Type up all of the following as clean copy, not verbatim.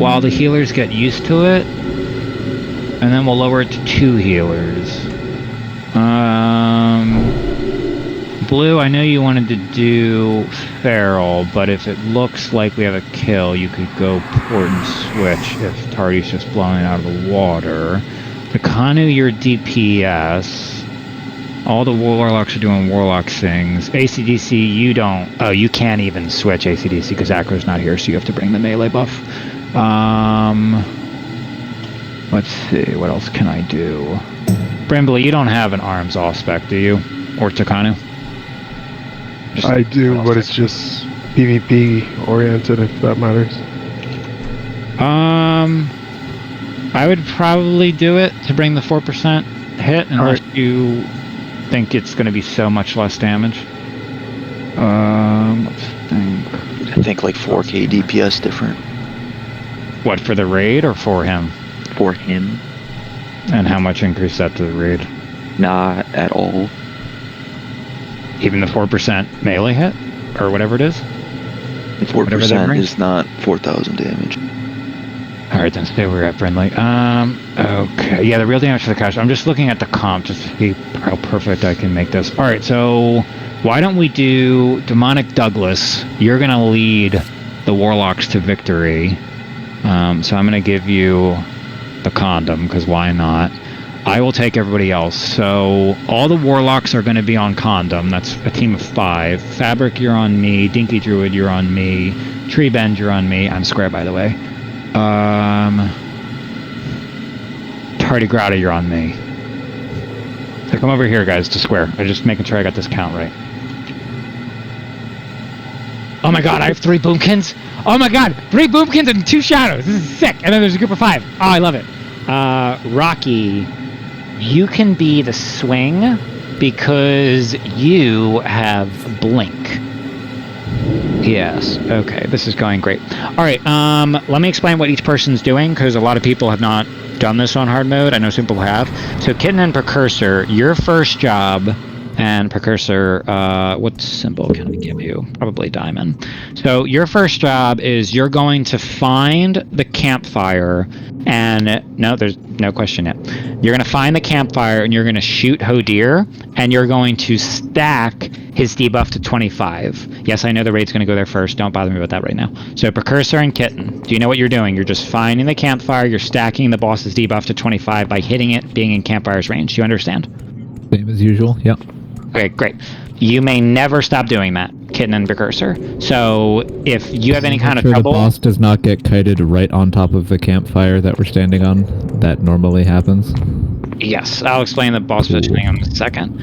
while the healers get used to it, and then we'll lower it to 2 healers. Blue, I know you wanted to do Feral, but if it looks like we have a kill, you could go port and switch if Tardy's just blowing out of the water. Takanu, you're DPS. All the Warlocks are doing Warlock things. ACDC, you don't... Oh, you can't even switch ACDC because Acro's not here, so you have to bring the melee buff. Let's see, what else can I do? Brimbley, you don't have an arms off-spec, do you? Or Takanu? I do, but it's just PvP oriented, if that matters. I would probably do it to bring the 4% hit, unless you think it's going to be so much less damage. Let's think. I think like 4k DPS different. What, for the raid or for him? For him. And how much increase that to the raid? Not at all. Even the 4% melee hit? Or whatever it is? 4% is not 4,000 damage. Alright, then stay where we're at, Brindley. Okay. Yeah, the real damage for the cash. I'm just looking at the comp just to see how perfect I can make this. Alright, so why don't we do Demonic Douglas? You're going to lead the Warlocks to victory. So I'm going to give you the condom, because why not? I will take everybody else. So all the Warlocks are going to be on condom. That's a team of 5. Fabric, you're on me. Dinky Druid, you're on me. Tree Bend, you're on me. I'm square, by the way. Tardigrada, you're on me. So come over here, guys, to square. I'm just making sure I got this count right. Oh my god, I have 3 boomkins! Oh my god, 3 boomkins and 2 shadows! This is sick! And then there's a group of 5. Oh, I love it. Rocky, you can be the swing because you have blink. Yes, okay, this is going great. Alright, let me explain what each person's doing, because a lot of people have not done this on hard mode. I know some people have. So Kitten and Precursor, your first job, and Precursor, what symbol can we give you? Probably diamond. So your first job is you're going to find the campfire, and no, there's no question yet. You're going to find the campfire, and you're going to shoot Hodir, and you're going to stack his debuff to 25. Yes, I know the raid's going to go there first. Don't bother me about that right now. So Precursor and Kitten, do you know what you're doing? You're just finding the campfire, you're stacking the boss's debuff to 25 by hitting it, being in campfire's range. Do you understand? Same as usual, yep. Okay, great. You may never stop doing that, Kitten and Precursor. So if you have any kind of trouble... the boss does not get kited right on top of the campfire that we're standing on. That normally happens. Yes, I'll explain the boss positioning in a second.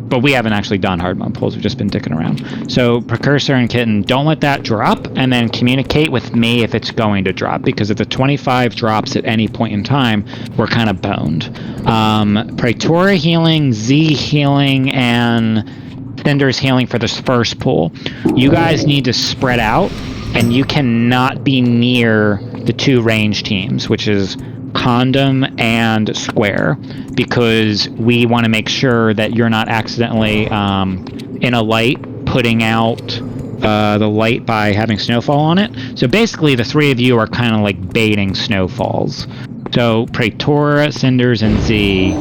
But we haven't actually done hard mode pulls. We've just been dicking around. So Precursor and Kitten, don't let that drop, and then communicate with me if it's going to drop, because if the 25 drops at any point in time, we're kind of boned. Praetora healing, Z healing, and Cinder's healing for this first pull. You guys need to spread out, and you cannot be near the 2 range teams, which is Condom and Square, because we want to make sure that you're not accidentally in a light putting out the light by having snowfall on it. So basically the 3 of you are kind of like baiting snowfalls. So Praetora, Cinders, and Z,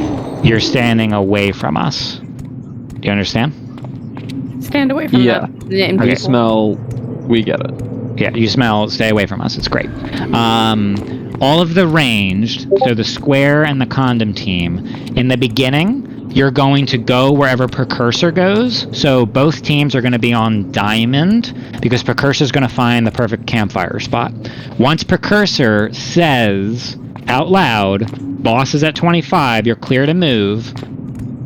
you're standing away from us. Do you understand? Stand away from yeah. the We smell, we get it. Yeah, you smell, stay away from us, it's great. All of the ranged, so the Square and the Condom team, in the beginning, you're going to go wherever Precursor goes. So both teams are going to be on Diamond, because Precursor is going to find the perfect campfire spot. Once Precursor says out loud, boss is at 25, you're clear to move,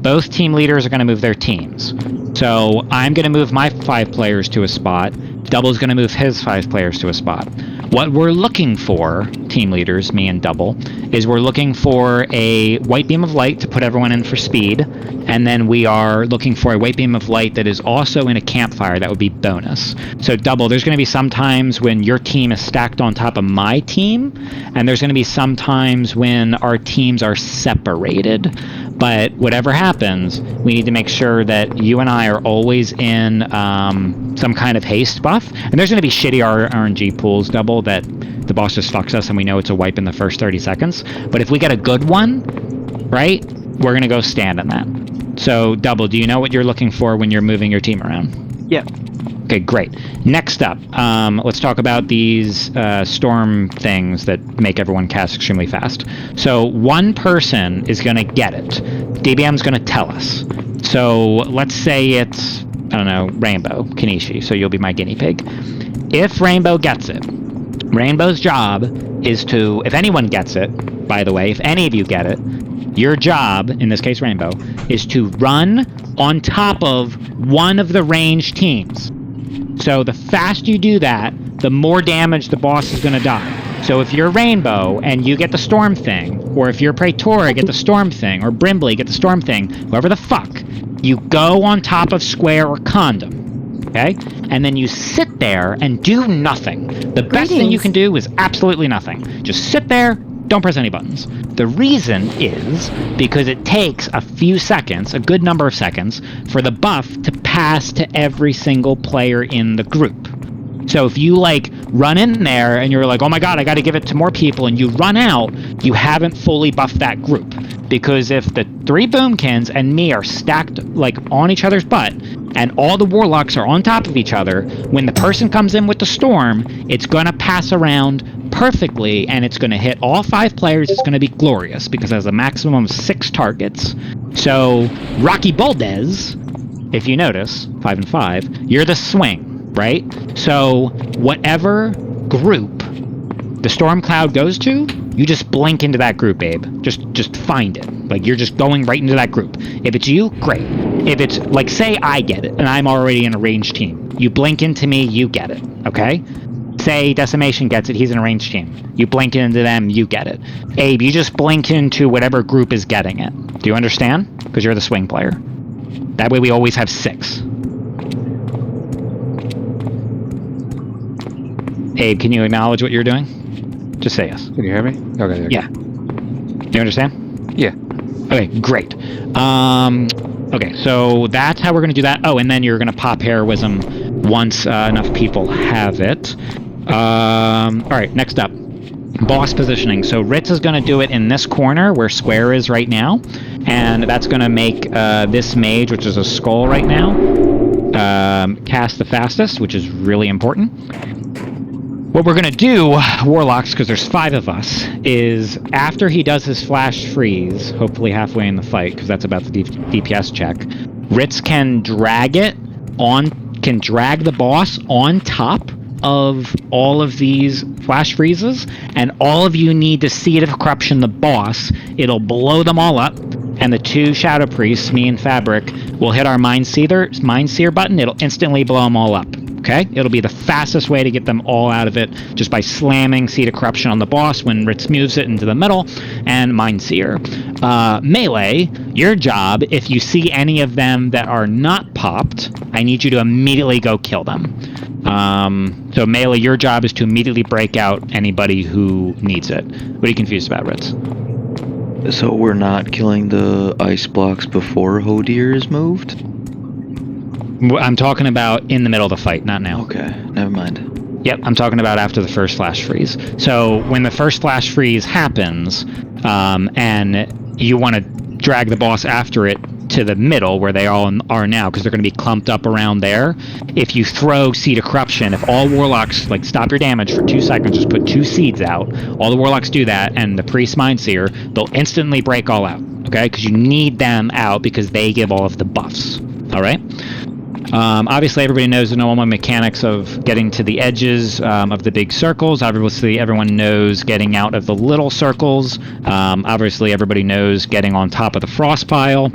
both team leaders are going to move their teams. So I'm going to move my 5 players to a spot. Double's going to move his 5 players to a spot. What we're looking for, team leaders, me and Double, is we're looking for a white beam of light to put everyone in for speed, and then we are looking for a white beam of light that is also in a campfire. That would be bonus. So Double, there's going to be some times when your team is stacked on top of my team, and there's going to be some times when our teams are separated. But whatever happens, we need to make sure that you and I are always in some kind of haste buff. And there's going to be shitty RNG pools double that the boss just fucks us and we know it's a wipe in the first 30 seconds. But if we get a good one, right, we're going to go stand in that. So, Double, do you know what you're looking for when you're moving your team around? Yeah. Okay, great. Next up, let's talk about these storm things that make everyone cast extremely fast. So one person is going to get it. DBM's going to tell us. So let's say it's, I don't know, Rainbow, Kanishi, so you'll be my guinea pig. If Rainbow gets it, Rainbow's job is to, if anyone gets it, by the way, if any of you get it, your job, in this case Rainbow, is to run on top of one of the ranged teams. So the faster you do that, the more damage the boss is going to die. So if you're Rainbow and you get the storm thing, or if you're Praetora get the storm thing, or Brimbley get the storm thing, whoever the fuck, you go on top of Square or Condom, okay? And then you sit there and do nothing. The best thing you can do is absolutely nothing. Just sit there, don't press any buttons. The reason is because it takes a few seconds, a good number of seconds, for the buff to pass to every single player in the group. So if you like run in there and you're like, oh my god, I gotta give it to more people, and you run out, you haven't fully buffed that group. Because if the 3 Boomkins and me are stacked like on each other's butt, and all the Warlocks are on top of each other, when the person comes in with the storm, it's gonna pass around perfectly, and it's gonna hit all 5 players. It's gonna be glorious, because it has a maximum of 6 targets. So, Rocky Boldez, if you notice, 5 and 5, you're the swing, right? So, whatever group the storm cloud goes to, you just blink into that group, Abe. Just find it. Like, you're just going right into that group. If it's you, great. If it's, like, say I get it, and I'm already in a ranged team. You blink into me, you get it, okay? Say Decimation gets it, he's in a ranged team. You blink into them, you get it. Abe, you just blink into whatever group is getting it. Do you understand? Because you're the swing player. That way we always have 6. Abe, can you acknowledge what you're doing? Just say yes. Can you hear me? Okay. Yeah. You understand? Yeah. Okay, great. Okay, so that's how we're going to do that. Oh, and then you're going to pop heroism once enough people have it. All right, next up. Boss positioning. So Ritz is going to do it in this corner where Square is right now. And that's going to make this mage, which is a skull right now, cast the fastest, which is really important. What we're going to do, Warlocks, because there's 5 of us, is after he does his flash freeze, hopefully halfway in the fight, because that's about the DPS check, Ritz can drag the boss on top of all of these flash freezes, and all of you need to Seed of Corruption the boss. It'll blow them all up, and the 2 Shadow Priests, me and Fabric, will hit our Mind Seer button. It'll instantly blow them all up. Okay? It'll be the fastest way to get them all out of it, just by slamming Seed of Corruption on the boss when Ritz moves it into the middle, and Mind Seer. Melee, your job, if you see any of them that are not popped, I need you to immediately go kill them. So Melee, your job is to immediately break out anybody who needs it. What are you confused about, Ritz? So we're not killing the ice blocks before Hodir is moved? I'm talking about in the middle of the fight, not now. Okay, never mind. Yep, I'm talking about after the first flash freeze. So when the first flash freeze happens, and you want to drag the boss after it to the middle where they all are now, because they're going to be clumped up around there. If you throw Seed of Corruption, if all Warlocks like stop your damage for 2 seconds, just put 2 seeds out. All the Warlocks do that, and the Priest Mind Seer, they'll instantly break all out. Okay, because you need them out because they give all of the buffs. All right. Obviously, everybody knows the normal mechanics of getting to the edges of the big circles. Obviously, everyone knows getting out of the little circles. Obviously, everybody knows getting on top of the frost pile.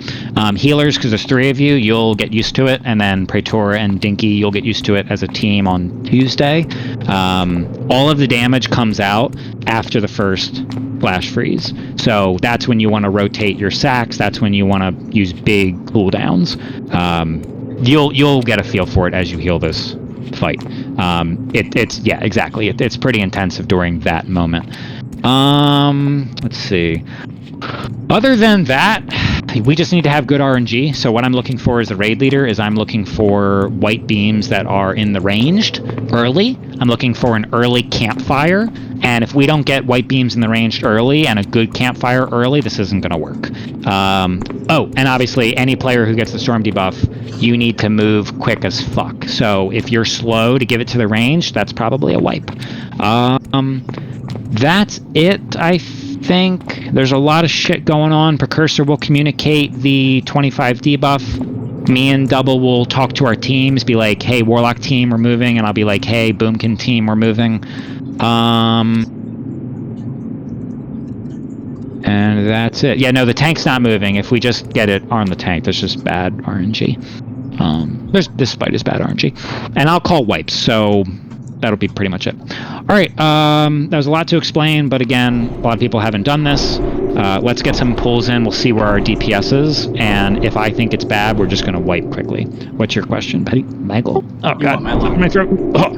Healers, because there's 3 of you, you'll get used to it. And then Praetora and Dinky, you'll get used to it as a team on Tuesday. All of the damage comes out after the first flash freeze. So that's when you want to rotate your sacks. That's when you want to use big cooldowns. You'll get a feel for it as you heal this fight. It's pretty intensive during that moment. Let's see. Other than that, we just need to have good RNG. So what I'm looking for as a raid leader is I'm looking for white beams that are in the ranged early. I'm looking for an early campfire. And if we don't get white beams in the ranged early and a good campfire early, this isn't going to work. And obviously, any player who gets the storm debuff, you need to move quick as fuck. So if you're slow to give it to the range, that's probably a wipe. That's it, I think. There's a lot of shit going on. Precursor will communicate the 25 debuff. Me and Double will talk to our teams, be like, hey, Warlock team, we're moving. And I'll be like, hey, Boomkin team, we're moving. And that's it. Yeah, no, the tank's not moving. If we just get it on the tank, that's just bad RNG. This fight is bad RNG. And I'll call wipes, so that'll be pretty much it. All right, that was a lot to explain, but again, a lot of people haven't done this. Let's get some pulls in. We'll see where our DPS is, and if I think it's bad, we're just going to wipe quickly. What's your question, Betty? Michael? Oh, God. My throat. Oh.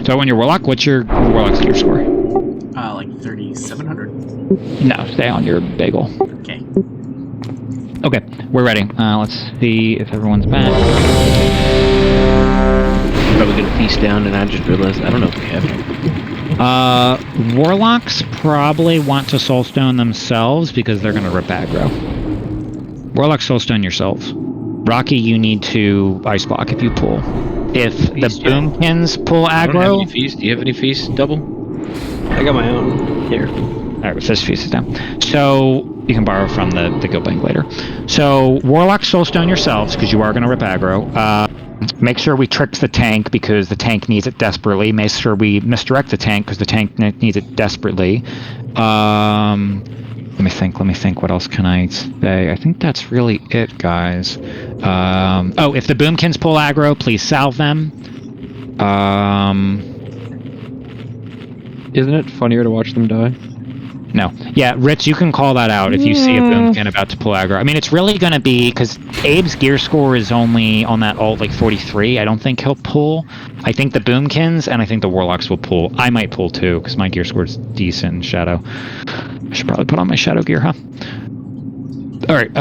So when you're Warlock, what's your Warlock's gear score? Like 3,700. No, stay on your bagel. Okay. Okay, we're ready. Let's see if everyone's back. Probably gonna feast down, and I just realized I don't know if we have any. Warlocks probably want to soulstone themselves because they're gonna rip aggro. Warlock soulstone yourselves. Rocky, you need to ice block if you pull. If the Boomkins pull I don't have aggro. any feast. Do you have any feast? Double? I got my own here. Alright, this feast is down. So you can borrow from the guild bank later. So Warlock soulstone yourselves because you are gonna rip aggro. Make sure we trick the tank because the tank needs it desperately. Make sure we misdirect the tank because the tank needs it desperately. Let me think. What else can I say? I think that's really it, guys. If the Boomkins pull aggro, please salve them. Isn't it funnier to watch them die? No. Yeah, Rich, you can call that out if you see a Boomkin about to pull aggro. I mean, it's really going to be, because Abe's gear score is only on that alt, like 43. I don't think he'll pull. I think the Boomkins and I think the Warlocks will pull. I might pull too, because my gear score is decent in Shadow. I should probably put on my Shadow gear, huh? Alright,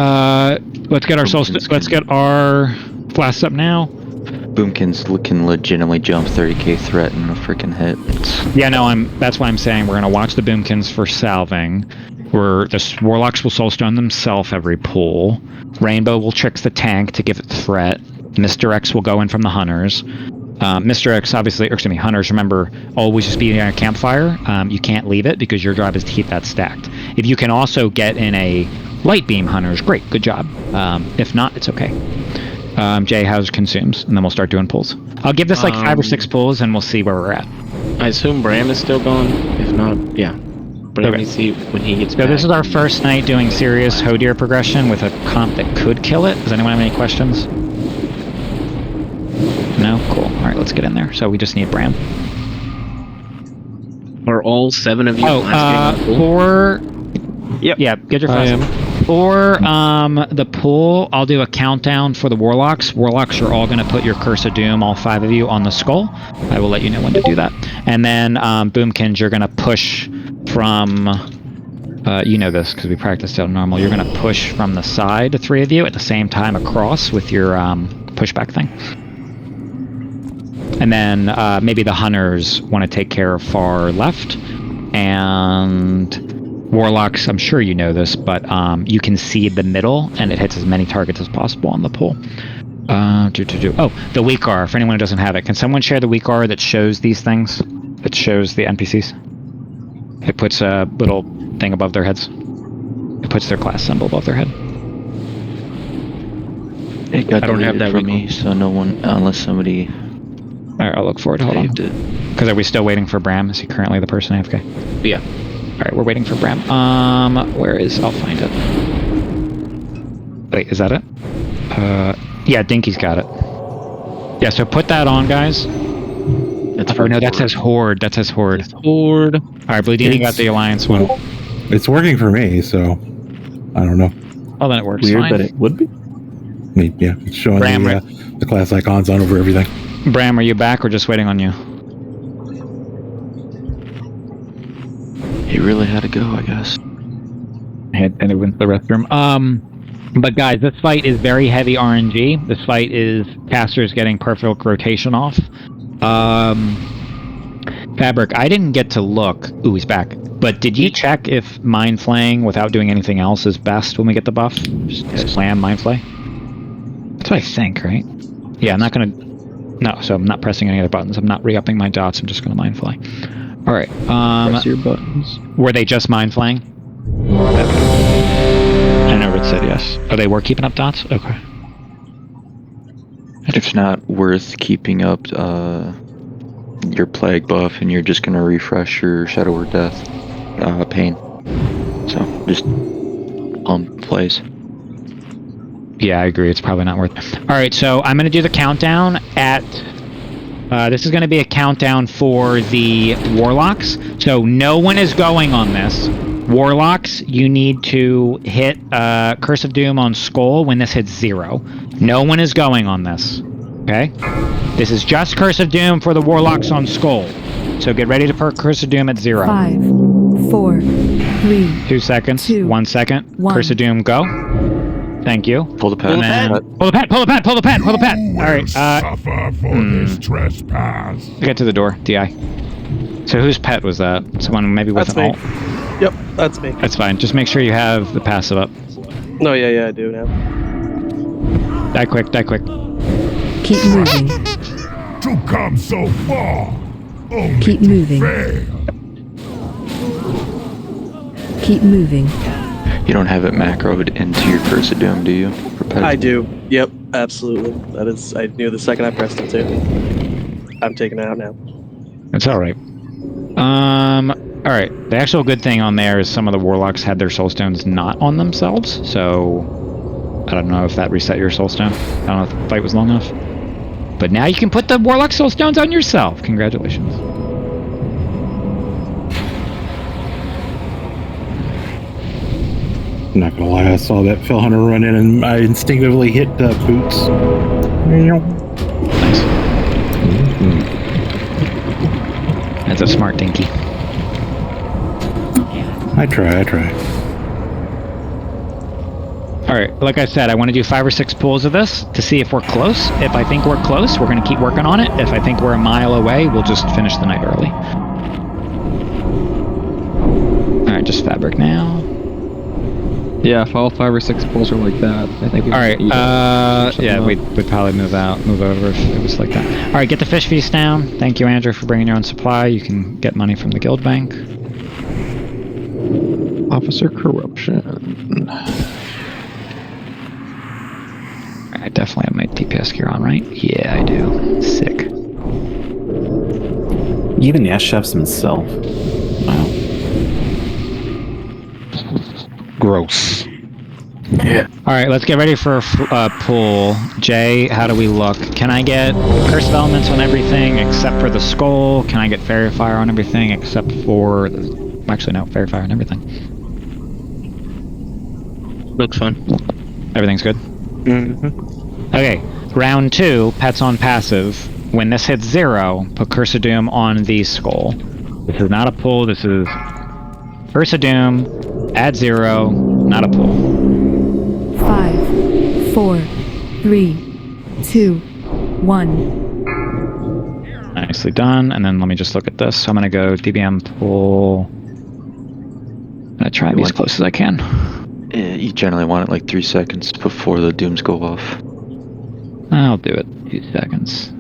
let's get our let's get our flasks up now. Boomkins can legitimately jump 30k threat in a freaking hit. Yeah, no, that's why I'm saying we're gonna watch the Boomkins for salving. The Warlocks will soulstone themselves every pull. Rainbow will trick the tank to give it threat. Mr. X will go in from the Hunters. Mr. X, obviously, Hunters, remember, always just be in a campfire. You can't leave it because your job is to keep that stacked. If you can also get in a light beam Hunters, great, good job. If not, it's okay. Jay, how's consumes? And then we'll start doing pulls. I'll give this like 5 or 6 pulls and we'll see where we're at. I assume Bram is still gone. If not, yeah. Bram, Okay. me see when he gets So back. this is our first night doing serious Hodir progression with a comp that could kill it. Does anyone have any questions? No? Cool. Alright, let's get in there. So we just need Bram. Are all 7 of you last game on the pool? For... Yep. Yeah, get your I flask. am. For the pool, I'll do a countdown for the Warlocks. Warlocks are all going to put your Curse of Doom, all 5 of you, on the skull. I will let you know when to do that. And then, Boomkins, you're going to push from... you know this, because we practiced it normal. You're going to push from the side, the 3 of you, at the same time across with your pushback thing. And then maybe the Hunters want to take care of far left. And... Warlocks, I'm sure you know this, but you can seed the middle, and it hits as many targets as possible on the pool. Oh, the Weakar, for anyone who doesn't have it. Can someone share the Weakar that shows these things? That shows the NPCs? It puts a little thing above their heads. It puts their class symbol above their head. It got I don't have deleted that from me, so no one, unless somebody Alright, I'll look forward to hold on. saved it. Because are we still waiting for Bram? Is he currently the person AFK? Yeah. Alright, we're waiting for Bram. Where is... I'll find it. Wait, is that it? Yeah, Dinky's got it. Yeah, so put that on, guys. That's Oh, no, that says Horde. That says Horde. Horde. Alright, Bleedini got the Alliance one. It's working for me, so I don't know. Oh, then it works. Weird fine. that it would be. I mean, yeah, it's showing Bram, the class icons on over everything. Bram, are you back or just waiting on you? He really had to go, I guess. And it went to the restroom. But guys, this fight is very heavy RNG. This fight is casters getting perfect rotation off. Fabric, I didn't get to look. Ooh, he's back. But did you check if Mind Flaying without doing anything else is best when we get the buff? Just slam Mind Flay? That's what I think, right? Yeah, I'm not gonna... No, so I'm not pressing any other buttons. I'm not re-upping my dots. I'm just gonna Mind Flay. Alright, Press your buttons. were they just Mind Flaying? I never said yes. Oh, they were keeping up dots? Okay. It's not worth keeping up your plague buff, and you're just gonna refresh your Shadow or Death pain. So just plays. Yeah, I agree. It's probably not worth it. Alright, so I'm going to do the countdown at... this is going to be a countdown for the Warlocks. So no one is going on this. Warlocks, you need to hit Curse of Doom on Skull when this hits 0. No one is going on this. Okay? This is just Curse of Doom for the Warlocks on Skull. So get ready to perk Curse of Doom at 0. 5, 4, 3, 2 seconds. 2, 1 second. 1. Curse of Doom, go. Thank you. Pull the pad. And then, pull the pad, pull the pad, pull the pad, pull the pad. All right. Suffer for this trespass. Get to the door, DI. So whose pet was that? Someone maybe with That's an me. alt? Yep, that's me. That's fine. Just make sure you have the passive up. No, yeah, I do now. Die quick, die quick. keep moving, To come so far. Only keep to moving, fail. keep moving, You don't have it macroed into your Curse of Doom, do you? For pet? I do. Yep, absolutely. That is. I knew the second I pressed it too. I'm taking it out now. It's alright. Alright. The actual good thing on there is some of the Warlocks had their Soulstones not on themselves, so... I don't know if that reset your Soulstone. I don't know if the fight was long enough. But now you can put the Warlock Soulstones on yourself. Congratulations. I'm not gonna lie, I saw that Phil Hunter run in and I instinctively hit boots. Nice. That's a smart dinky. I try. Alright, like I said, I want to do 5 or 6 pulls of this to see if we're close. If I think we're close, we're going to keep working on it. If I think we're a mile away, we'll just finish the night early. Alright, just fabric now. Yeah, if all 5 or 6 pulls are like that, I think we Alright, yeah, we we'd probably move over if it was like that. Alright, get the fish feast down. Thank you, Andrew, for bringing your own supply. You can get money from the guild bank. Officer corruption. I definitely have my DPS gear on, right? Yeah, I do. Sick. Even Yash chefs himself. Wow. Gross. Yeah. Alright, let's get ready for a pull. Jay, how do we look? Can I get Curse of Elements on everything except for the Skull? Can I get Fairy Fire on everything except for... Actually, no, Fairy Fire on everything. Looks fun. Everything's good? Okay, round 2, pets on passive. When this hits 0, put Curse of Doom on the Skull. This is not a pull, this is Curse of Doom, add 0, not a pull. 5, 4, 3, 2, 1. Nicely done, and then let me just look at this. So I'm gonna go DBM pull. I'm gonna try to be as close as I can. You generally want it like 3 seconds before the dooms go off. I'll do it. 2 seconds.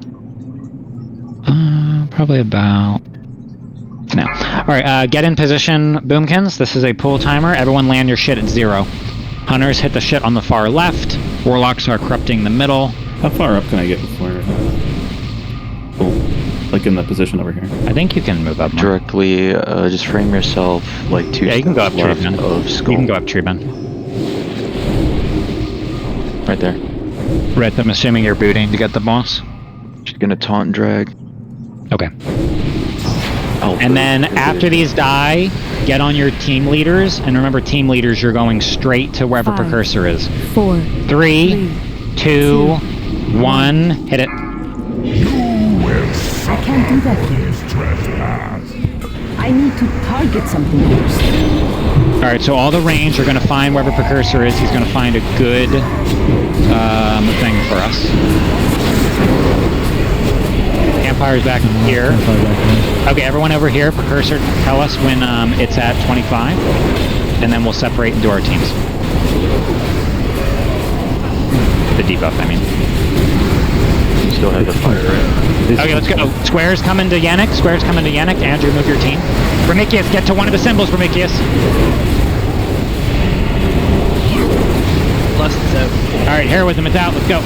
Probably about... now. Alright, get in position, Boomkins. This is a pull timer. Everyone land your shit at 0. Hunters hit the shit on the far left. Warlocks are corrupting the middle. How far up can I get before? Like in the position over here. I think you can move up more. Directly, just frame yourself like 2 Yeah, you can go up tree left bend. of Skull. You can go up tree bend. Right there. Right, I'm assuming you're booting to get the boss. She's gonna taunt and drag. Okay. Oh, And then after these die, get on your team leaders. And remember, team leaders, you're going straight to wherever 5, Precursor is. 4, 3, 2, 1, hit it. I can't do that here. This trespass. I need to target something first. Alright, so all the range are going to find wherever Precursor is. He's going to find a good thing for us. Campfire's back here. Okay, everyone over here. Precursor, tell us when it's at 25. And then we'll separate into our teams. The debuff, I mean. Still have the fire, right? Okay, let's go. Squares coming to Yannick. Squares coming to Yannick. Andrew, move your team. Prometheus, get to one of the symbols, Prometheus. Lust is out. Alright, heroism is out. Let's go.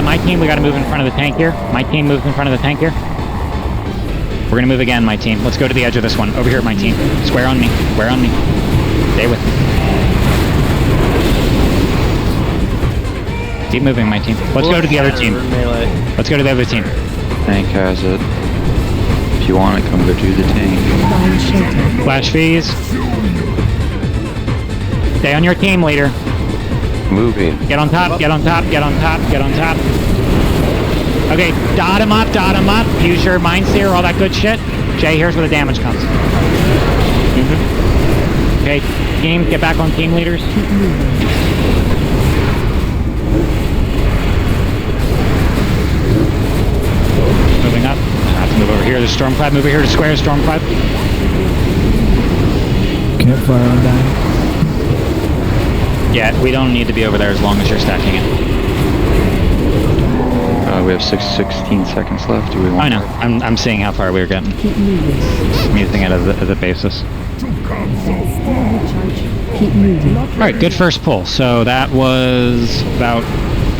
My team, we gotta move in front of the tank here. My team moves in front of the tank here. We're gonna move again, my team. Let's go to the edge of this one. Over here, my team. Square on me. Square on me. Stay with me. Keep moving, my team. Let's go to the other team. Let's go to the other team. Tank has it. If you want to come go do the tank. Flash fees. Stay on your team, leader. Moving. Get on top, get on top, get on top, get on top. Okay, dot him up, use your mind seer, all that good shit. Jay, here's where the damage comes. Okay, team, get back on team leaders. Moving up. Have to move over here to Stormcloud, move over here to Square, Stormcloud. Campfire on down. Yeah, we don't need to be over there as long as you're stacking it. We have 16 seconds left. Do we want? I know. I'm seeing how far we're getting. Keep moving. I'm using it as a basis. Keep moving. All right, good first pull. So that was about,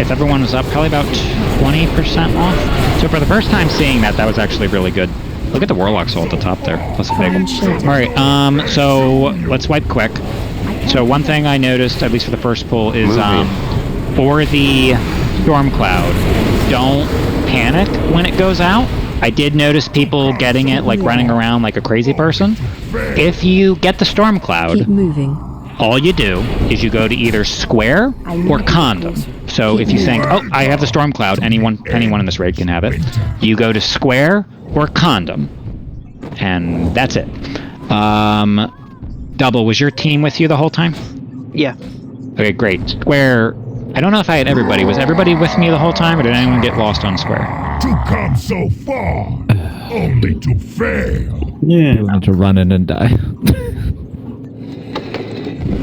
if everyone was up, probably about 20% off. So for the first time seeing that, that was actually really good. Look at the Warlock Soul at the top there. Plus a big one. All right, so let's wipe quick. So one thing I noticed, at least for the first pull, is for the Storm Cloud, don't panic when it goes out. I did notice people getting it, like running around like a crazy person. If you get the Storm Cloud, Keep moving. all you do is you go to either Square or Condom. So if you think, oh, I have the Storm Cloud, anyone in this raid can have it. You go to Square or Condom, and that's it. Double, was your team with you the whole time? Yeah. Okay, great. Square, I don't know if I had everybody. Was everybody with me the whole time, or did anyone get lost on Square? To come so far, only to fail. Yeah. You want to run in and die.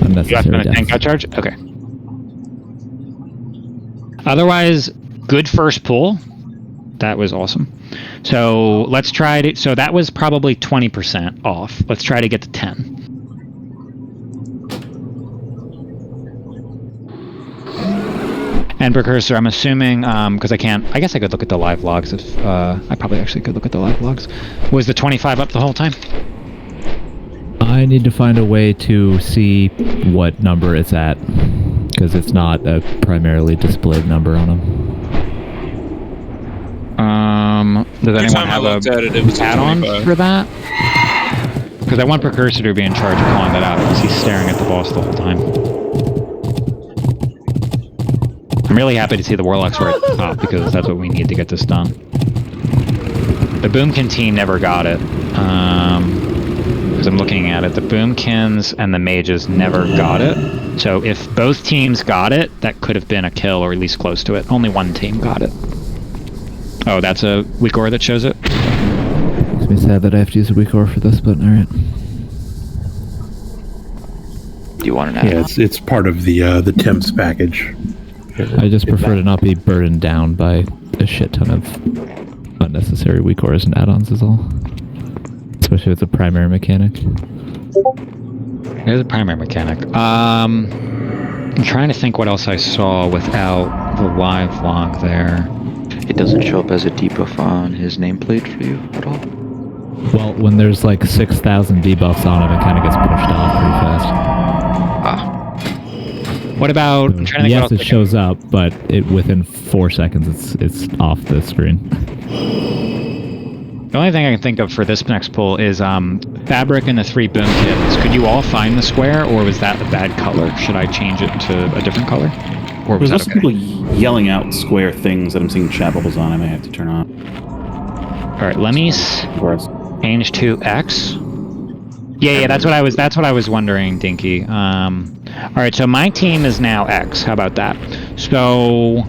You left on a tank out charge? Okay. Otherwise, good first pull. That was awesome. So let's try to, so that was probably 20% off. Let's try to get to 10. And Precursor, I'm assuming, because I guess I could look at the live logs if, I probably actually could look at the live logs. Was the 25 up the whole time? I need to find a way to see what number it's at, because it's not a primarily displayed number on them. Does anyone have a add-on for that? Because I want Precursor to be in charge of calling that out, because he's staring at the boss the whole time. I'm really happy to see the Warlocks were at the top, because that's what we need to get this done. The Boomkin team never got it. Because I'm looking at it, the Boomkins and the Mages never got it. So if both teams got it, that could have been a kill, or at least close to it. Only one team got it. Oh, that's a weak aura that shows it? Makes me sad that I have to use a weak aura for this, but alright. Do you want an add-on? Yeah, it's part of the Temps package. I just prefer to not be burdened down by a shit ton of unnecessary weak auras and add-ons is all. Especially with the primary mechanic. There's a primary mechanic. I'm trying to think what else I saw without the live log there. It doesn't show up as a debuff on his nameplate for you at all? Well, when there's like 6,000 debuffs on him, it kind of gets pushed off pretty fast. Ah. What about, I'm trying to think yes, what else it shows up, but within 4 seconds it's off the screen. The only thing I can think of for this next pull is Fabric and the 3 Boomkins. Could you all find the square, or was that a bad color? Should I change it to a different color? Or was There's that lots okay? of people yelling out square things that I'm seeing chat bubbles on. I may have to turn on. Alright, let me For us. change to X. Yeah, that's what I was wondering, Dinky. All right, so my team is now X. How about that? So,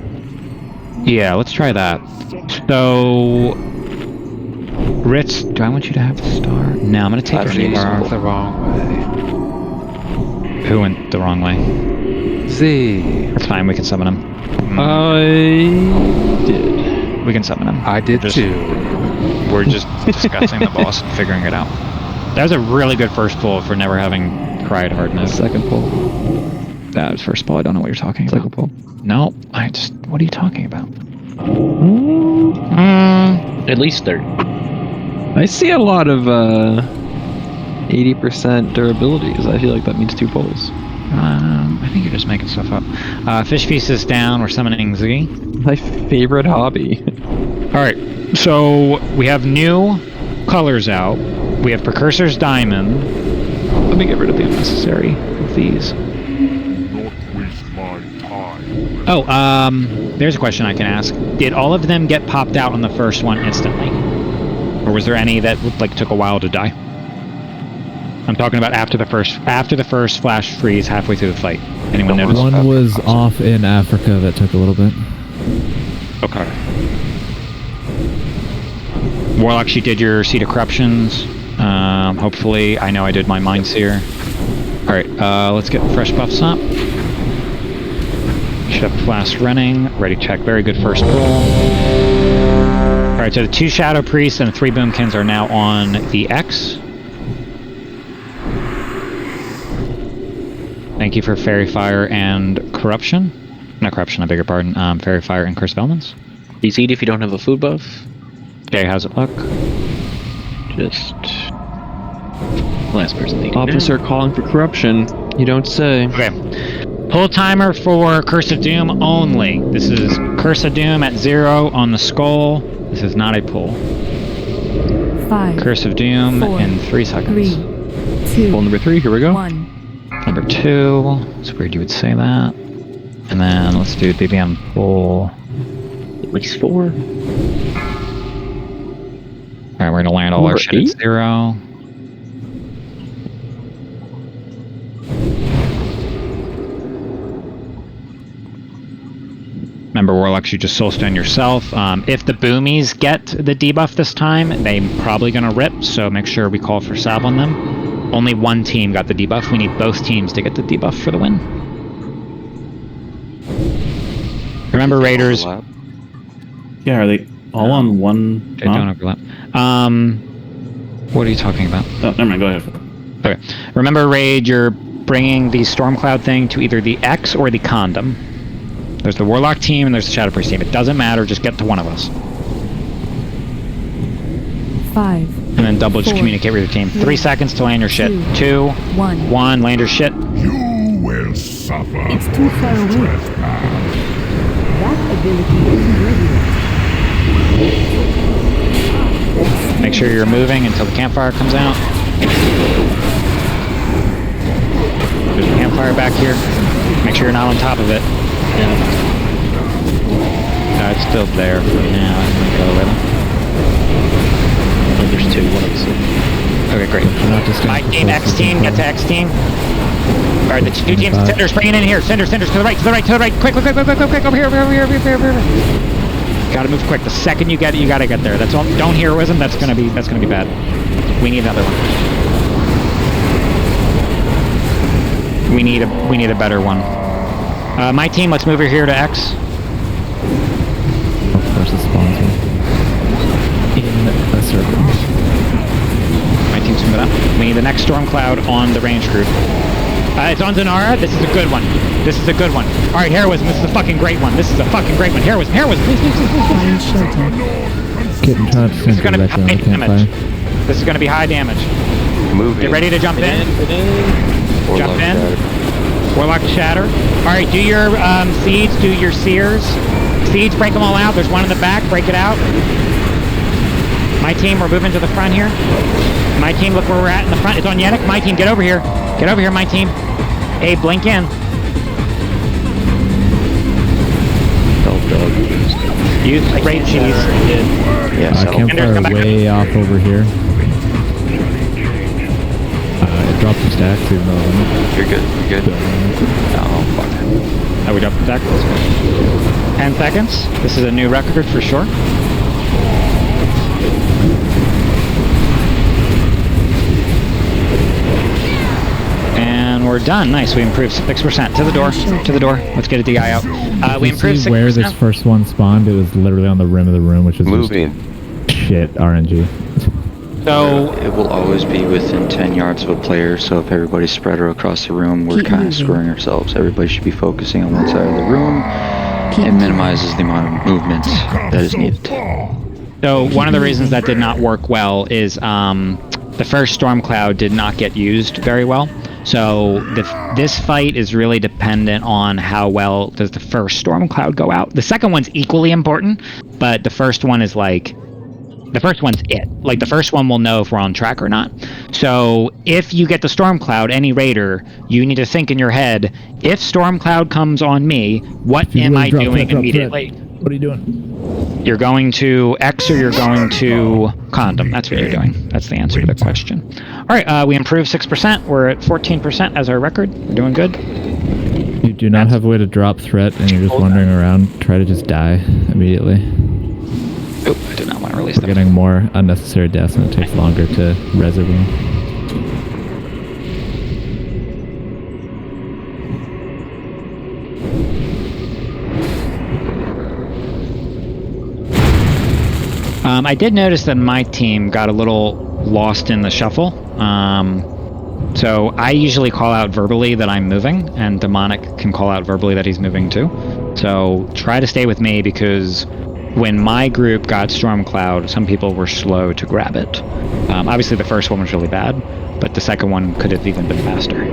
yeah, let's try that. So, Ritz, do I want you to have the star? No, I'm gonna take Far the wrong way. Who went the wrong way? Z. That's fine. We can summon him. I did. We can summon him. I did too. We're just discussing the boss and figuring it out. That was a really good first pull for never having cried hardness. Second pull. That was first pull. I don't know what you're talking about. Second pull. No, what are you talking about? At least 30. I see a lot of 80% durabilities. I feel like that means 2 pulls. I think you're just making stuff up. Fish Feast is down. We're summoning Z. My favorite hobby. Alright, so we have new colors out. We have Precursor's Diamond. Let me get rid of the unnecessary of these. Not waste my time. Oh, there's a question I can ask. Did all of them get popped out on the first one instantly? Or was there any that took a while to die? I'm talking about after the first flash freeze halfway through the fight. Anyone notice? One was off in Africa that took a little bit. Okay. Warlock, she did your Seed of Corruptions. Hopefully, I know I did my Mind Seer. Alright, let's get fresh buffs up. Should have Flask running. Ready check. Very good first pull. Alright, so the 2 Shadow Priests and the 3 Boomkins are now on the X. Thank you for Fairy Fire and Corruption. Not Corruption, I beg your pardon. Fairy Fire and Curse of Elements. Easy if you don't have a food buff. Okay, how's it look? Just... last person thinking. Officer calling for corruption. You don't say. Okay. Pull timer for Curse of Doom only. This is Curse of Doom at 0 on the skull. This is not a pull. 5. Curse of Doom 4, in 3 seconds. 3, 2. Pull number 3. Here we go. 1. Number 2. It's weird you would say that. And then let's do BBM pull. At least 4. Alright, we're gonna land all our shit at 0. Remember, Warlocks, you just soulstone yourself. If the Boomies get the debuff this time, they're probably gonna rip, so make sure we call for salve on them. Only one team got the debuff. We need both teams to get the debuff for the win. Remember, Raiders. Yeah, are they all on one? They don't overlap. What are you talking about? Oh, never mind. Go ahead. Okay. Remember, Raid, you're bringing the Stormcloud thing to either the X or the Condom. There's the Warlock team and there's the Shadow Priest team. It doesn't matter. Just get to one of us. 5. And then double just communicate with your team. 3 seconds to land your shit. 2, 1, land your shit. You will suffer. It's too far away. That ability isn't ready yet. Make sure you're moving until the campfire comes out. There's a campfire back here. Make sure you're not on top of it. No, it's still there for now. I'm gonna go with it. Oh, there's 2. One of us. Okay, great. My team, X team, get to X team. Alright, the 2 teams, Cinders, bring it in here. Cinders, to the right, to the right, to the right. Quick, over here. Gotta move quick. The second you get it, you gotta get there. That's all. Don't heroism. That's gonna be bad. We need another one. We need a better one. My team, let's move over here to X. Of course, it spawns me in a circle. My team's moving up. We need the next Stormcloud on the range group. It's on Zanara. This is a good one. All right, heroism. This is a fucking great one. Heroism, please. Getting trying to This is gonna be back on high the campfire. damage. This is gonna be high damage. Get ready to jump in. Jump in. Warlock Shatter. Alright, do your seeds, do your seers. Seeds, break them all out. There's one in the back, break it out. My team, we're moving to the front here. My team, look where we're at in the front. It's on Yannick. My team, get over here. Get over here, my team. Hey, blink in. Use great cheese. Campfire way off over here. attacks, even though I'm You're good. You're good. Oh, fuck. Oh, we dropped the attack. 10 seconds. This is a new record for sure. And we're done. Nice. We improved 6%. To the door. To the door. Let's get a DI out. We improved 6%. Where this first one spawned, it was literally on the rim of the room, which is moving. Shit, RNG. So it will always be within 10 yards of a player, so if everybody's spread across the room, we're kind of screwing ourselves. Everybody should be focusing on one side of the room. It minimizes the amount of movement that is needed. So one of the reasons that did not work well is the first storm cloud did not get used very well. So this fight is really dependent on how well does the first storm cloud go out. The second one's equally important, but the first one is like, the first one's it. Like, the first one will know if we're on track or not. So if you get the storm cloud, any raider, you need to think in your head, if storm cloud comes on me, what am I doing immediately? What are you doing? You're going to X or you're going to condom. That's what you're doing. That's the answer to the question. All right, we improved 6%. We're at 14% as our record. We're doing good. You do not have a way to drop threat and you're just wandering around. Try to just die immediately. Oh, I did not want to release We're getting more unnecessary deaths and it takes longer to res everyone. I did notice that my team got a little lost in the shuffle. So I usually call out verbally that I'm moving, and Demonic can call out verbally that he's moving too. So try to stay with me, because when my group got Storm Cloud, some people were slow to grab it. Obviously the first one was really bad, but the second one could have even been faster.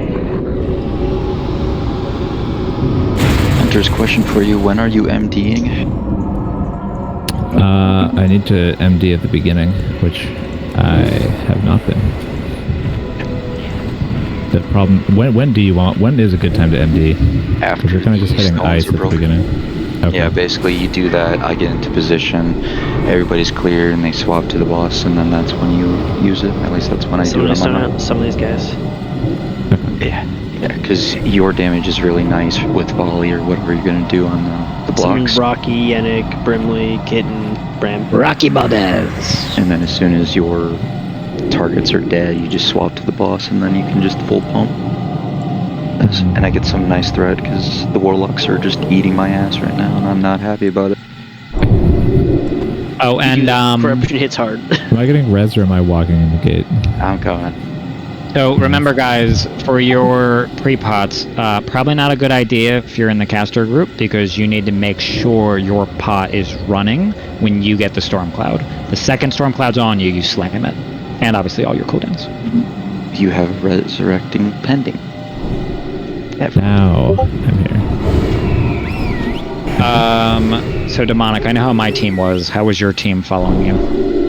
Hunter's question for you, when are you MDing? I need to MD at the beginning, which I have not been. The problem, when do you want, when is a good time to MD? After. Because you're kind of just hitting ice at the beginning. Okay. Yeah, basically you do that, I get into position, everybody's clear, and they swap to the boss, and then that's when you use it. At least that's when I do it on my own. Some of these guys. Yeah, because your damage is really nice with volley or whatever you're going to do on the blocks. Rocky, Yannick, Brimley, Kitten, Bram. Rocky Valdez. And then as soon as your targets are dead, you just swap to the boss, and then you can just full pump. And I get some nice threat, because the warlocks are just eating my ass right now, and I'm not happy about it. Oh, and corruption hits hard. Am I getting res or am I walking in the gate? I'm coming. So remember, guys, for your pre-pots, probably not a good idea if you're in the caster group, because you need to make sure your pot is running when you get the storm cloud. The second storm cloud's on you, you slam it, and obviously all your cooldowns. You have resurrecting pending. Now I'm here. So Demonic, I know how my team was. How was your team following you?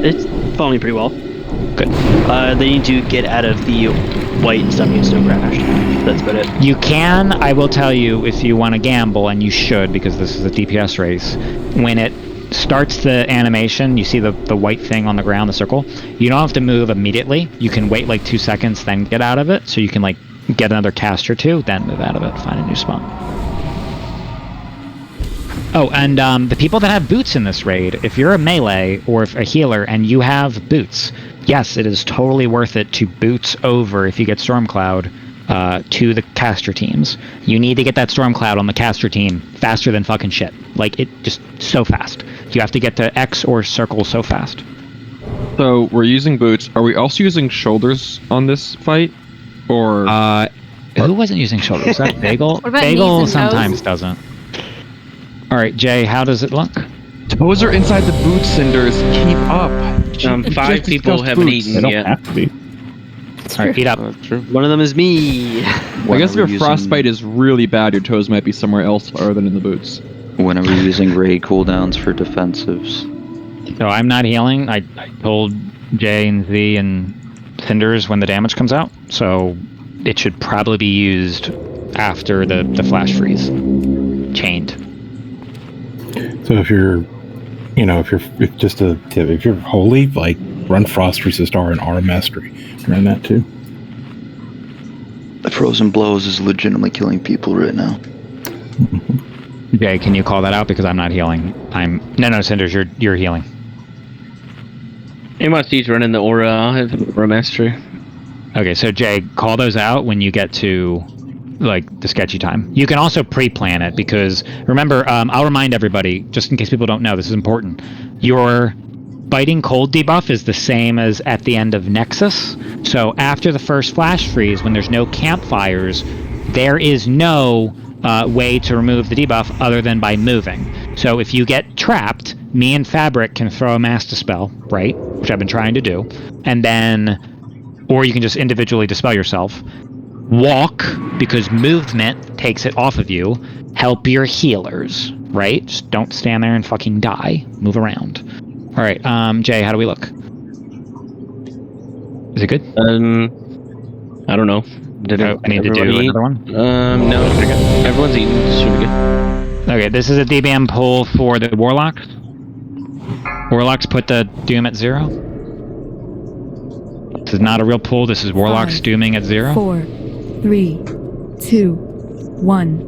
It's following pretty well. Good. They need to get out of the white and stop getting snow crashed. That's about it. You can, I will tell you, if you want to gamble, and you should, because this is a DPS race, when it starts the animation, you see the white thing on the ground, the circle, you don't have to move immediately. You can wait like 2 seconds, then get out of it, so you can like get another cast or two, then move out of it, find a new spot. Oh, and the people that have boots in this raid, if you're a melee or a healer and you have boots, yes, it is totally worth it to boots over, if you get Storm Cloud, to the caster teams. You need to get that Storm Cloud on the caster team faster than fucking shit. Like, it just so fast. You have to get to X or circle so fast. So, we're using boots. Are we also using shoulders on this fight? Or who wasn't using shoulders? Was that Bagel? Bagel sometimes doesn't. Alright, Jay, how does it look? Toes are inside the boot cinders. Keep up. 5 people haven't eaten yet. Have to be. Alright, eat up. One of them is me. I guess if your frostbite is really bad, your toes might be somewhere else other than in the boots. When are we using raid cooldowns for defensives? So I'm not healing. I told Jay and Z and Cinders when the damage comes out, so it should probably be used after the flash freeze. Chained. So if you're, if you're holy, like run Frost Resist R and R Mastery, run that too. The frozen blows is legitimately killing people right now. Jay, can you call that out because I'm not healing? No, Cinders, you're healing. MRC's running the aura. I'll have Aura Mastery. Okay, so Jay, call those out when you get to like the sketchy time. You can also pre-plan it because remember, I'll remind everybody just in case people don't know. This is important. Your biting cold debuff is the same as at the end of Nexus. So after the first flash freeze, when there's no campfires, there is no way to remove the debuff other than by moving. So if you get trapped, me and Fabric can throw a Mass Dispel, right? Which I've been trying to do. And then, or you can just individually dispel yourself. Walk, because movement takes it off of you. Help your healers, right? Just don't stand there and fucking die. Move around. All right, Jay, how do we look? Is it good? I don't know. I need to do another one? No, it's pretty good. Everyone's eating. It's pretty good. Okay, this is a DBM pull for the Warlocks. Warlocks put the Doom at 0. This is not a real pull. This is Warlocks 5, dooming at 0. 4, 3, 2, 1.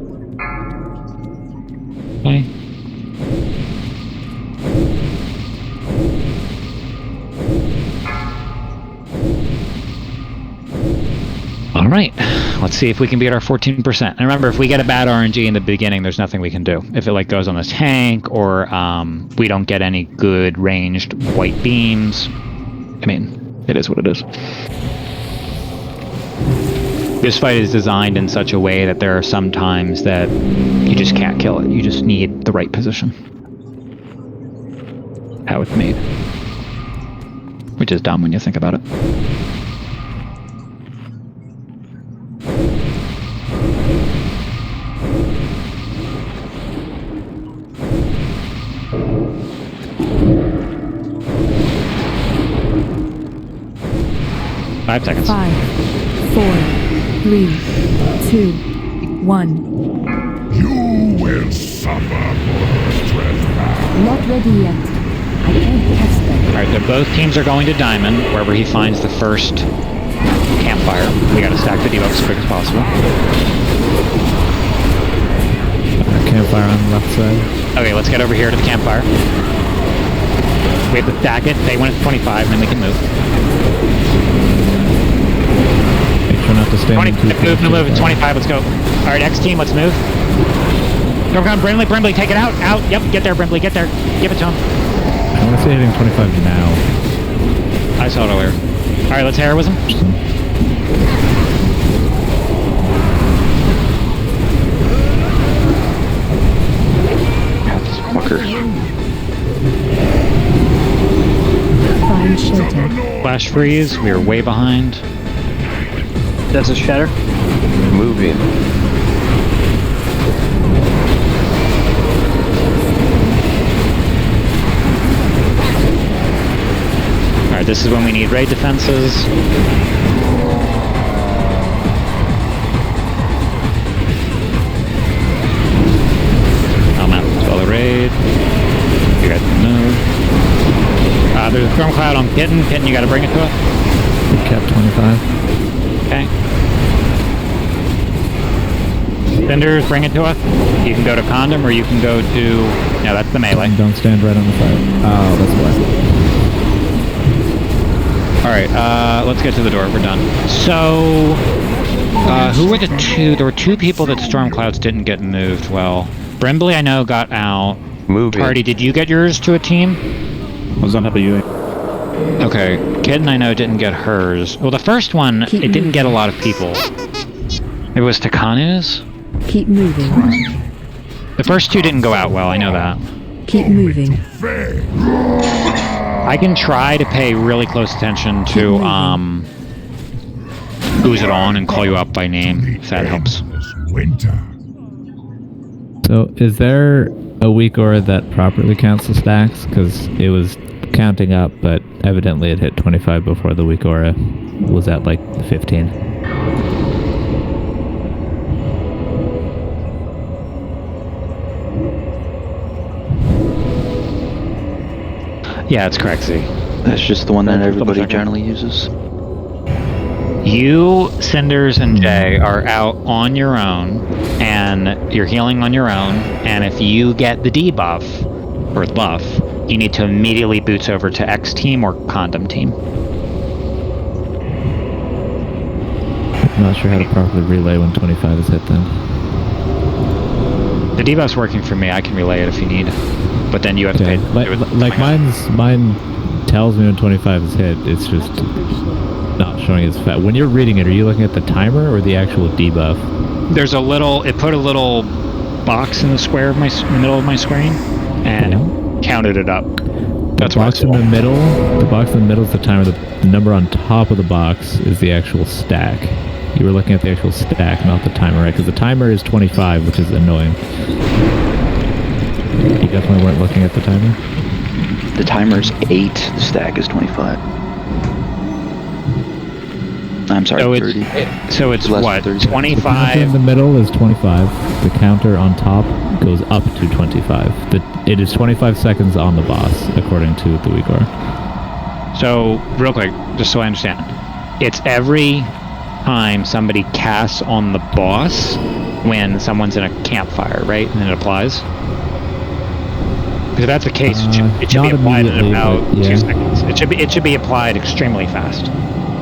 Okay. All right, let's see if we can beat our 14%. And remember, if we get a bad RNG in the beginning, there's nothing we can do. If it like goes on the tank or we don't get any good ranged white beams, I mean, it is what it is. This fight is designed in such a way that there are some times that you just can't kill it. You just need the right position. How it's made. Which is dumb when you think about it. Five seconds. 5, 4, 3, 2, 1. You will suffer for this trespass. Not ready yet. I can't test them. Alright, so both teams are going to Diamond, wherever he finds the first campfire. We gotta stack the debuffs as quick as possible. Campfire on the left side. Okay, let's get over here to the campfire. We have to stack it, stay when it's 25, and then we can move. Make sure not to stand 20, move, it's 25, let's go. Alright, X team, let's move. Come on, Brimley, take it out, yep, get there, Brimley, get there. Give it to him. I want to say hitting 25 now. I saw it earlier. Alright, let's heroism. This fucker. Find shelter. Flash freeze, we are way behind. That's a shatter. Moving. Alright, this is when we need raid defenses. I'll map to the raid. You guys can move. There's a storm cloud on Kitten. Kitten, you gotta bring it to us. Cap 25. Okay. Cinders, bring it to us. You can go to Condom or you can go to... No, that's the melee. Don't stand right on the fire. Oh, that's why. Alright, let's get to the door. We're done. So... who were the two? There were two people that storm clouds didn't get moved well. Brimbley, I know, got out. Moving. Party, did you get yours to a team? I was on top of you. Okay. Kitten, I know, didn't get hers. Well, the first one, it didn't get a lot of people. It was Takanu's? Keep moving. The first two didn't go out well, I know that. Keep moving. I can try to pay really close attention to, who's it on and call you up by name, if that helps. Winter. So, is there a weak aura that properly counts the stacks? Because it was counting up, but evidently it hit 25 before the weak aura was at like 15. Yeah, it's correct, Z. That's just the one that everybody generally uses. You, Cinders, and Jay are out on your own, and you're healing on your own, and if you get the debuff, or the buff, you need to immediately boots over to X team or condom team. I'm not sure how to properly relay when 25 is hit then. The debuff's working for me, I can relay it if you need. But then you have to pay... Like mine tells me when 25 is hit, it's just not showing as fast. When you're reading it, are you looking at the timer or the actual debuff? There's a little... It put a little box in the square of in the middle of my screen, and it counted it up. That's why the box in the middle is the timer. The number on top of the box is the actual stack. You were looking at the actual stack, not the timer, right? Because the timer is 25, which is annoying. You definitely weren't looking at the timer? The timer's 8, the stack is 25. I'm sorry, 30. So it's what, 25? The counter in the middle is 25. The counter on top goes up to 25. It is 25 seconds on the boss, according to the WotLK. So, real quick, just so I understand. It's every time somebody casts on the boss when someone's in a campfire, right? And it applies? Because if that's the case, it should be applied in about 2 seconds. It should be applied extremely fast.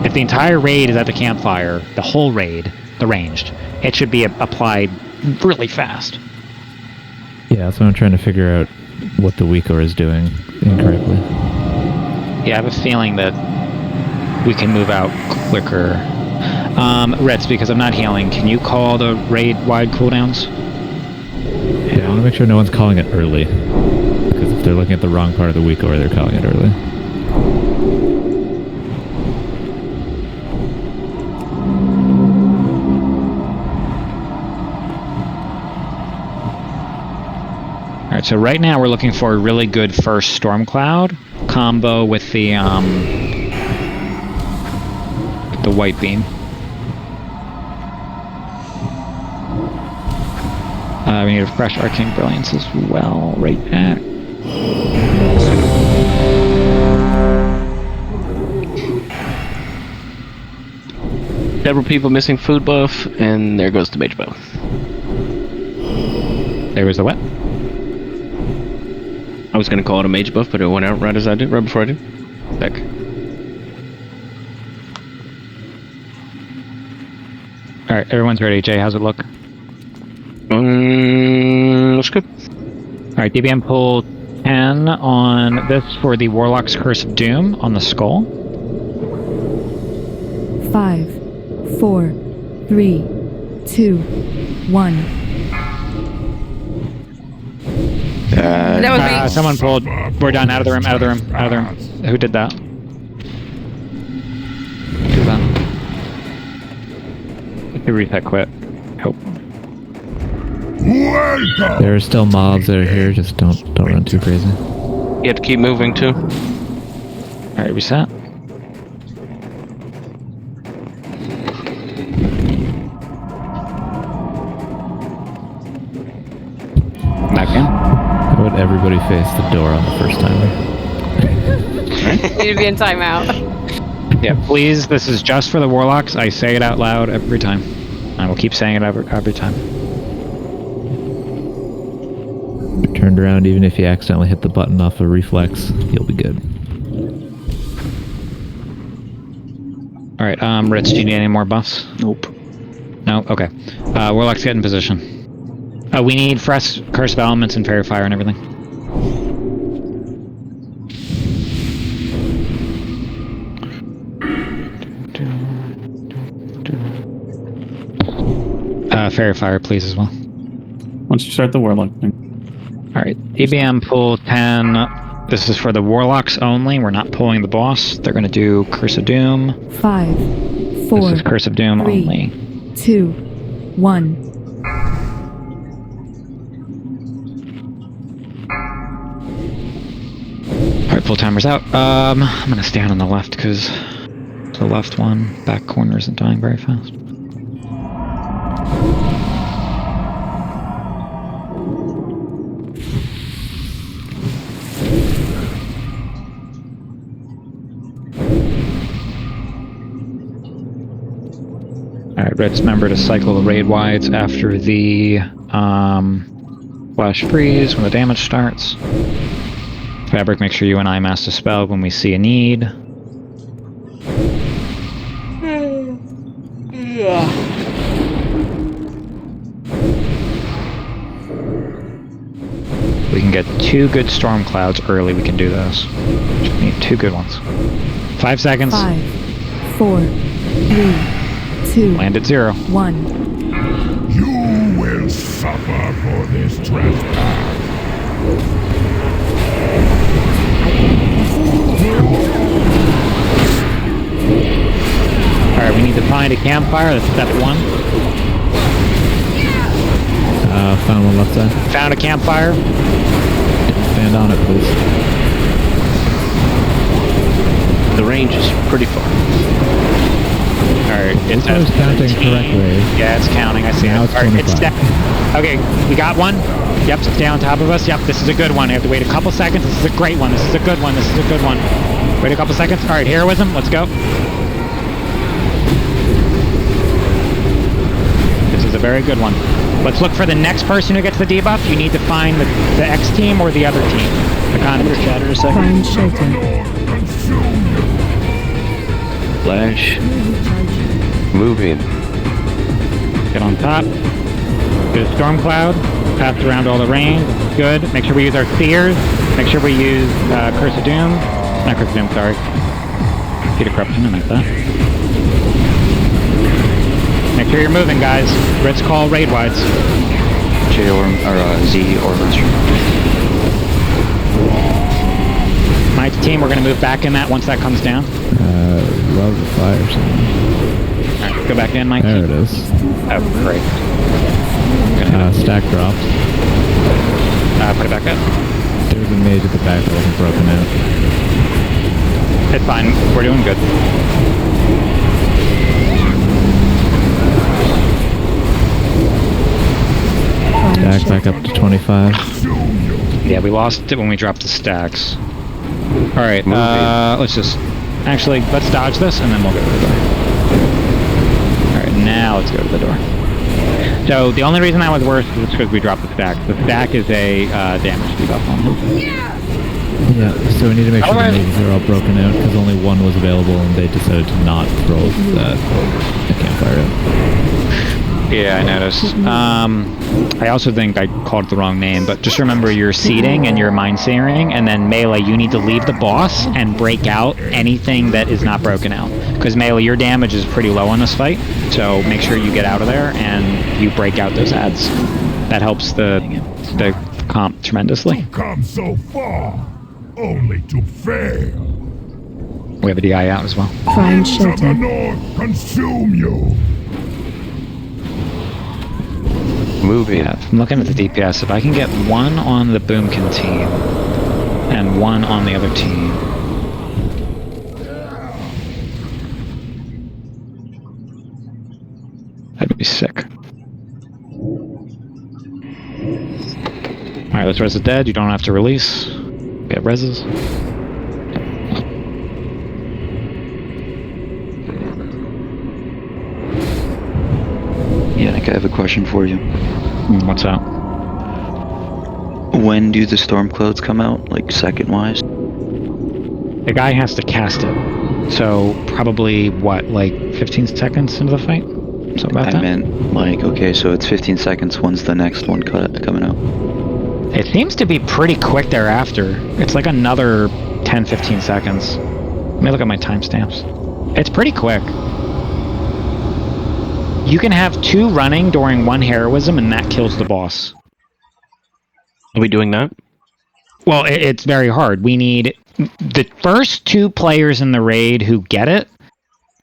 If the entire raid is at the campfire, the whole raid, the ranged, it should be applied really fast. Yeah, that's what I'm trying to figure out what the WotLK is doing incorrectly. Yeah, I have a feeling that we can move out quicker. Ritz, because I'm not healing, can you call the raid-wide cooldowns? Yeah, I want to make sure no one's calling it early. Because if they're looking at the wrong part of the WotLK, they're calling it early. Alright, so right now we're looking for a really good first Storm Cloud combo with the White Beam. We need a fresh Arcane Brilliance as well, right back. Several people missing food buff, and there goes the mage buff. There was the what? I was gonna call it a mage buff, but it went out right before I did. Sick. Alright, everyone's ready. Jay, how's it look? Looks good. Alright, DBM pull 10 on this for the Warlock's Curse of Doom on the skull. 5, 4, 3, 2, 1. That was me. Someone pulled. We're done. Out of the room. Out of the room. Out of the room. Who did that? Do that. Who reset quit? Hope. Welcome. There are still mobs that are here. Just don't run too crazy. You have to keep moving too. All right, reset. Back in. How would everybody face the door on the first timer? Need to be in timeout. Yeah, please. This is just for the Warlocks. I say it out loud every time. I will keep saying it every time. Turned around, even if you accidentally hit the button off a reflex, you'll be good. All right, Ritz, do you need any more buffs? Nope. No? Okay. Warlocks, get in position. We need fresh Curse of Elements and Fairy Fire and everything. Fairy Fire, please, as well. Once you start the Warlock thing. Alright, EBM pull 10. This is for the Warlocks only. We're not pulling the boss. They're going to do Curse of Doom. 5, 4, This is Curse of Doom 3, only. 2, 1. Alright, pull timers out. I'm going to stand on the left because the left one, back corner isn't dying very fast. Alright, Red's remember to cycle the raid wides after the flash freeze when the damage starts. Fabric, make sure you and I master spell when we see a need. We can get 2 good storm clouds early, we can do this. Just need 2 good ones. 5 seconds. 5, 4, 3, 2, Land at 0. 1. You will suffer for this trespass. Alright, we need to find a campfire, that's step 1. Found one left side. Found a campfire. Stand on it, please. The range is pretty far. Alright, it's I was counting correctly. Yeah, it's counting, I see Now it. it's Alright, it's 25. Okay, we got one. Yep, stay on top of us. Yep, this is a good one. I have to wait a couple seconds. This is a great one. This is a good one. This is a good one. Wait a couple seconds. Alright, heroism, let's go. This is a very good one. Let's look for the next person who gets the debuff. You need to find the X team or the other team. The condom shatter a second. Find shelter. Flash. Moving. Get on top. Get a storm cloud. Pass around all the range. Good. Make sure we use our seers. Make sure we use Curse of Doom. Not Curse of Doom, sorry. Seed of Corruption, I meant that. Make sure you're moving, guys. Red's call raid wides. J or Z or Master. My team, we're going to move back in that once that comes down. Love the fire somewhere. Alright, go back in, Mike. There it is. Oh, great. Stack dropped. Put it back up. There was a mage at the back that wasn't broken out. It's fine. We're doing good. Stack back up to 25. Yeah, we lost it when we dropped the stacks. Alright, let's just... Actually, let's dodge this, and then we'll go to the door. Alright, now let's go to the door. So, the only reason that was worse is because we dropped the stack. The stack is a damage debuff on him. Yeah, so we need to make sure the mages are all broken out, because only one was available, and they decided to not throw the campfire out. Yeah, I noticed. I also think I called it the wrong name, but just remember you're seeding and you're mind searing, and then melee, you need to leave the boss and break out anything that is not broken out. Because melee, your damage is pretty low on this fight, so make sure you get out of there and you break out those ads. That helps the comp tremendously. You come so far, only to fail. We have a DI out as well. Find From the shelter. north consume you. Moving. Yeah, I'm looking at the DPS. If I can get one on the Boomkin team and one on the other team. That'd be sick. Alright, let's res the dead. You don't have to release. We have reses. Yannick, I have a question for you. What's up? When do the storm clouds come out, like second-wise? The guy has to cast it. So, probably, what, like 15 seconds into the fight? So about I that? meant, like, okay, so it's 15 seconds. When's the next one coming out? It seems to be pretty quick thereafter. It's like another 10-15 seconds. Let me look at my timestamps. It's pretty quick. You can have 2 running during 1 heroism, and that kills the boss. Are we doing that? Well, it's very hard. We need the first 2 players in the raid who get it.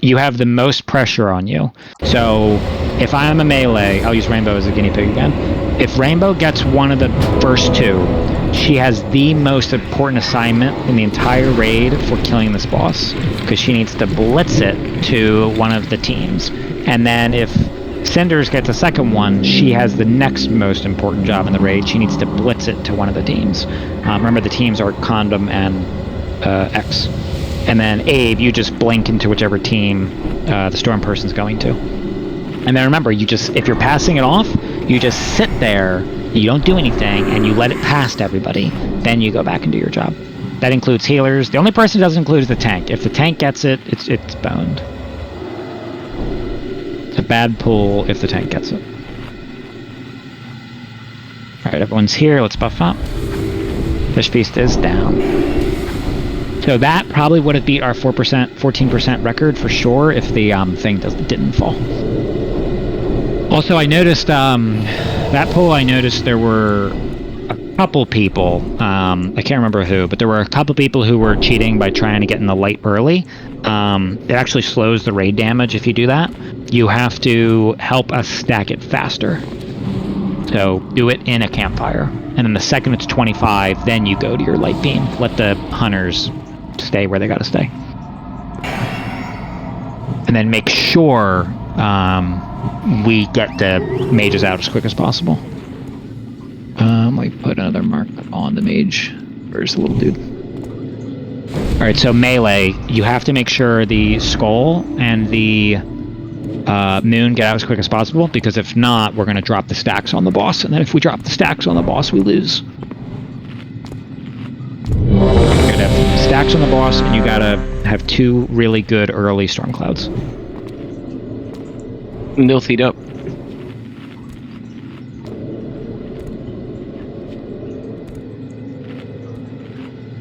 You have the most pressure on you. So, if I'm a melee, I'll use Rainbow as a guinea pig again. If Rainbow gets one of the first 2, she has the most important assignment in the entire raid for killing this boss. Because she needs to blitz it to one of the teams. And then if Cinders gets a second one, she has the next most important job in the raid. She needs to blitz it to one of the teams. Remember, the teams are Condom and X. And then Abe, you just blink into whichever team the Storm person's going to. And then remember, if you're passing it off, you just sit there, you don't do anything, and you let it past everybody. Then you go back and do your job. That includes healers. The only person it doesn't include is the tank. If the tank gets it, it's boned. It's a bad pull if the tank gets it. Alright, everyone's here. Let's buff up. Fish Feast is down. So that probably would have beat our 14% record for sure if the thing didn't fall. Also, I noticed that poll. I noticed there were a couple people. I can't remember who, but there were a couple people who were cheating by trying to get in the light early. It actually slows the raid damage if you do that. You have to help us stack it faster. So do it in a campfire, and then the second it's 25, then you go to your light beam. Let the hunters stay where they gotta stay, and then make sure we get the mages out as quick as possible. We put another mark on the mage. Where's the little dude? All right, so melee, you have to make sure the skull and the moon get out as quick as possible, because if not, we're going to drop the stacks on the boss, and then if we drop the stacks on the boss, we lose. You gotta have stacks on the boss, and you gotta have 2 really good early storm clouds. They'll feed up.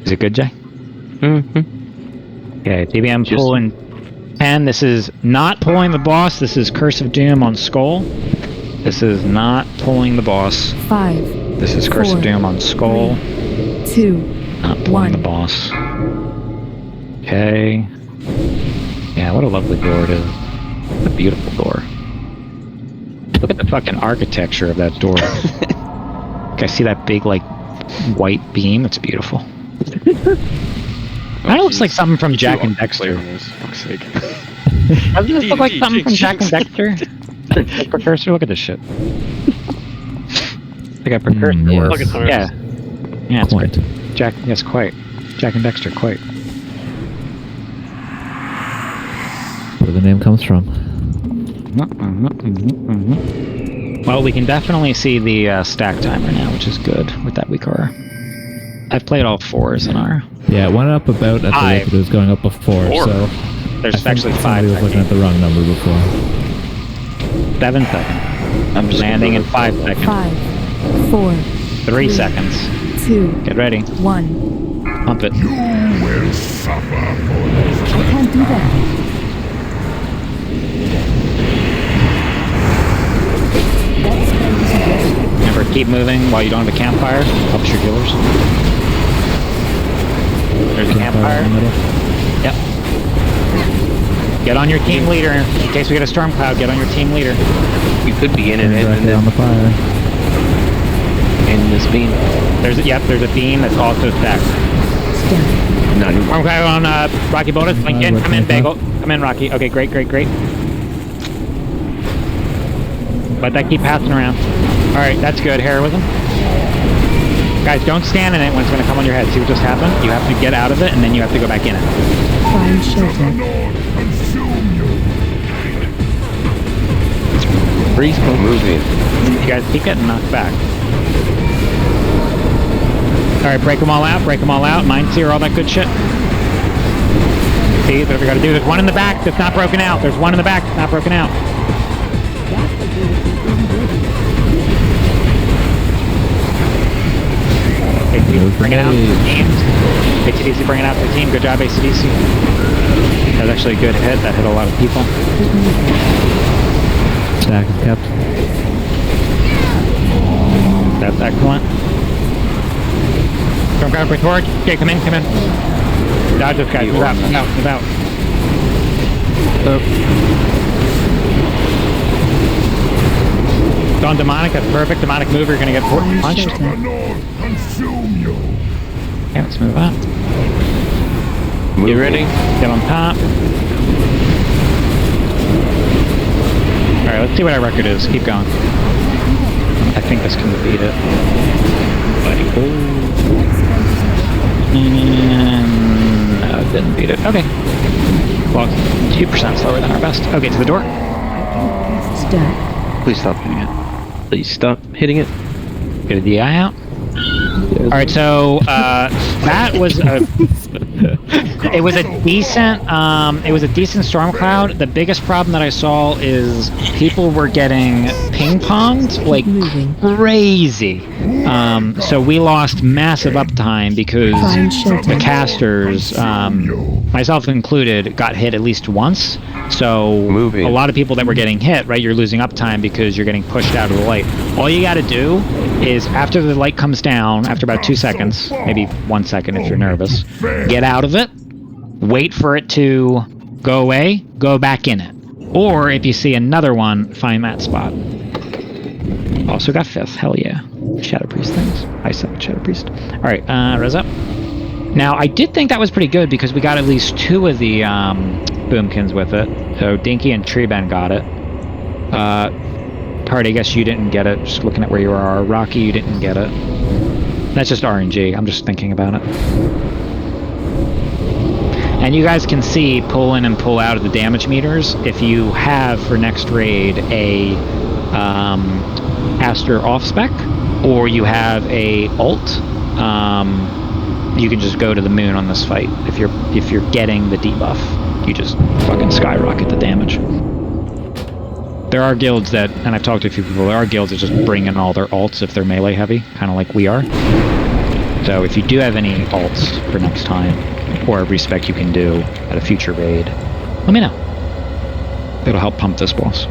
Is it good, Jay? Mm-hmm. Okay, TBM pulling 10. This is not pulling the boss. This is Curse of Doom on Skull. This is not pulling the boss. 5. This is Curse of Doom on Skull. 2. Not pulling the boss. Okay. Yeah, what a lovely door it is. What a beautiful door. Look at the fucking architecture of that door. Okay, I see that big, like, white beam. It's beautiful. That looks like something from Jack and Dexter. Doesn't this look like something from Jack and Dexter? Like Precursor? Look at this shit. Like a Precursor. Yes. Look at Taurus. Yeah. Yeah, it's Quite. great. Jack, yes, quite. Jack and Dexter, quite. Where the name comes from. Well, we can definitely see the stack timer now, which is good with that weak aura. I've played all 4s in our... Yeah, it went up about at the rate that it was going up before, so... There's actually 5 I was looking at the wrong number before. 7 seconds. I'm just landing in 5 seconds. 5, 4, 3 seconds. 2. Get ready. 1. Pump it. You will suffer for this. I can't do that. Remember, keep moving while you don't have a campfire. Helps your healers. There's a campfire. Yep. Get on your team leader in case we get a storm cloud. Get on your team leader. You could be in it and on the fire. in this beam. There's a beam that's also stacked. Not anymore. Okay, on Rocky bonus. Link in. Come in, Bagel. Come in, Rocky. Okay, great. Let that keep passing around. Alright, that's good. Heroism. Guys, don't stand in it when it's going to come on your head. See what just happened? You have to get out of it, and then you have to go back in it. Find shelter. Freeze, move me. You guys keep getting knocked back. Alright, break them all out. Mind seer, all that good shit. See, what we gotta do. There's one in the back that's not broken out. ACDC bringing out the teams. ACDC bringing out the team. Good job, ACDC. That was actually a good hit. That hit a lot of people. Stack is kept. That's excellent. Storm Cloud for Torch. Okay, come in. Dodge this guy. Move out. It's on Demonic. That's perfect. Demonic mover. You're gonna get punched. Okay, let's move up. You ready? Get on top. Alright, let's see what our record is. Keep going. I think this can beat it. No, it didn't beat it. Okay. Well, 2% slower than our best. Okay, to the door. death. Please stop hitting it. Please stop hitting it. Get a DI out. All right, so that was a decent storm cloud. The biggest problem that I saw is people were getting ping ponged like crazy. So we lost massive uptime because the casters, myself included, got hit at least once. So a lot of people that were getting hit, right, you're losing uptime because you're getting pushed out of the light. All you got to do is after the light comes down, after about 2 seconds, maybe 1 second if you're nervous, get out of it, wait for it to go away, go back in it. Or if you see another one, find that spot. Also got 5th, hell yeah. Shadow Priest things. I suck Shadow Priest. Alright, res up. Now, I did think that was pretty good because we got at least 2 of the boomkins with it. So Dinky and Treeben got it. Party, I guess you didn't get it. Just looking at where you are. Rocky, you didn't get it. That's just RNG. I'm just thinking about it. And you guys can see pull in and pull out of the damage meters. If you have for next raid a Aster off spec, or you have a ult, you can just go to the moon on this fight. If you're getting the debuff, you just fucking skyrocket the damage. There are guilds that, and I've talked to a few people, there are guilds that just bring in all their alts if they're melee heavy, kind of like we are. So if you do have any alts for next time, or a respec you can do at a future raid, let me know. It'll help pump this boss.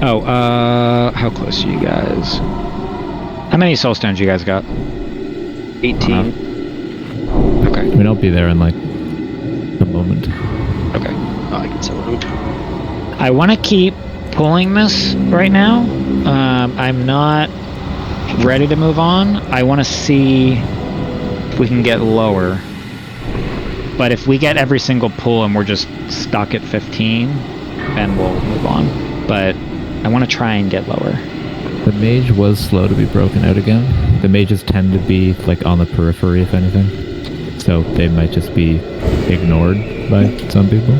Oh, how close are you guys? How many soul stones you guys got? 18. Okay. We don't be there in like a moment. Okay. Oh, I can sell them. I want to keep pulling this right now. I'm not ready to move on. I want to see if we can get lower. But if we get every single pull and we're just stuck at 15, then we'll move on. But I want to try and get lower. The mage was slow to be broken out again. The mages tend to be like on the periphery, if anything. So they might just be ignored by some people.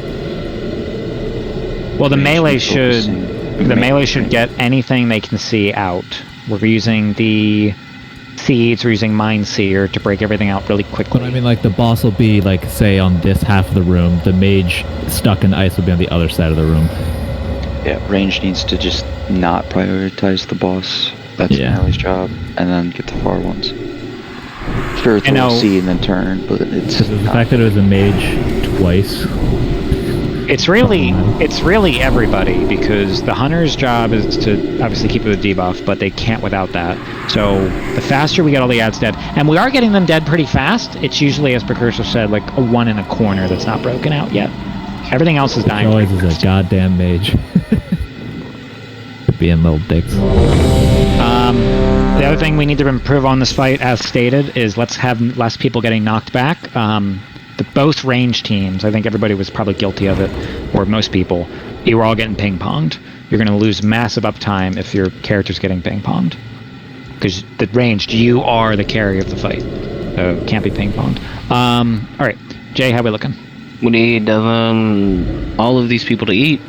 Well, the melee should get anything they can see out. We're using the seeds, we're using Mind Seer to break everything out really quickly. But I mean, like, the boss will be, like, say, on this half of the room. The mage stuck in ice will be on the other side of the room. Yeah, range needs to just not prioritize the boss. That's Marley's job, and then get the far ones. Sure, throw C and then turn, but it's the fact that it was a mage twice. It's really everybody, because the hunter's job is to obviously keep the debuff, but they can't without that. So the faster we get all the ads dead, and we are getting them dead pretty fast. It's usually, as Precursor said, like a one in a corner that's not broken out yet. Everything else is dying. Always is a goddamn mage. Being little dicks. The other thing we need to improve on this fight, as stated, is let's have less people getting knocked back. Both range teams, I think everybody was probably guilty of it, or most people, you were all getting ping-ponged. You're going to lose massive uptime if your character's getting ping-ponged. Because the ranged, you are the carry of the fight. So can't be ping-ponged. Alright, Jay, how we looking? We need all of these people to eat.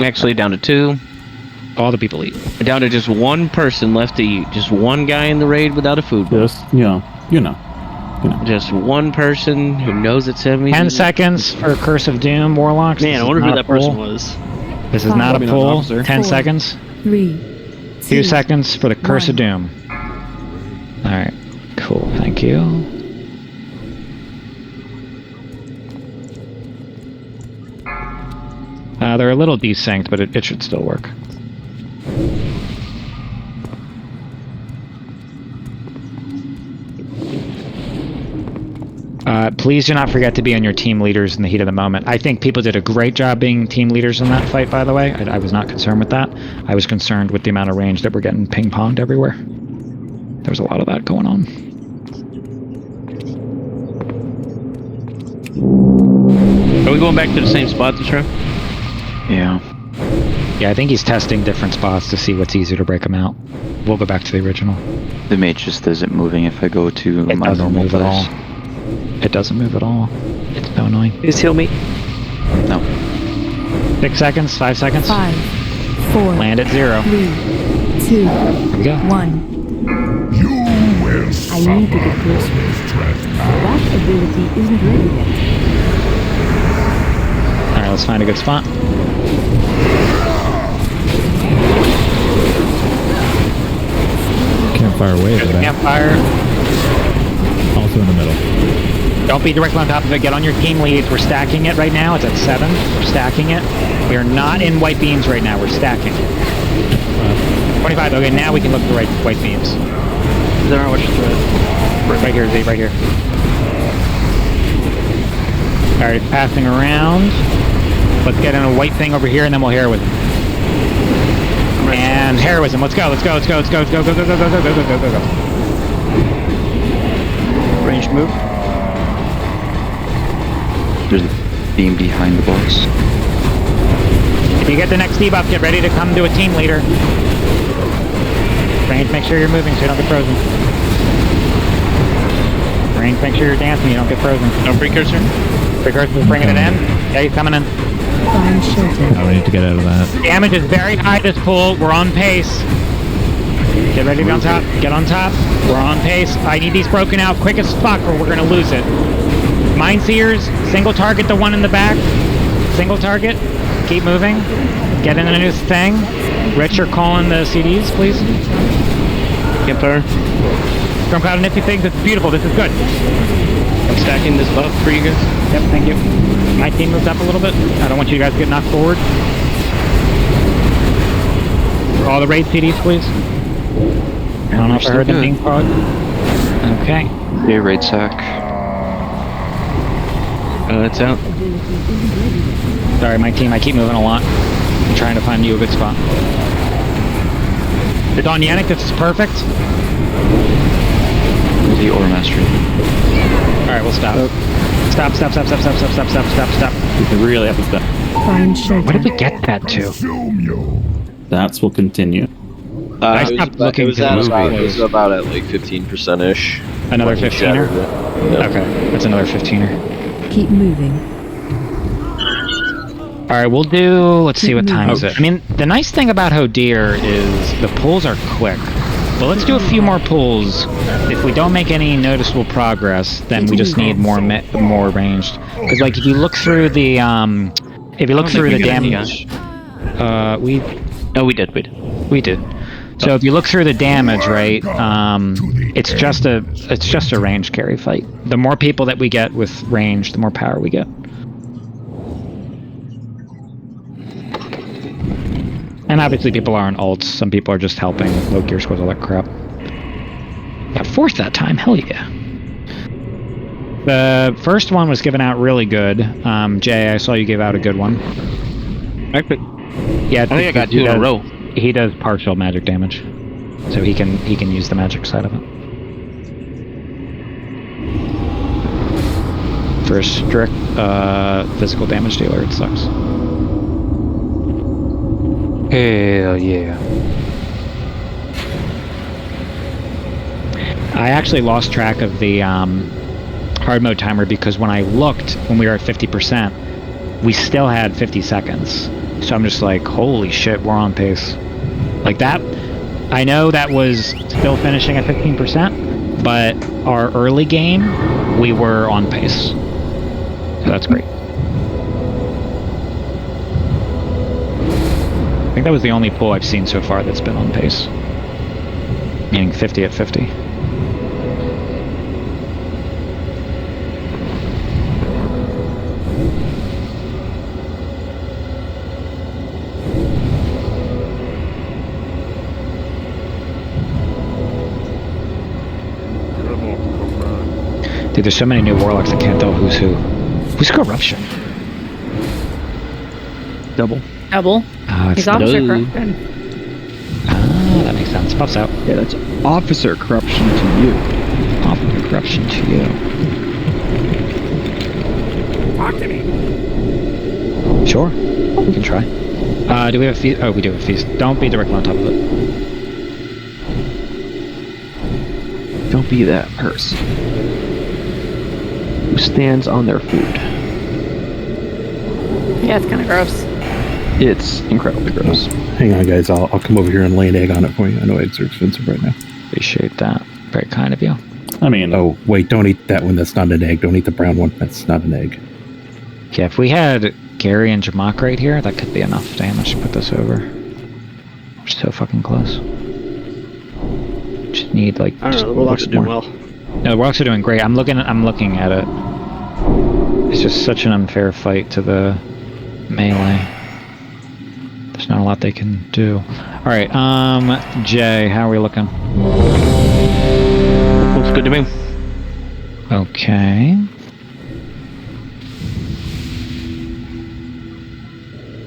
Actually, down to 2. All the people eat. Down to just one person left to eat. Just one guy in the raid without a food bowl. Just, you know. Just one person who knows it's heavy. 10 seconds for Curse of Doom, Warlocks. Man, I wonder who that person was. This is not a pull. 10 seconds. 3, 2 seconds for the Curse of Doom. Alright, cool, thank you. They're a little desynced, but it should still work. Please do not forget to be on your team leaders in the heat of the moment. I think people did a great job being team leaders in that fight, by the way. I was not concerned with that. I was concerned with the amount of range that we're getting ping-ponged everywhere. There was a lot of that going on. Are we going back to the same spot this round? Yeah. Yeah, I think he's testing different spots to see what's easier to break them out. We'll go back to the original. The mage just isn't moving if I go to It my doesn't normal move at all. place. It doesn't move at all. It's so annoying. Please heal me. No. 6 seconds, 5 seconds. 5, 4, Land at 0. 3, 2, Here we go. 1. You will I suffer need to get closer. That ability isn't ready yet. Alright, let's find a good spot. Campfire way There's over a there. campfire. Also in the middle. Don't be directly on top of it. Get on your team leads. We're stacking it right now. It's at 7. We're stacking it. We are not in white beams right now. We're stacking. 25. Okay, now we can look at the white beams. There are which thread. Right here, Z, right here. Alright, it's passing around. Let's get in a white thing over here and then we'll heroism. And heroism. Let's go, let's go, let's go, let's go, let's go, go, go, go, go, go, go, go, go, go. Ranged move. There's a beam behind the box. If you get the next debuff, get ready to come to a team leader. Range, make sure you're moving so you don't get frozen. Range, make sure you're dancing, you don't get frozen. No precursor? Precursor's bringing it in. Yeah, he's coming in. Find shelter. Now we need to get out of that. Damage is very high this pool. We're on pace. Get ready to be on top. Get on top. We're on pace. I need these broken out quick as fuck or we're going to lose it. Mind Seers, single target the one in the back. Single target. Keep moving. Get in a new thing. Rich, you're calling the CDs, please. Campfire. Storm Cloud and Nifty Things. It's beautiful. This is good. I'm stacking this buff for you guys. Yep, thank you. My team moved up a little bit. I don't want you guys to get knocked forward. All the raid CDs, please. I don't know if I heard them being called. Okay. Yeah, raid sack. It's out. Sorry, my team. I keep moving a lot. I'm trying to find you a good spot. The Dawn Yannick, this is perfect. The Ore Mastery. Alright, we'll stop. Stop. We really have to stop. Find shelter. Where did we get that to? consume you. That will continue. I stopped looking to the movie. It was about at like 15%-ish. Another 15er? Okay, that's another 15er. Keep moving. Alright, we'll do... Let's see what time is it. I mean, the nice thing about Hodir is the pulls are quick. But let's do a few more pulls. If we don't make any noticeable progress, then we just need more ranged. Because, like, if you look through the, if you look through the damage... we did. So if you look through the damage, right, it's just a range carry fight. The more people that we get with range, the more power we get. And obviously people aren't ults, some people are just helping with low gear scores, all that crap. Got fourth that time, hell yeah. The first one was given out really good. Jay, I saw you give out a good one. Yeah, I think I got 2 in a row. He does partial magic damage, so he can use the magic side of it. For a strict physical damage dealer, it sucks. Hell yeah. I actually lost track of the hard mode timer because when I looked, when we were at 50%, we still had 50 seconds. So I'm just like, holy shit, we're on pace. Like that, I know that was still finishing at 15%, but our early game, we were on pace. So that's great. I think that was the only pull I've seen so far that's been on pace. Meaning 50 at 50. Dude, there's so many new warlocks I can't tell who's who. Who's Corruption? Double. Double. Oh, He's Officer Corruption. Ah, that makes sense. Pops out. Yeah, that's Officer Corruption to you. Officer Corruption to you. Talk to me. Sure. We can try. Do we have a feast? Oh, we do have a feast. Don't be directly on top of it. Don't be that person who stands on their food. Yeah, it's kind of gross. It's incredibly gross. Hang on, guys. I'll come over here and lay an egg on it for you. I know eggs are expensive right now. Appreciate that. Very kind of you. I mean, Oh, wait. Don't eat that one. That's not an egg. Don't eat the brown one. That's not an egg. Yeah, if we had Gary and Jamak right here, that could be enough damage to put this over. We're so fucking close. Just need like. I don't know. The Warlocks are doing well. No, the Warlocks are doing great. I'm looking at it. It's just such an unfair fight to the melee. There's not a lot they can do. All right, Jay, how are we looking? Looks good to me. Okay.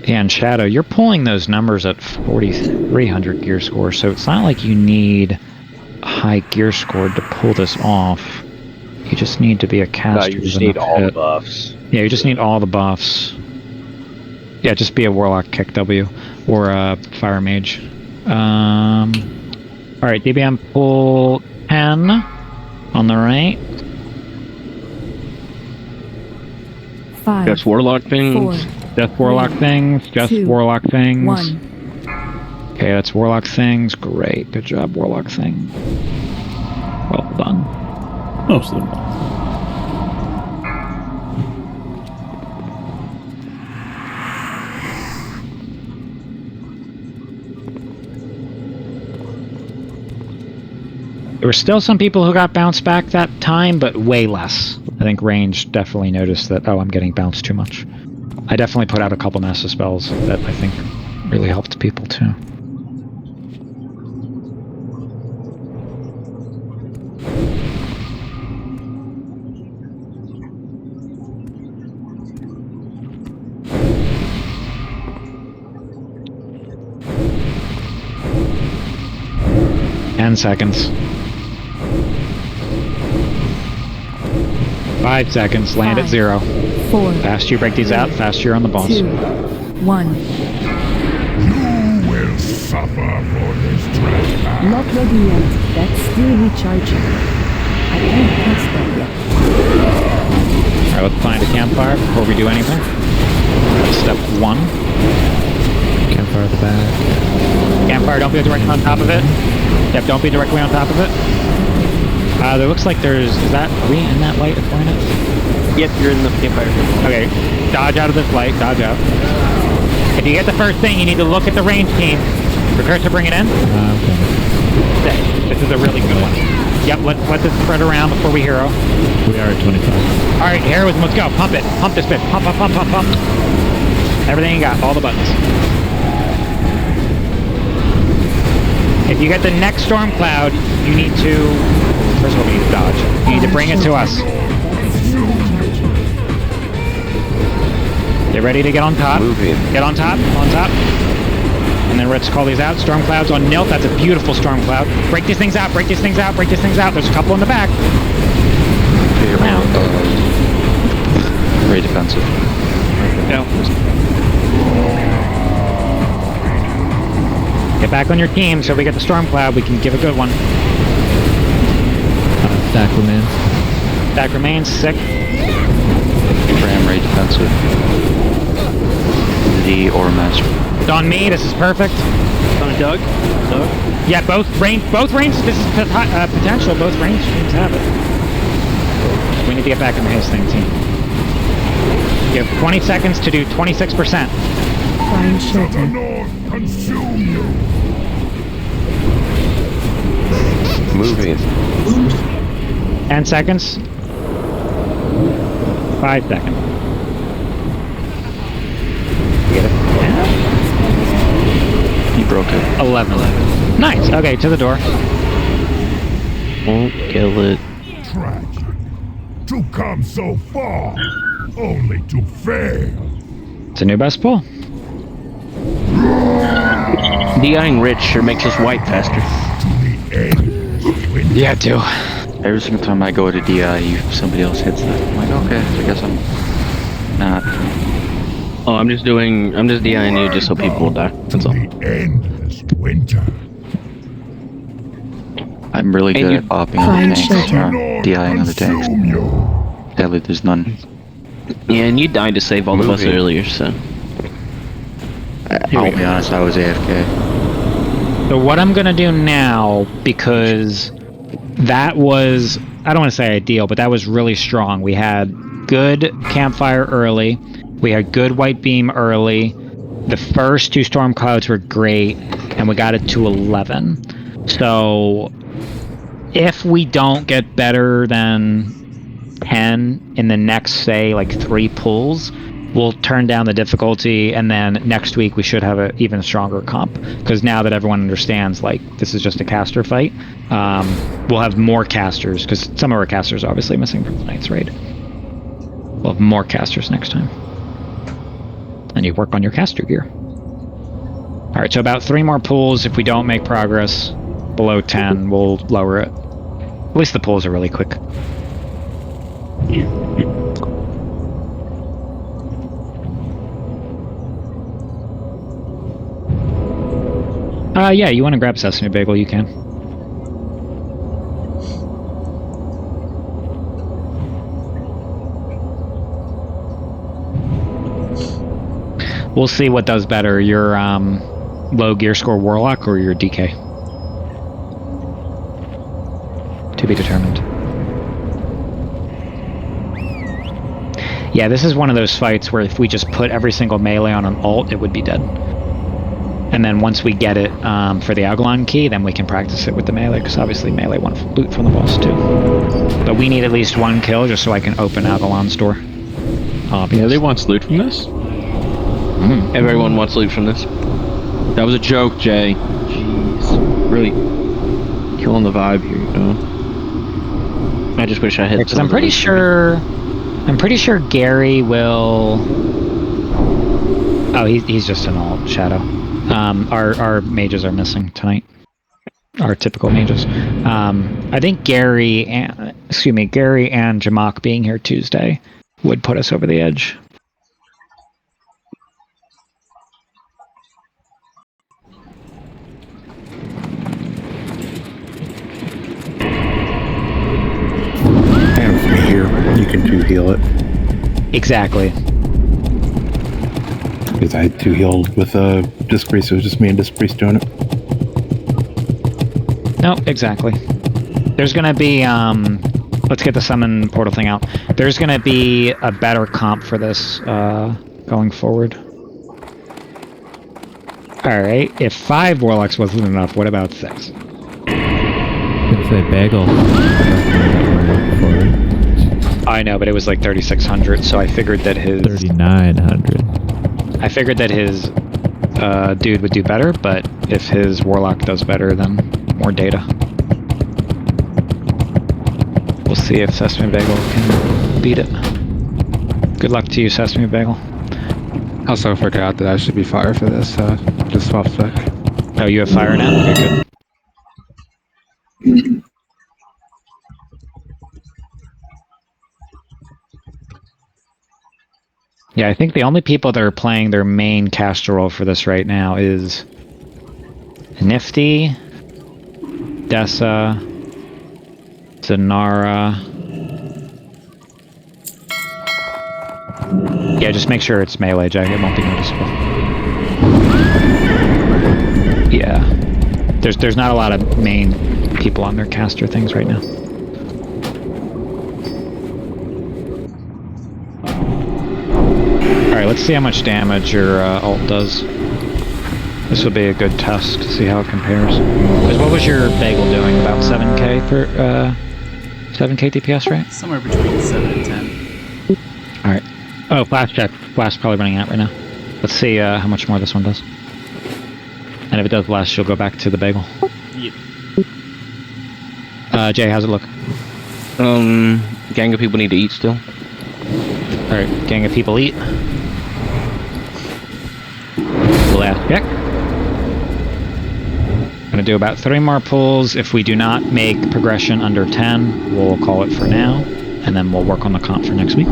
Yeah, and Shadow, you're pulling those numbers at 4,300 gear score, so it's not like you need a high gear score to pull this off. You just need to be a caster. No, you just need all the buffs. Yeah, you just need all the buffs. Yeah, just be a Warlock kick W or a Fire Mage. Alright, DBM pull 10 on the right. 5. That's Warlock things. 4. Just Warlock things. Just 2, Warlock things. 1. Okay, that's Warlock things. Great. Good job, Warlock thing. Well done. most of them. There were still some people who got bounced back that time, but way less. I think Range definitely noticed that, oh, I'm getting bounced too much. I definitely put out a couple Nessa spells that I think really helped people too. Seconds. 5 seconds. Land at 0. 4. Faster you break these out, faster you're on the boss. 2, 1. You will suffer for this trespass. Not ready yet. That's still recharging. I can't test that yet. Alright, let's find a campfire before we do anything. Step 1. Campfire at the back. Campfire, don't be directly on top of it. Yep, don't be directly on top of it. There looks like there's... Is that... Are we in that light at point? Yep, you're in the campfire. Okay, dodge out of this light. Dodge out. If you get the first thing, you need to look at the range team. Recurse to bring it in. Okay. This is a really good one. Yep, let this spread around before we hero. We are at 25. Alright, heroism, let's go. Pump it. Pump this bit. Pump, pump, pump, pump, pump. Everything you got. All the buttons. If you get the next storm cloud, you need to... First of all, we need to dodge. You need to bring it to us. Get ready to get on top. Get on top, on top. And then let's call these out. Storm clouds on Nilt. That's a beautiful storm cloud. Break these things out, break these things out, break these things out. There's a couple in the back. Very defensive. No. Get back on your team so we get the storm cloud. We can give a good one. Stack remains. Stack remains. Sick. Ram rate defensive. The Aura Master. It's on me. This is perfect. On Doug? Doug? Yeah, both range. This is potential. Both range teams have it. We need to get back on his thing, team. You have 20 seconds to do 26%. Find shelter. Consume you. Moving. 10 seconds. 5 seconds. You get it? He broke it. 11. Nice. Okay, to the door. Won't kill it. Tragic. To come so far, only to fail. It's a new best pull. DIing Rich sure makes us wipe faster. Yeah, too. Every single time I go to DI, somebody else hits that. I'm like, okay, I guess I'm not. Oh, I'm just DIing you just so people will die. That's all. Endless winter. I'm really And good you at popping on find the tanks, shelter. DIing on the tanks. Sadly, there's none. Yeah, and you died to save all of us earlier, so. I'll be honest, I was AFK. So what I'm gonna do now, because that was, I don't want to say ideal, but that was really strong. We had good campfire early. We had good white beam early. The first 2 storm clouds were great, and we got it to 11. So if we don't get better than 10 in the next, say, like 3 pulls, we'll turn down the difficulty, and then next week we should have an even stronger comp, because now that everyone understands, like, this is just a caster fight, we'll have more casters, because some of our casters are obviously missing from tonight's raid. We'll have more casters next time. And you work on your caster gear. Alright, so about 3 more pulls. If we don't make progress below 10, we'll lower it. At least the pulls are really quick. Yeah, you want to grab Sesame Bagel, you can. We'll see what does better, your low gear score Warlock or your DK. To be determined. Yeah, this is one of those fights where if we just put every single melee on an ult, it would be dead. And then once we get it for the Agalon key, then we can practice it with the melee, because obviously melee wants loot from the boss too. But we need at least 1 kill just so I can open Agalon's door. Yeah, they want loot from this? Everyone wants loot from this. That was a joke, Jay. Jeez. Really killing the vibe here, you know? I just wish I had. Because I'm pretty sure Gary will. Oh, he's just an alt Shadow. Our mages are missing tonight. Our typical mages. I think Gary and Jamak being here Tuesday would put us over the edge. And from here, you can 2-heal it. Exactly. Because I had 2-healed with a Disc Priest, so it was just me and Disc Priest doing it. Nope, exactly. There's gonna be, let's get the summon portal thing out. There's gonna be a better comp for this, going forward. Alright, if 5 Warlocks wasn't enough, what about 6? It's a bagel. I know, but it was like 3,600, so I figured that his... 3,900. I figured that his dude would do better, but if his Warlock does better, then more data. We'll see if Sesame Bagel can beat it. Good luck to you, Sesame Bagel. I also forgot that I should be fire for this, just swap spec. Oh, you have fire now? Okay, good. Yeah, I think the only people that are playing their main caster role for this right now is Nifty, Dessa, Zanara. Yeah, just make sure it's melee, Jack. It won't be noticeable. Yeah. There's not a lot of main people on their caster things right now. Alright, let's see how much damage your ult does. This will be a good test to see how it compares. Because what was your bagel doing? About 7k per 7k DPS, right? Somewhere between 7 and 10. Alright. Oh, flash check. Flash probably running out right now. Let's see how much more this one does. And if it does less, she'll go back to the bagel. Yep. Jay, how's it look? Gang of people need to eat still. Alright, gang of people eat. Last check. Gonna do about 3 more pulls. If we do not make progression under 10, we'll call it for now, and then we'll work on the comp for next week.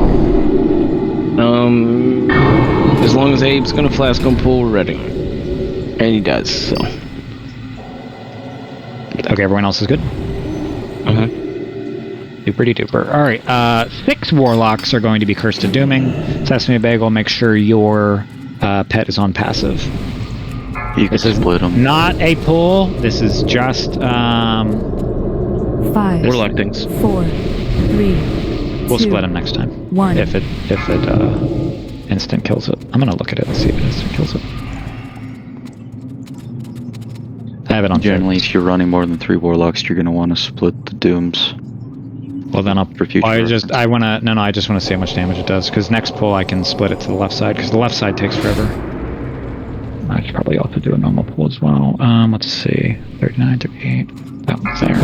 As long as Abe's gonna flask on pool, we're ready. And he does, so. Okay, everyone else is good? Uh-huh. Duper duper. Alright, 6 warlocks are going to be cursed to dooming. Sesame Bagel, make sure your pet is on passive. You can split them. Not a pull, this is just 5. Warlock things. 4. 3. We'll 2, split them next time. 1. If it instant kills it. I'm gonna look at it and see if it instant kills it. I have it on Generally, if you're running more than 3 warlocks, you're gonna want to split the dooms. Well, then I'll. For future I just wanna see how much damage it does. Because next pull I can split it to the left side. Because the left side takes forever. I should probably also do a normal pull as well. Let's see. 39, 38. That one's there.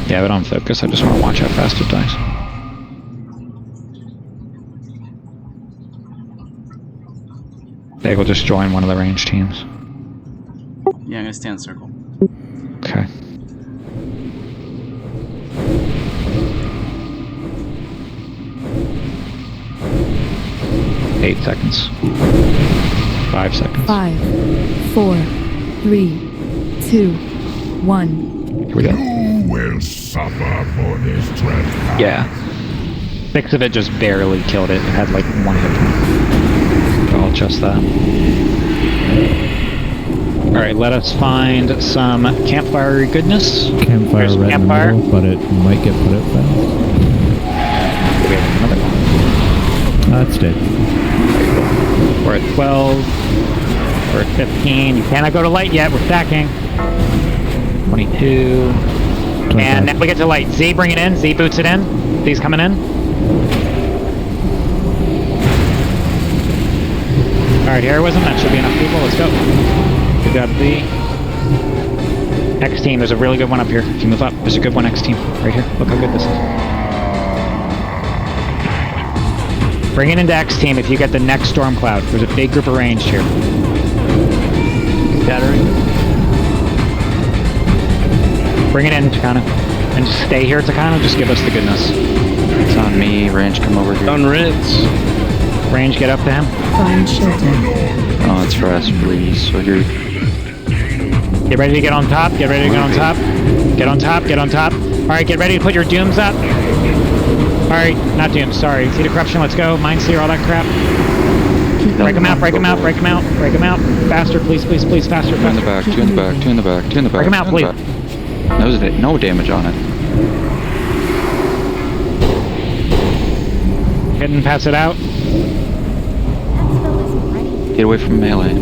Yeah, but on focus, I just want to watch how fast it dies. They will just join one of the range teams. Yeah, I'm gonna stay in circle. Okay. Eight seconds. 5 seconds. 5. 4. 3. 2. 1. Here we go. You will suffer for this trespass. Yeah. 6 of it just barely killed it. It had like 1 hit point. I'll adjust that. Alright, let us find some campfire goodness. Campfire There's right campfire. in the middle, but it might get put out fast. We have another one. That's dead. We're at 12. We're at 15. You cannot go to light yet. We're stacking. 22. 25. And now we get to light. Z, bring it in. Z boots it in. Z's coming in. Alright, heroism. That should be enough people. Let's go. Good job, Z. X team. There's a really good one up here. If you move up, there's a good one X team. Right here. Look how good this is. Bring it into X team if you get the next storm cloud. There's a big group arranged here. Scattering. Bring it in, Takano. And just stay here, Takano. Just give us the goodness. It's on me. Range, come over here. On Ritz. Range, get up to him. Find shelter. Oh, it's fast freeze. So here. Get ready to get on top. Get ready to get on top. Get on top. Get on top. Alright, get ready to put your dooms up. Alright, not dooms, sorry. Seed of Corruption, let's go. Mind Seer, all that crap. Break them out, break them out, break them out, break them out. Faster, please, please, please, faster, Two in the faster. back, two in the back, two in the back, two in the back. Break them out, please. No damage on it. Hit and pass it out. Get away from melee.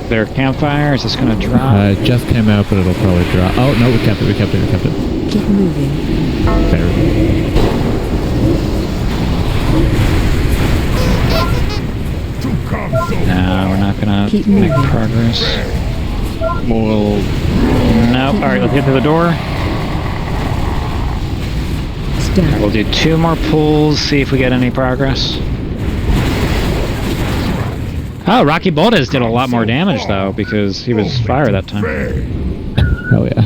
Their campfire, is this gonna drop? It just came out, but it'll probably drop. Oh, no, we kept it, we kept it, we kept it. Keep moving. Better. No, we're not gonna Keep make moving. progress. Well, Nope. Alright, let's get to the door. Stack. We'll do 2 more pulls, see if we get any progress. Oh, Rocky Boldes did a lot more damage though, because he was fire that time. Oh, yeah.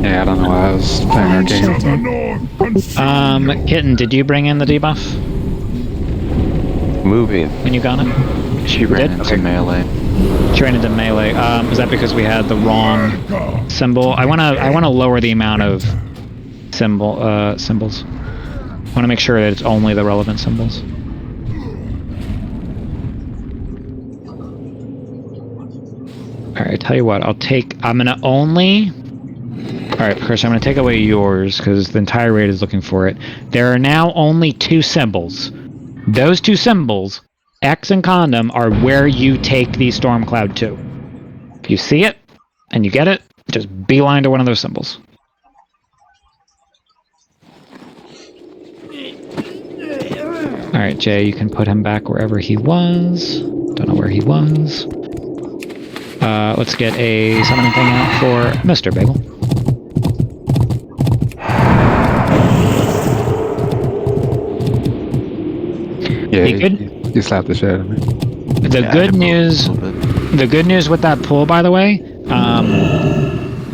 Yeah, I don't know. I was playing our game. Kitten, did you bring in the debuff Moving. when you got it? She ran did? into Okay. melee. She ran into melee. Is that because we had the wrong symbol? I wanna lower the amount of symbols. I wanna make sure that it's only the relevant symbols. Alright, tell you what, I'm gonna only... Alright, Chris, I'm gonna take away yours, because the entire raid is looking for it. There are now only 2 symbols. Those 2 symbols, X and Condom, are where you take the Storm Cloud to. If you see it, and you get it, just beeline to one of those symbols. Alright, Jay, you can put him back wherever he was. Don't know where he was. Let's get a summoning thing out for Mr. Bagel. Yeah, good? he slapped the shit out of me. The good news with that pull, by the way,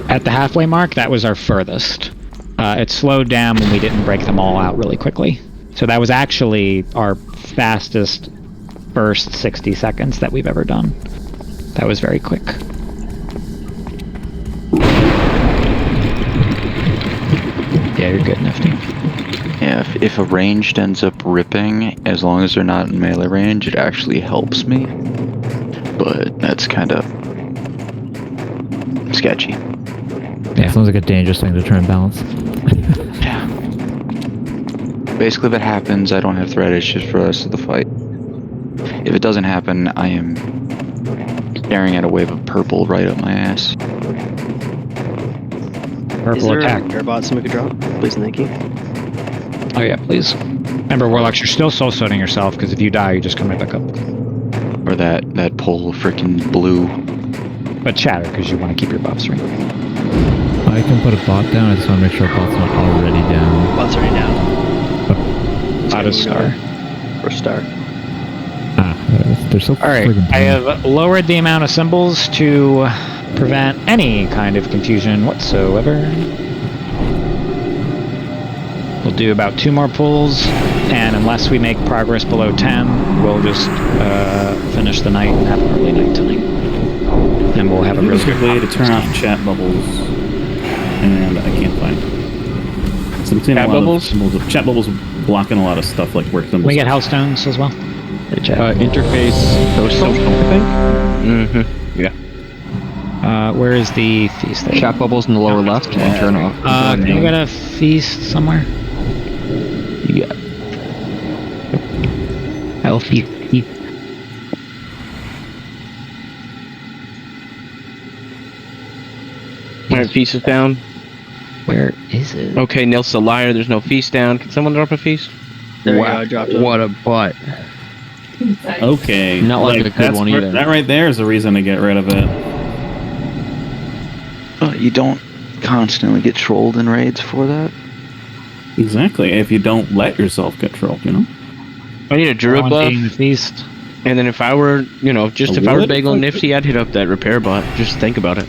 At the halfway mark, that was our furthest. It slowed down when we didn't break them all out really quickly. So that was actually our fastest first 60 seconds that we've ever done. That was very quick. Yeah, you're good, Nifty. Yeah, if a ranged ends up ripping, as long as they're not in melee range, it actually helps me. But that's kind of sketchy. Yeah, sounds like a dangerous thing to try and balance. Yeah. Basically, if it happens, I don't have threat issues for the rest of the fight. If it doesn't happen, I am staring at a wave of purple right up my ass. Purple attack. Is there a airbot someone could drop? Please and thank you. Oh yeah, please. Remember, Warlocks, you're still soul-suiting yourself, because if you die, you just come right back up. Or that pole freaking blue. But chatter, because you want to keep your buffs, right? I can put a bot down, I just want to make sure a bot's not already down. Bot's already down. Bot is star. Or star. They're so Alright, friggin' I have lowered the amount of symbols to prevent any kind of confusion whatsoever. We'll do about 2 more pulls, and unless we make progress below 10, we'll just finish the night and have an early night tonight. And we'll have a really good way to turn off chat bubbles, and I can't find. So I'm seeing a lot of symbols. Chat bubbles blocking a lot of stuff like work symbols. We get hellstones as well. Interface social, I think. Mm-hmm. Yeah. Where is the feast? There? Chat bubbles in the lower left and turn off. Can you get a feast somewhere? You got healthy. Alright, feast is down. Where is it? Okay, Nil's a liar. There's no feast down. Can someone drop a feast? There you go, I dropped it. What a butt. Okay. Not like a good one either. That right there is the reason to get rid of it. You don't constantly get trolled in raids for that. Exactly. If you don't let yourself get trolled, you know. I need a druid buff. The feast. And then if I were, if I were Bagel and Nifty, I'd hit up that repair bot. Just think about it.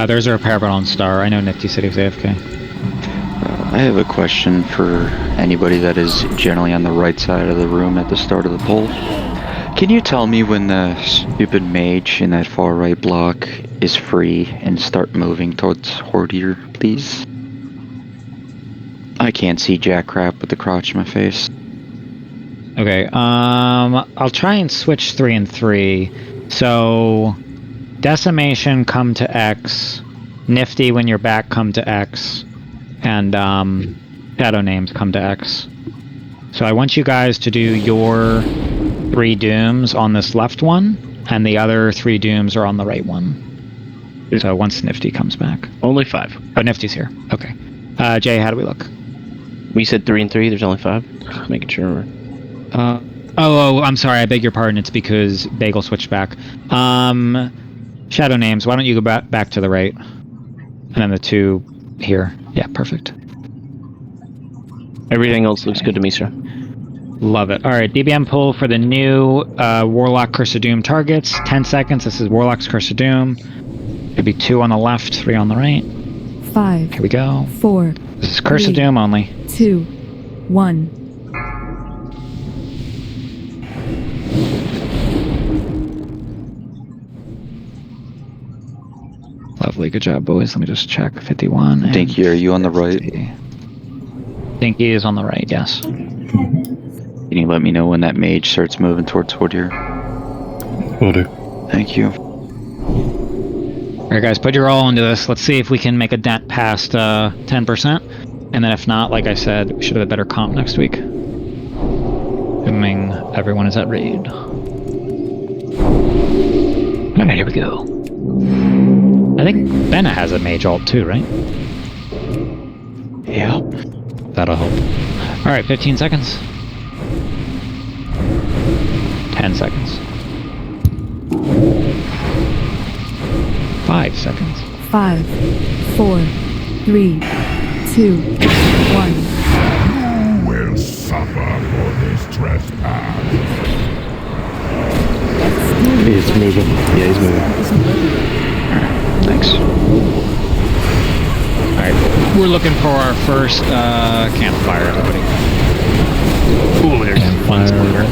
There's a repair bot on Star. I know Nifty said he was AFK. I have a question for anybody that is generally on the right side of the room at the start of the poll. Can you tell me when the stupid mage in that far right block is free and start moving towards Hodir, please? I can't see jack crap with the crotch in my face. Okay, I'll try and switch 3 and 3. So, Decimation come to X, Nifty when you're back come to X, and Shadow Names come to X. So I want you guys to do your 3 dooms on this left one, and the other 3 dooms are on the right one. So once Nifty comes back. Only 5. Oh, Nifty's here. Okay. Jay, how do we look? We said 3 and 3, there's only 5. Just making sure. I'm sorry, I beg your pardon, it's because Bagel switched back. Shadow Names, why don't you go back to the right? And then the 2 here. Yeah, perfect. Everything else looks good to me, sir. Love it. Alright, DBM pull for the new Warlock Curse of Doom targets. 10 seconds, this is Warlock's Curse of Doom. It'd be 2 on the left, 3 on the right. 5. Here we go. 4. This is Curse of Doom only. 2. 1. Lovely, good job, boys. Let me just check. 51. Dinky, are you on the right? Dinky is on the right, yes. Can you let me know when that mage starts moving towards Hodir? Will do. Thank you. Alright guys, put your all into this. Let's see if we can make a dent past 10%. And then if not, like I said, we should have a better comp next week. Assuming everyone is at raid. Alright, here we go. I think Benna has a mage ult too, right? Yeah. That'll help. Alright, 15 seconds. 10 seconds. 5 seconds. 5, 4, 3, 2, 1. You will suffer for this trespass. He's moving. Yeah, he's moving. Thank Thanks. Alright, we're looking for our first campfire, everybody. Ooh, there's one here.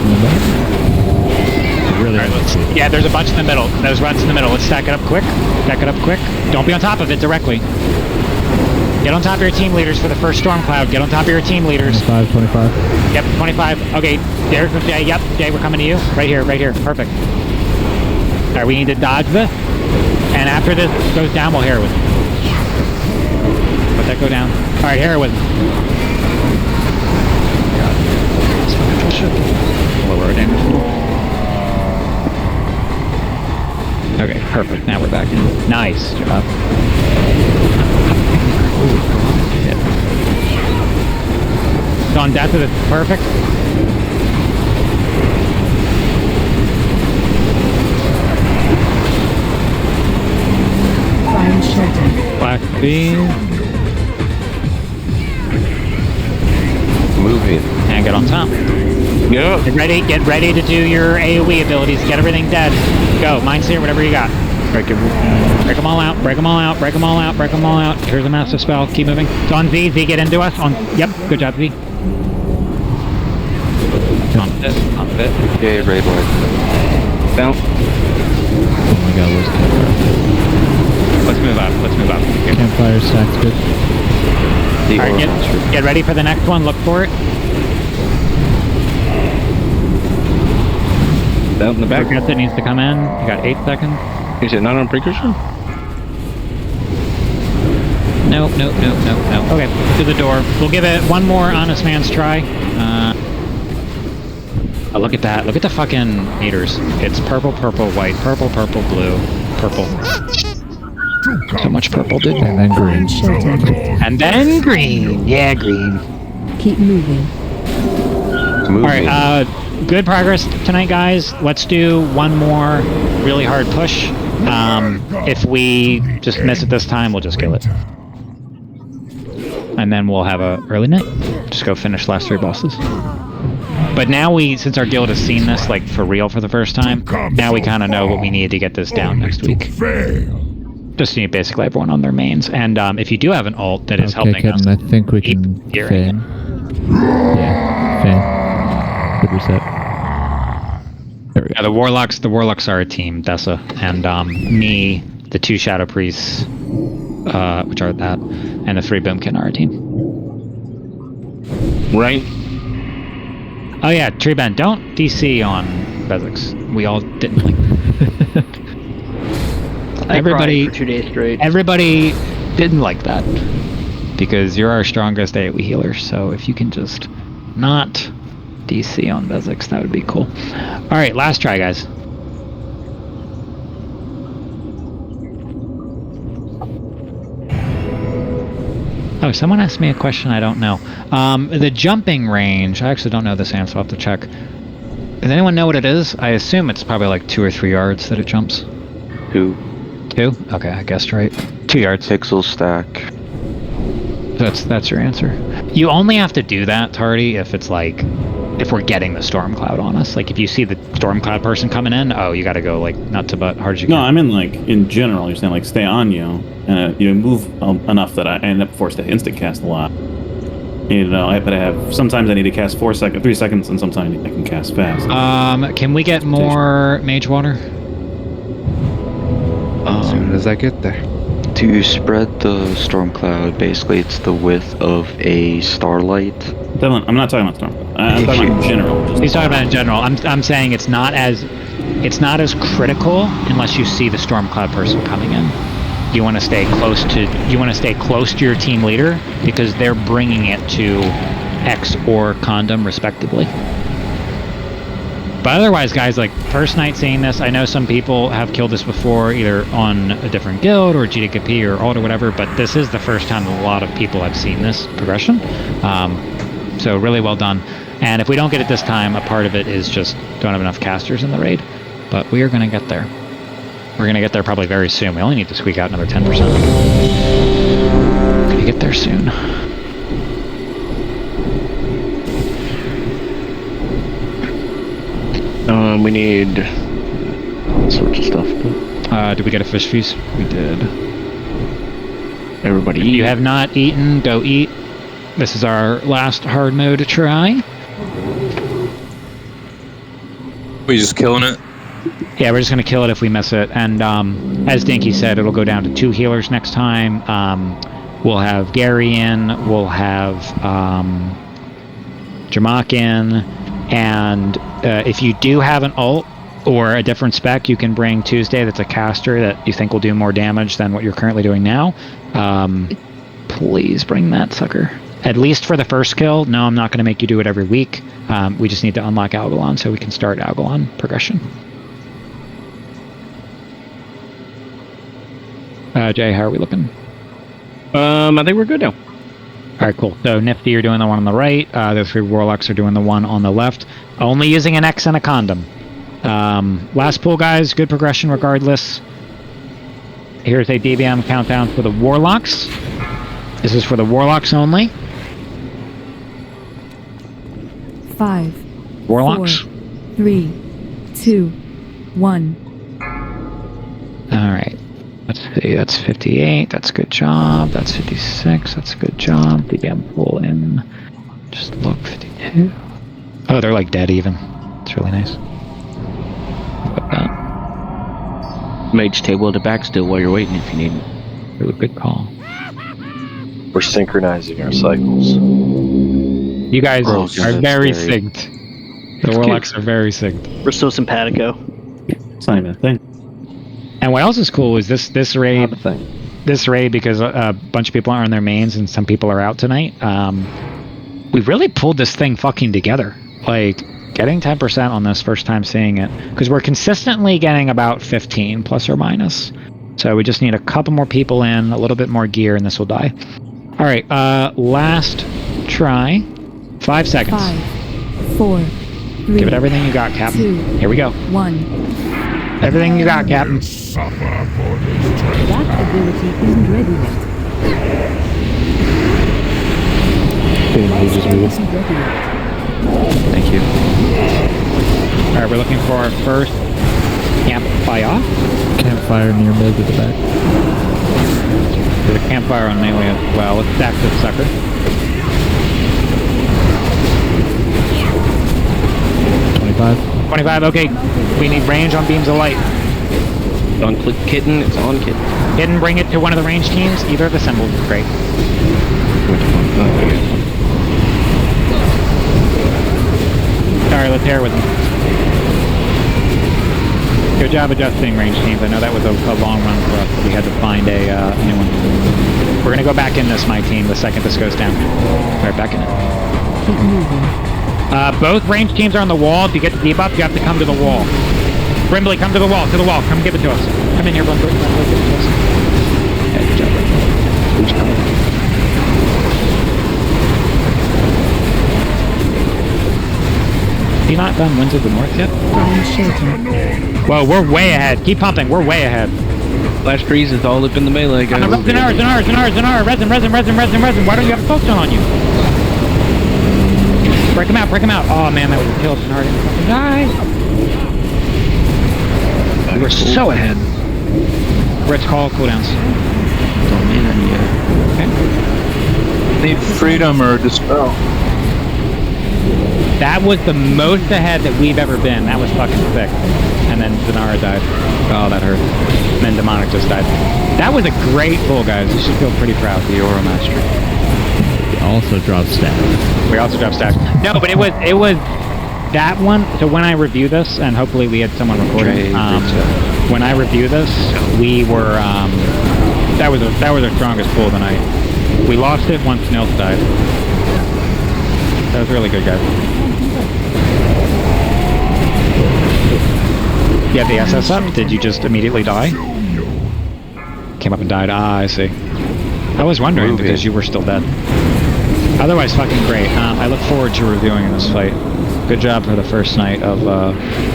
Really? Right, yeah, there's a bunch in the middle. Those runs in the middle. Let's stack it up quick. Stack it up quick. Don't be on top of it directly. Get on top of your team leaders for the first storm cloud. Get on top of your team leaders. 25. Yep, 25. Okay, there. Jay, yep, Jay, we're coming to you. Right here, right here. Perfect. Alright, we need to dodge this. And after this goes down, we'll heroism. Let that go down. Alright, heroism. Lower our damage a little. Okay, perfect. Now we're back in. Nice job. Shit. On death of it. Perfect. Find shelter. Black beam. Moving. And get on top. Yeah. Get ready to do your AoE abilities. Get everything dead. Go. Mindseer, whatever you got. Break them all out. Break them all out. Break them all out. Break them all out. Here's a massive spell. Keep moving. It's on Z. Z, get into us. On. Yep. Good job, Z. On fit. On fit. Okay, raid line. Bounce. Oh my god, where's campfire? Let's move up. Let's move up. Here. Campfire stack's good. Alright, get ready for the next one. Look for it. Out in the back. Forget that needs to come in. You got 8 seconds. Is it not on precursor? No. Okay, to the door. We'll give it one more honest man's try. Oh, look at that. Look at the fucking meters. It's purple, purple, white, purple, purple, blue, purple. So much purple, dude. And then green. Find shelter. And then green. Yeah, green. Keep moving. Alright, good progress tonight, guys. Let's do one more really hard push. If we just miss it this time, we'll just kill it. And then we'll have a early night. Just go finish last 3 bosses. But now since our guild has seen this, like, for real for the first time, now we kind of know what we need to get this down next week. Just need basically everyone on their mains. And if you do have an ult that is helping us, I think we can fan. Yeah, fan. Good reset. There we go. Yeah, the warlocks are a team, Dessa, and me, the 2 shadow priests, which are that, and the 3 boomkin are a team. Right. Oh yeah, Tree Bend, don't DC on Bezix. We all didn't like everybody for 2 days straight. Everybody didn't like that. Because you're our strongest AoE healer, so if you can just not DC on Bezix, that would be cool. Alright, last try, guys. Oh, someone asked me a question I don't know. The jumping range, I actually don't know this answer, I'll have to check. Does anyone know what it is? I assume it's probably like 2 or 3 yards that it jumps. 2. 2? Okay, I guessed right. 2 yards. Pixel stack. That's your answer. You only have to do that, Tardy, if it's like, if we're getting the storm cloud on us. Like if you see the storm cloud person coming in, oh, you gotta go like nut to butt hard as you can. No, I mean like in general, you're saying like stay on you, you move enough that I end up forced to instant cast a lot. You know, but I have, sometimes I need to cast 3 seconds, and sometimes I can cast fast. Can we get more mage water? As soon as I get there. To spread the storm cloud, basically it's the width of a starlight. I'm not talking about storm. I'm talking about in general. He's talking about in general. I'm saying it's not as critical unless you see the storm cloud person coming in. You want to stay close to your team leader because they're bringing it to X or Condom respectively. But otherwise, guys, like first night seeing this, I know some people have killed this before, either on a different guild or GDKP or alt or whatever, but this is the first time a lot of people have seen this progression. So really well done. And if we don't get it this time, a part of it is just don't have enough casters in the raid. But we are going to get there. We're going to get there probably very soon. We only need to squeak out another 10%. We're going to get there soon. We need all sorts of stuff. Did we get a fish feast? We did. Everybody If eat. you have not eaten, go eat. This is our last hard mode try. We just killing it? Yeah, we're just going to kill it if we miss it. And as Dinky said, it'll go down to 2 healers next time. We'll have Gary in. We'll have Jamak in. And if you do have an ult or a different spec, you can bring Tuesday that's a caster that you think will do more damage than what you're currently doing now. Please bring that sucker. At least for the first kill. No, I'm not going to make you do it every week. We just need to unlock Algalon so we can start Algalon progression. Jay, how are we looking? I think we're good now. Alright, cool. So Nifty, you're doing the one on the right. The 3 Warlocks are doing the one on the left. Only using an X and a condom. Last pool, guys. Good progression regardless. Here's a DBM countdown for the Warlocks. This is for the Warlocks only. 5, Warlocks. 4, 3, 2, 1. Alright. Let's see. That's 58. That's a good job. That's 56. That's a good job. DBM pull in. Just look. 52. Oh, they're like dead even. It's really nice. Put that. Mage table at the back still while you're waiting if you need it. Really good call. We're synchronizing our cycles. You guys Oh, are God, very that's scary. synced. The Warlocks are very synced. We're so simpatico. It's not even a thing. And what else is cool is this raid. This raid, because a bunch of people are on their mains and some people are out tonight. We really pulled this thing fucking together. Like getting 10% on this first time seeing it, because we're consistently getting about 15 plus or minus. So we just need a couple more people in, a little bit more gear, and this will die. All right, last try. 5 seconds. 5, 4, 3. Give it everything you got, Captain. 2, Here we go. 1. Everything you got, Captain. That ability isn't ready yet. Isn't ready yet. Thank you. All right, we're looking for our first campfire. Campfire near mid to the back. There's a campfire on melee as well. Let's stack this sucker. 25, okay. We need range on beams of light. On click kitten, it's on kitten. Hidden, bring it to one of the range teams. Either of the symbols is great. Sorry, let's hear it with him. Good job adjusting range teams. I know that was a long run for us. We had to find a new one. We're going to go back in this, my team, the second this goes down. All right, back in it. Keep moving. Both range teams are on the wall. If you get the debuff, you have to come to the wall. Brimbley, come to the wall, Come give it to us. Come in here, Brimbley. Give it to us. Yeah, good job, Brimbley. Who's coming? Have you not done Winds of the North yet? Whoa, we're way ahead. Keep pumping. We're way ahead. Flash freeze is all up in the melee, guys. Zinar. Resin. Why don't you have a focus on you? Break him out. Oh man, that was a kill. Zinar didn't fucking die. We were so ahead. Rich call cooldowns. Don't need any yet. Okay. Need freedom or dispel. That was the most ahead that we've ever been. That was fucking sick. And then Zanara died. Oh, that hurt. And then Demonic just died. That was a great pull, guys. You should feel pretty proud. The Aura Mastery. Also dropped stats. We also dropped stats. No, but it was that one. So when I review this, and hopefully we had someone recording. When I review this, we were that was our strongest pull of the night. We lost it once Nils died. That was really good, guys. You had the SS up? Did you just immediately die? Came up and died. Ah, I see. I was wondering because you were still dead. Otherwise, fucking great. I look forward to reviewing this fight. Good job for the first night of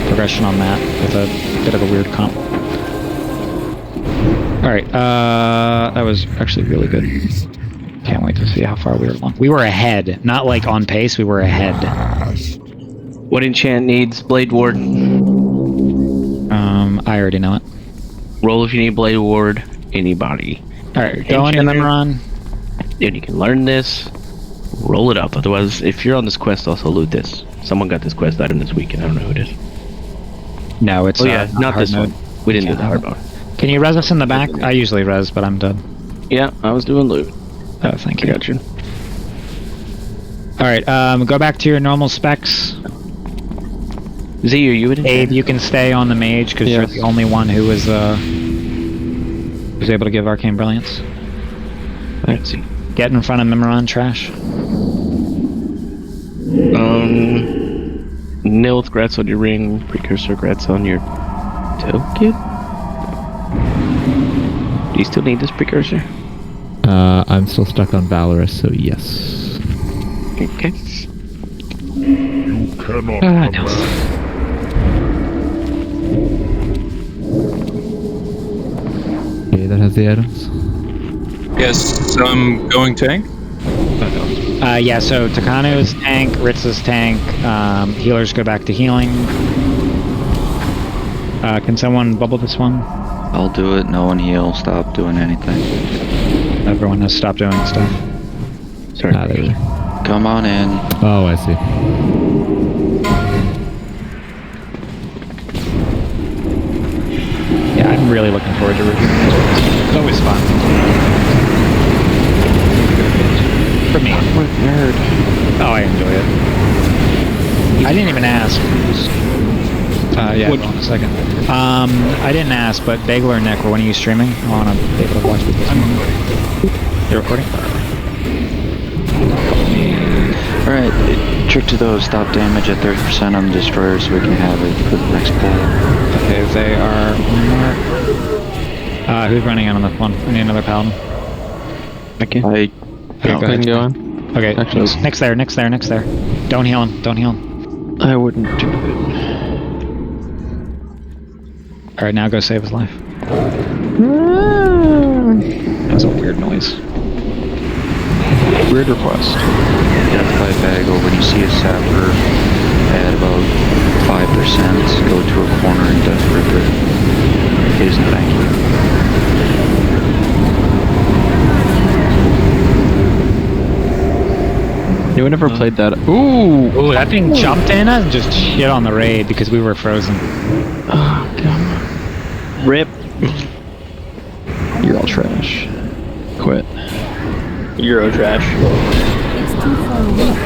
progression on that with a bit of a weird comp. Alright, that was actually really good. Can't wait to see how far we were along. We were ahead. Not like on pace, we were ahead. What enchant needs Blade Ward? I already know it. Roll if you need Blade Ward. Anybody. Alright, go into Memoron. Dude, you can learn this. Roll it up. Otherwise, if you're on this quest, also loot this. Someone got this quest item this weekend. I don't know who it is. No, it's not this one. We didn't do the hard mode. Can you res us in the back? I usually res, but I'm done. Yeah, I was doing loot. Oh, thank you. I got you. Alright, go back to your normal specs. Z, are you in? Abe, you can stay on the mage because you're the only one who was able to give Arcane Brilliance. Let's see. Get in front of Memoron trash. Nil with grats on your ring, precursor grats on your token. Do you still need this precursor? I'm still stuck on Valorous, so yes. Okay. You cannot command. Okay, that has the items. Yes, I'm going tank. Yeah, so Takano's tank, Ritz's tank, healers go back to healing. Can someone bubble this one? I'll do it. No one heal. Stop doing anything. Everyone has stopped doing stuff. Sorry. Come on in. Oh, I see. Yeah, I'm really looking forward to reviewing this. It's always fun. For me. What nerd? Oh, I enjoy it. I didn't even ask. Yeah, hold on a second. I didn't ask, but Bagel or Nick, when are you streaming? I want to be able to watch this. You're recording? Alright, trick to those. Stop damage at 30% on the destroyer so we can have it for the next pull. Okay, they are marked. Who's running out on this one? I need another paladin. Okay. Okay, go ahead. Go on. Okay, Actually, Nick's there. Don't heal him. I wouldn't do it. Alright, now go save his life. That was a weird noise. Weird request. Death by Bagel. When you see a sapper at about 5%, go to a corner and death rip it. Please and thank you. you never played that. Ooh, that thing jumped in us and just shit on the raid because we were frozen. Oh, God. Rip. You're all trash. Quit. Euro trash.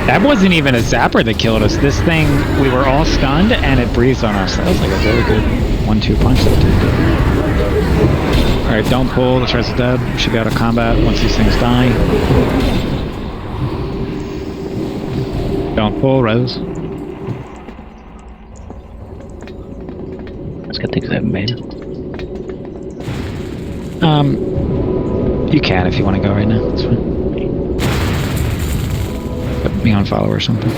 That wasn't even a zapper that killed us. This thing, we were all stunned and it breathed on us. That was like a very good 1-2 punch that did. Alright, don't pull. The Trez is dead. We should be out of combat once these things die. Don't pull, Rose. Let's get things I haven't made. You can if you want to go right now. That's fine. Put me on follow or something.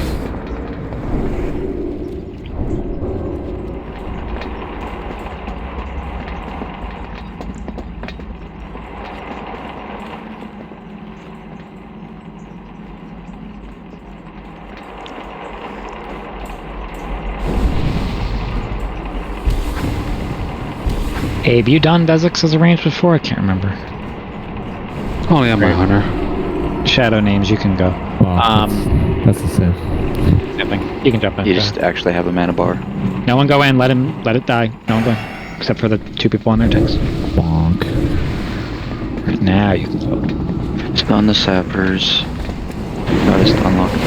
Abe, you done Bezix as a range before? I can't remember. Only on my hunter. Shadow names, you can go. Well, that's the same. You can jump in. You just actually have a mana bar. No one go in, let it die. No one go in. Except for the 2 people on their tanks. Bonk. Right now you can go. Stun the sappers. Try to stun lock them.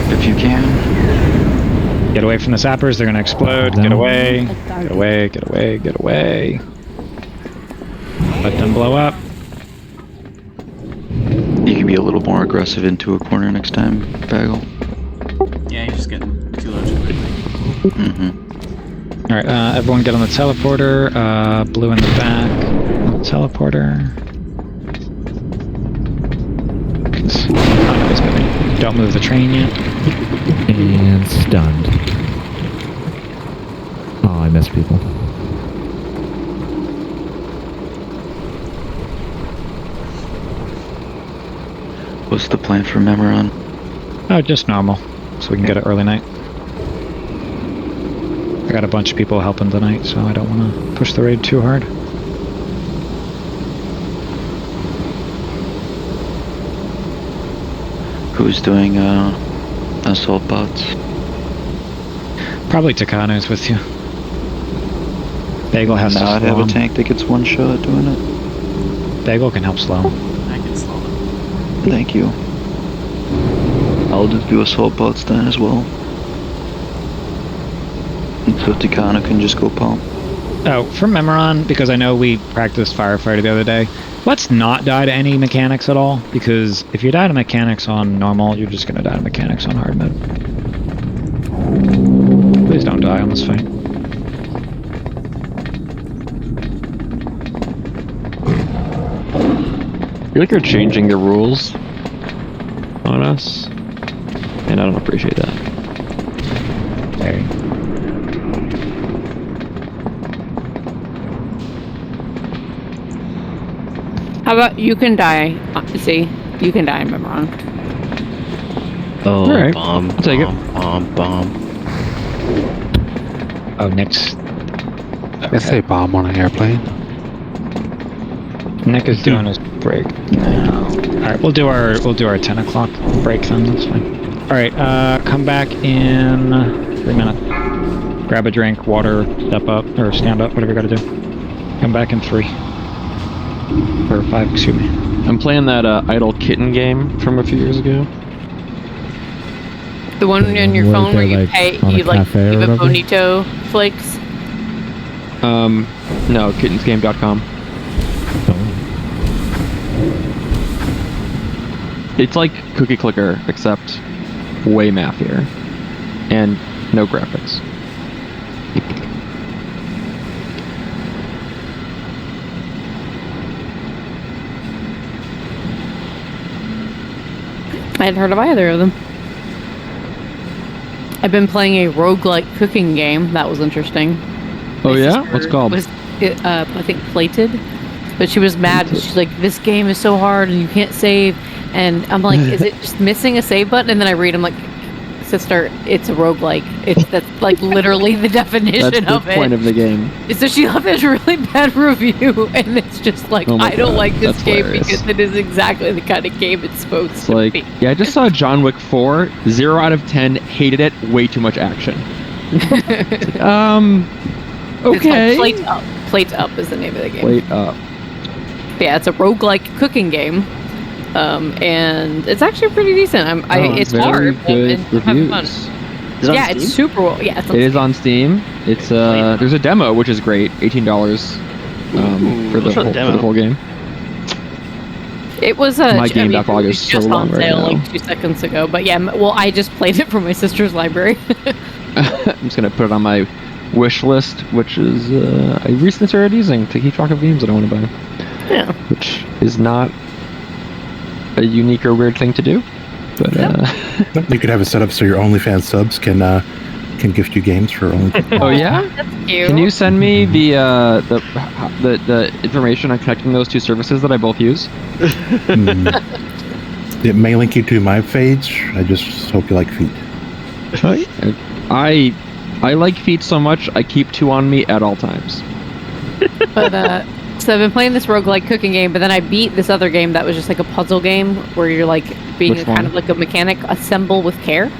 If you can. Get away from the sappers, they're gonna explode. Get away. Get away, get away, get away. Let them blow up. You can be a little more aggressive into a corner next time, Bagel. Yeah, you're just getting too low too quickly. Alright, everyone get on the teleporter. Blue in the back. On the teleporter. Don't move the train yet. And stunned. Oh, I missed people. What's the plan for Memoron? Oh, just normal, so we can get it early night. I got a bunch of people helping tonight, so I don't want to push the raid too hard. Who's doing assault bots? Probably Takano's with you. Bagel has to Not slow have a him. tank that gets one shot doing it. Bagel can help slow. I can slow them. Thank you. I'll just do assault bots then as well. And so Takano can just go palm. Oh, for Memoron, because I know we practiced Firefighter the other day, let's not die to any mechanics at all, because if you die to mechanics on normal, you're just going to die to mechanics on hard mode. Please don't die on this fight. I feel like you're changing the rules on us, and I don't appreciate that. Hey. How about you can die? See, you can die in Memoron. Oh, All right. bomb, I'll take it. bomb. Oh, Nick's... I say bomb on an airplane. Nick is doing his break now. Alright, we'll do our 10 o'clock break then, that's fine. Alright, come back in 3 minutes. Grab a drink, water, step up, or stand up, whatever you gotta do. Come back in 3. Or 5, excuse me. I'm playing that Idle Kitten game from a few years ago. The one on your Where phone where they're, you like, pay, on a you like cafe or give a whatever? bonito flakes. No, kittensgame.com. It's like Cookie Clicker, except way mathier. And no graphics. I hadn't heard of either of them. I've been playing a roguelike cooking game. That was interesting. Oh My yeah? sister What's it called? Was, I think Plated. But she was mad. She's like, this game is so hard and you can't save. And I'm like, is it just missing a save button? And then I read, I'm like, sister, it's a roguelike. That's like literally the definition That's of the it. point of the game. So she left a really bad review, and it's just like, Oh my I don't God, like this that's game hilarious. because it is exactly the kind of game it's supposed It's to like, be. yeah, I just saw John Wick 4, 0 out of 10, hated it, way too much action. It's Okay. called Plate Up. Plate Up is the name of the game. Plate up. Yeah, it's a roguelike cooking game. And it's actually pretty decent. It's very hard, but good I'm having fun. reviews. Yeah, it's super well. Yeah, it's on It Steam. is on Steam. It's there's a demo which is great, $18 for the whole game. It was My game backlog is so just long on right sale now. like 2 seconds ago. But yeah, well, I just played it from my sister's library. I'm just gonna put it on my wish list, which is I recently started using to keep track of games that I want to buy. Yeah. Which is not a unique or weird thing to do, but You could have it set up so your OnlyFans subs can gift you games for only. oh yeah. That's cute. Can you send me the information on connecting those two services that I both use? It may link you to my page. I just hope you like feet. I like feet so much I keep 2 on me at all times. But so I've been playing this roguelike cooking game, but then I beat this other game that was just like a puzzle game where you're like being Which kind one? of like a mechanic. Assemble with Care.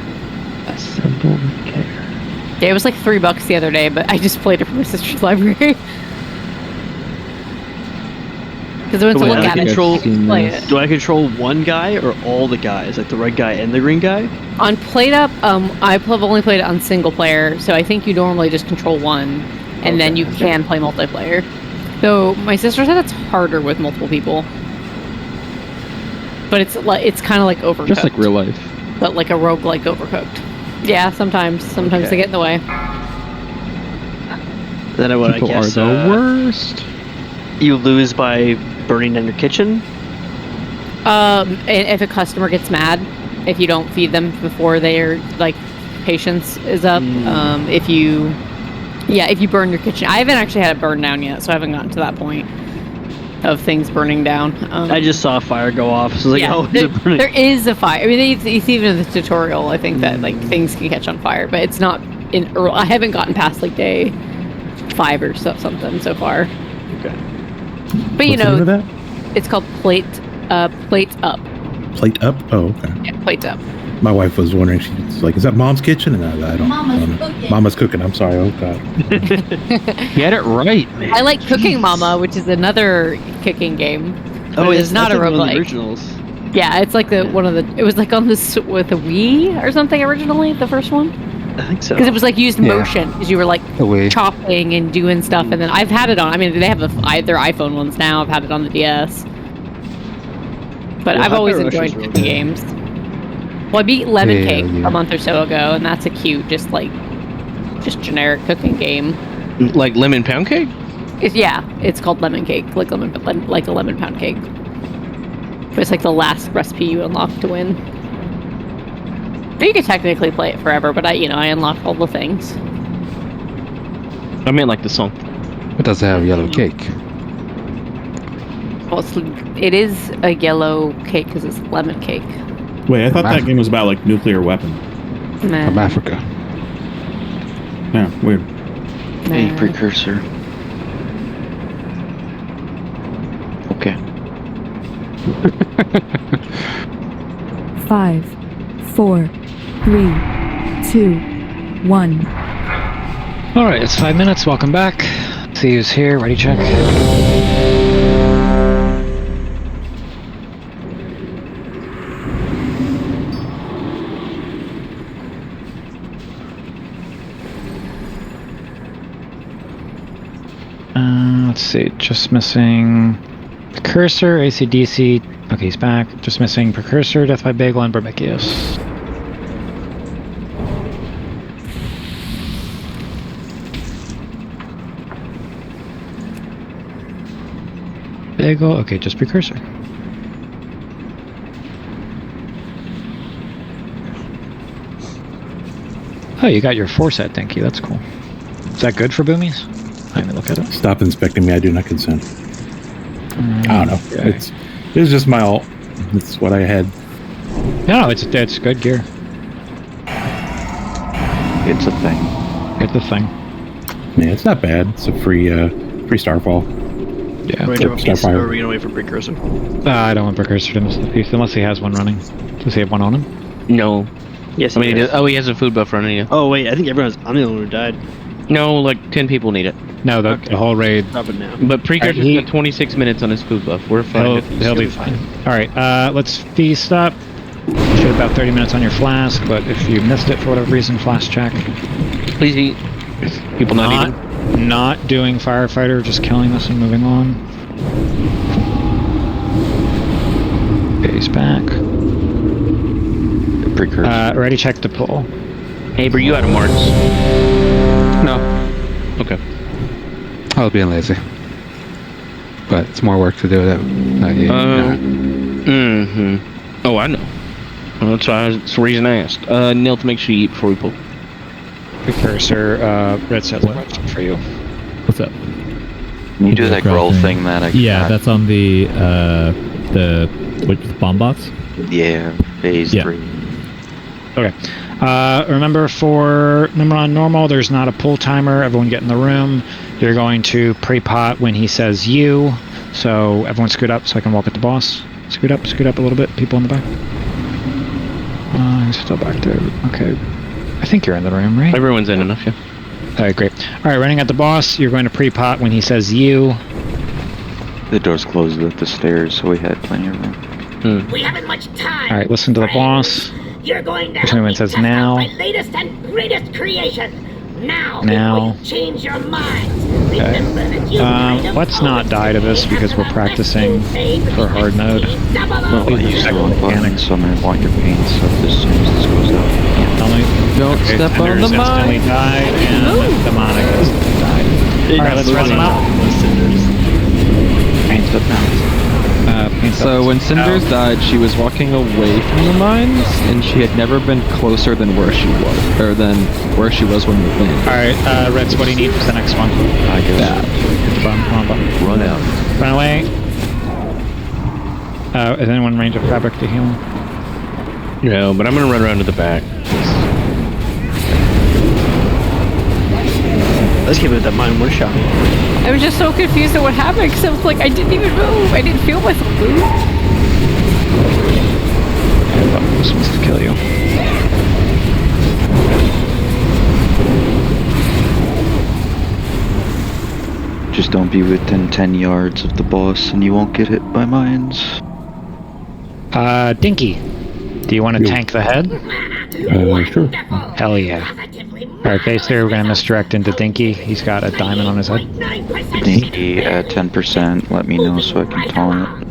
Assemble with Care. Yeah, it was like $3 the other day, but I just played it from my sister's library. Because I went to look at it. Play it. Do I control one guy or all the guys, like the red guy and the green guy? On Plate Up, I've only played it on single player, so I think you normally just control one, and then you can play multiplayer. So my sister said it's harder with multiple people, but it's kind of like Overcooked. Just like real life. But like a roguelike Overcooked. Yeah, sometimes they get in the way. Then I People are the worst. You lose by burning down your kitchen. And if a customer gets mad, if you don't feed them before their patience is up, if you burn your kitchen. I haven't actually had it burned down yet, so I haven't gotten to that point. of things burning down. I just saw a fire go off. So I was like, yeah, oh, is it burning? there is a fire. I mean, it's even in the tutorial. I think that like things can catch on fire, but it's not in early. I haven't gotten past like day 5 or something so far. Okay. But you What's the name of know, that? it's called Plate Up. Plate up? Oh, okay. Yeah, Plate Up. My wife was wondering, she's like, is that Mom's kitchen? And I don't know. Mama's cooking. I'm sorry. Oh, God. Get it right. I like Cooking Mama, which is another cooking game. Oh, it's not a one of the roguelike. originals. Yeah, it's like it was like on this with a Wii or something originally, the first one. I think so. Because it was like used motion, because you were like chopping and doing stuff, and then I've had it on. I mean, they have their iPhone ones now. I've had it on the DS, but I've always enjoyed cooking games. Well, I beat Lemon Cake a month or so ago, and that's a cute, just generic cooking game. Like lemon pound cake? It's called Lemon Cake, like a lemon pound cake. But it's like the last recipe you unlock to win. You could technically play it forever, but I unlocked all the things. I mean, like the song. It doesn't have yellow cake. Well, it is a yellow cake because it's lemon cake. Wait, I thought that game was about like nuclear weapon. Nah. From Africa. Yeah, weird. Hey, precursor. Okay. 5, 4, 3, 2, 1. All right, it's 5 minutes. Welcome back. See who's here. Ready, check. Let's see. Just missing Precursor, ACDC. Okay, he's back. Just missing Precursor, Death by Bagel, and Barbecuous. Bagel. Okay, just Precursor. Oh, you got your 4-set, thank you. That's cool. Is that good for boomies? Let me look at it. Stop inspecting me. I do not consent. I don't know. Okay. It's just my alt. It's what I had. No, it's good gear. It's a thing. It's a thing. Yeah, it's not bad. It's a free Starfall. Yeah. Are we going to Starfire. are we gonna wait for Precursor? I don't want Precursor to miss the piece unless he has one running. Does he have one on him? No. Yes. I mean, he has a food buff running. Yeah. Oh wait, I think everyone's. I'm the only one who died. No, like 10 people need it. No, the whole raid. Stop it now. But Precursor's got 26 minutes on his food buff. We're fine. He'll be fine. Alright, let's feast up. You should have about 30 minutes on your flask, but if you missed it for whatever reason, flask check. Please eat. People not eating. Not doing firefighter, just killing this and moving on. Okay, he's back. Precursor. Ready, check to pull. Hey, were you out of marks? No. Okay. I was being lazy. But it's more work to do that. Oh, I know. Well, that's the reason I asked. Neil, to make sure you eat before we pull. Precursor, Red says question for you. What's up? Can you do that roll thing that I got? That's on the bomb box? Yeah, phase 3. Okay. Remember on normal, there's not a pull timer. Everyone get in the room. You're going to pre-pot when he says you. So everyone scoot up so I can walk at the boss. Scoot up a little bit. People in the back. He's still back there. Okay. I think you're in the room, right? Everyone's in enough, yeah. Alright, great. Alright, running at the boss, you're going to pre-pot when he says you. The door's closed at the stairs, so we had plenty of room. We haven't much time. Alright, listen to the boss. You're going to When it says now. my latest and greatest creation. Now. Now. Before you change your minds. Okay. Let's not die to this because we're practicing for hard mode. Well, I used the wrong button, so I'm gonna block your pain stuff as soon as this goes out. Tell me. Don't step on the instantly mine. died, and Demonic died. Alright, let's rest him out. Pain's up now. So when Cinders died, she was walking away from the mines, and she had never been closer than where she was, or than where she was when we landed. Alright, Reds, what do you need for the next one? I guess that. Hit the bum, come on, bum. Run out. Run away. Is anyone in range of fabric to heal? No, but I'm gonna run around to the back. Let's give it that mind one shot. I was just so confused at what happened because I was like, I didn't even move. I didn't feel myself move. I thought this was to kill you. Just don't be within 10 yards of the boss and you won't get hit by mines. Dinky, do you want to tank the head? Sure. Hell yeah. Alright, base 3, we're going to misdirect into Dinky. He's got a diamond on his head. Dinky at 10%, let me know so I can taunt it.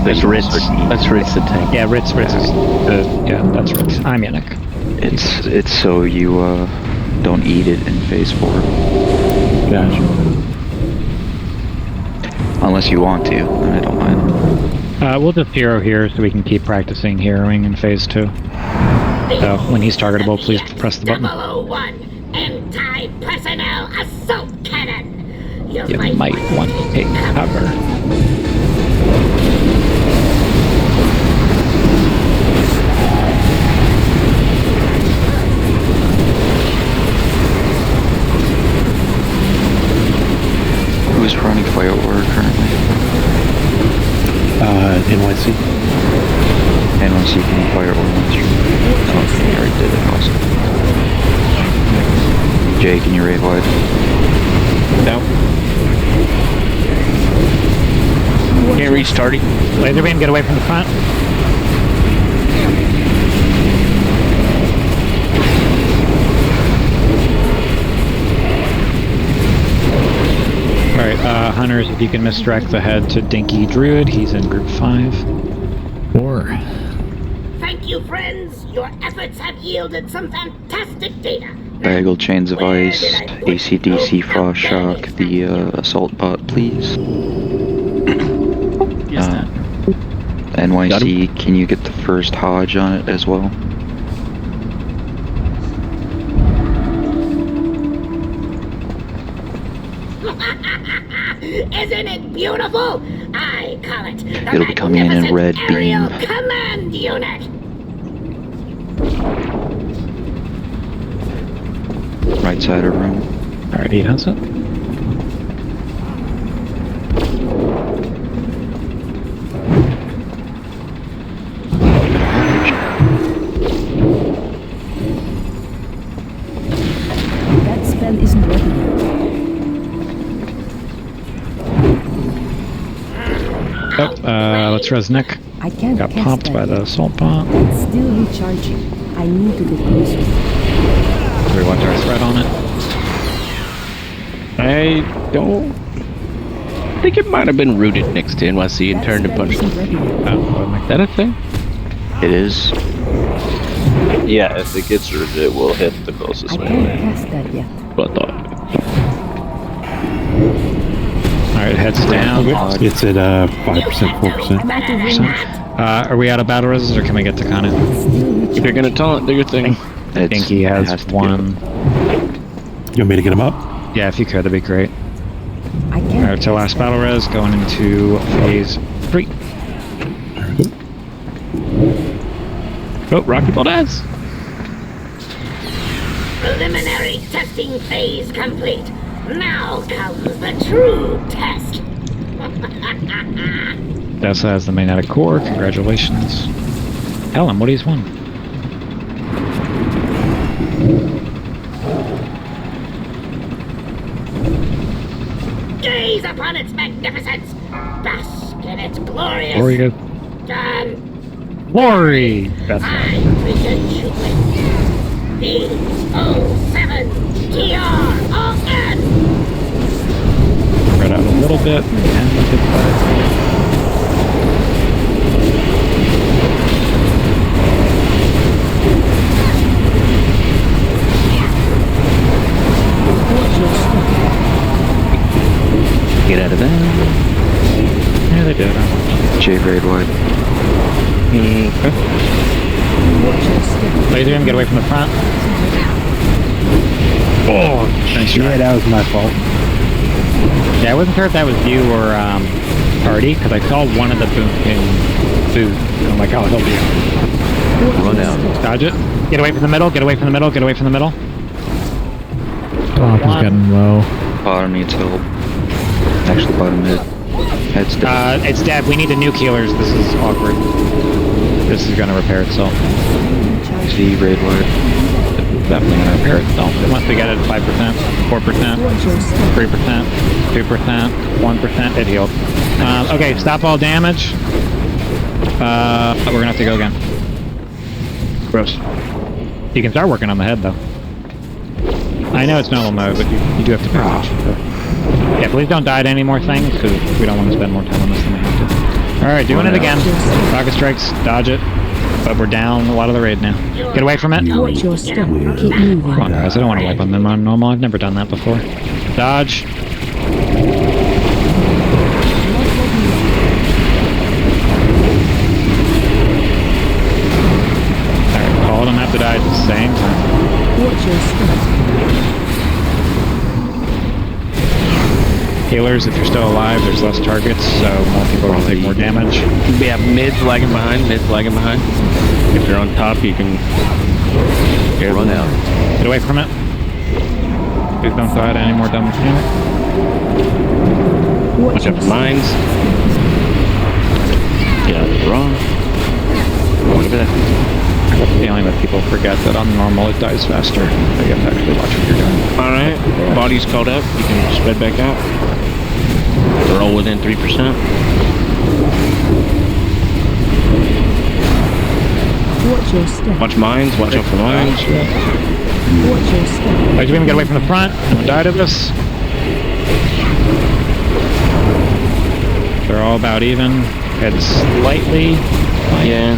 That's Ritz. That's Ritz the tank. Yeah, Ritz is the... Yeah, that's Ritz. I'm Yannick. It's so you, don't eat it in phase 4. Gotcha. Unless you want to, then I don't mind. We'll just hero here so we can keep practicing heroing in phase 2. So when he's targetable, please press the button. 001 anti-personnel assault cannon. You might want to take cover. Who's running fire order currently? NYC. NYC can fire order once you... Oh, you already did it, awesome. Jay, can you raid wide? No. Can't reach tardy. Laser beam, get away from the front. Alright, Hunters, if you can misdirect the head to Dinky Druid, he's in group 5. 4. Thank you, friends. Your efforts have yielded some fantastic data. Diagonal chains of ice, ACDC frost shock, the assault bot, please. NYC, can you get the first Hodge on it as well? Isn't it beautiful? I call it the It'll be coming in red beam. Aerial Command Unit. Right side of room. Alright, he has it. That spell isn't ready yet. Let's res Nick. I can't Got cast popped that by the yet. assault bot. It's still recharging. I need to get closer. Do we watch our threat on it? I don't think it might have been rooted next to NYC and turned and punched him. Is that a thing? It is. Yeah, if it gets rooted, it will hit the closest I man. can't cast that yet. What thought? Alright, heads down. It's at 5%, 4%. I'm at the ring. Are we out of battle resist or can we get to Kana? If you're gonna taunt, do your thing. I think he has one. You want me to get him up? Yeah, if you could, that'd be great. I can't. Alright, so last battle res going into phase 3. Oh, Rocky Baldaz. Preliminary testing phase complete. Now comes the true test. Dessa has the magnetic core. Congratulations. Ellen, what do you won? Gaze upon its magnificence. Bask in its glorious. Glory to Glory! That's I present you with D07 TRON. spread out a little bit. And look at that. Get out of there. Yeah, they did. J raid wide. Laser him, get away from the front. Oh, nice try. Yeah, that was my fault. Yeah, I wasn't sure if that was you or Artie, because I saw one of the boomkin boots, and I'm like, oh, he'll be out. Run out. Dodge it. Get away from the middle, get away from the middle, get away from the middle. Top is getting low. Bottom needs help. Actually, bottom mid. Head's dead. It's dead. We need to nuke healers. This is awkward. This is going to repair itself. See, raid wire. Definitely going to repair itself. Once we get it at 5%, 4%, 3%, 2%, 1%, it healed. Okay, stop all damage. We're going to have to go again. Gross. You can start working on the head, though. I know it's normal mode, but you do have to pay attention. Yeah, please don't die to any more things, because we don't want to spend more time on this than we have to. Alright, doing it again. Rocket strikes, dodge it. But we're down a lot of the raid now. Get away from it. Watch your step. Keep moving. Come on, guys, I don't want to wipe on them on normal. I've never done that before. Dodge. Alright, all of them have to die at the same time. Watch your step. Healers, if you're still alive, there's less targets, so more people will take more damage. Yeah, mid's lagging behind, mid's lagging behind. If you're on top, you can run out. Get away from it. Please don't die to any more dumb mechanic. Watch out for mines. Yeah, wrong. Whatever that is. I have a feeling that people forget that on normal it dies faster. They have to actually watch what you're doing. Alright, body's called up. You can spread back out. They're all within 3%. Watch your step. Watch mines, watch out for mines. Watch your step. Like, do we even get away from the front? Don't die to this. They're all about even. Head slightly. Yeah.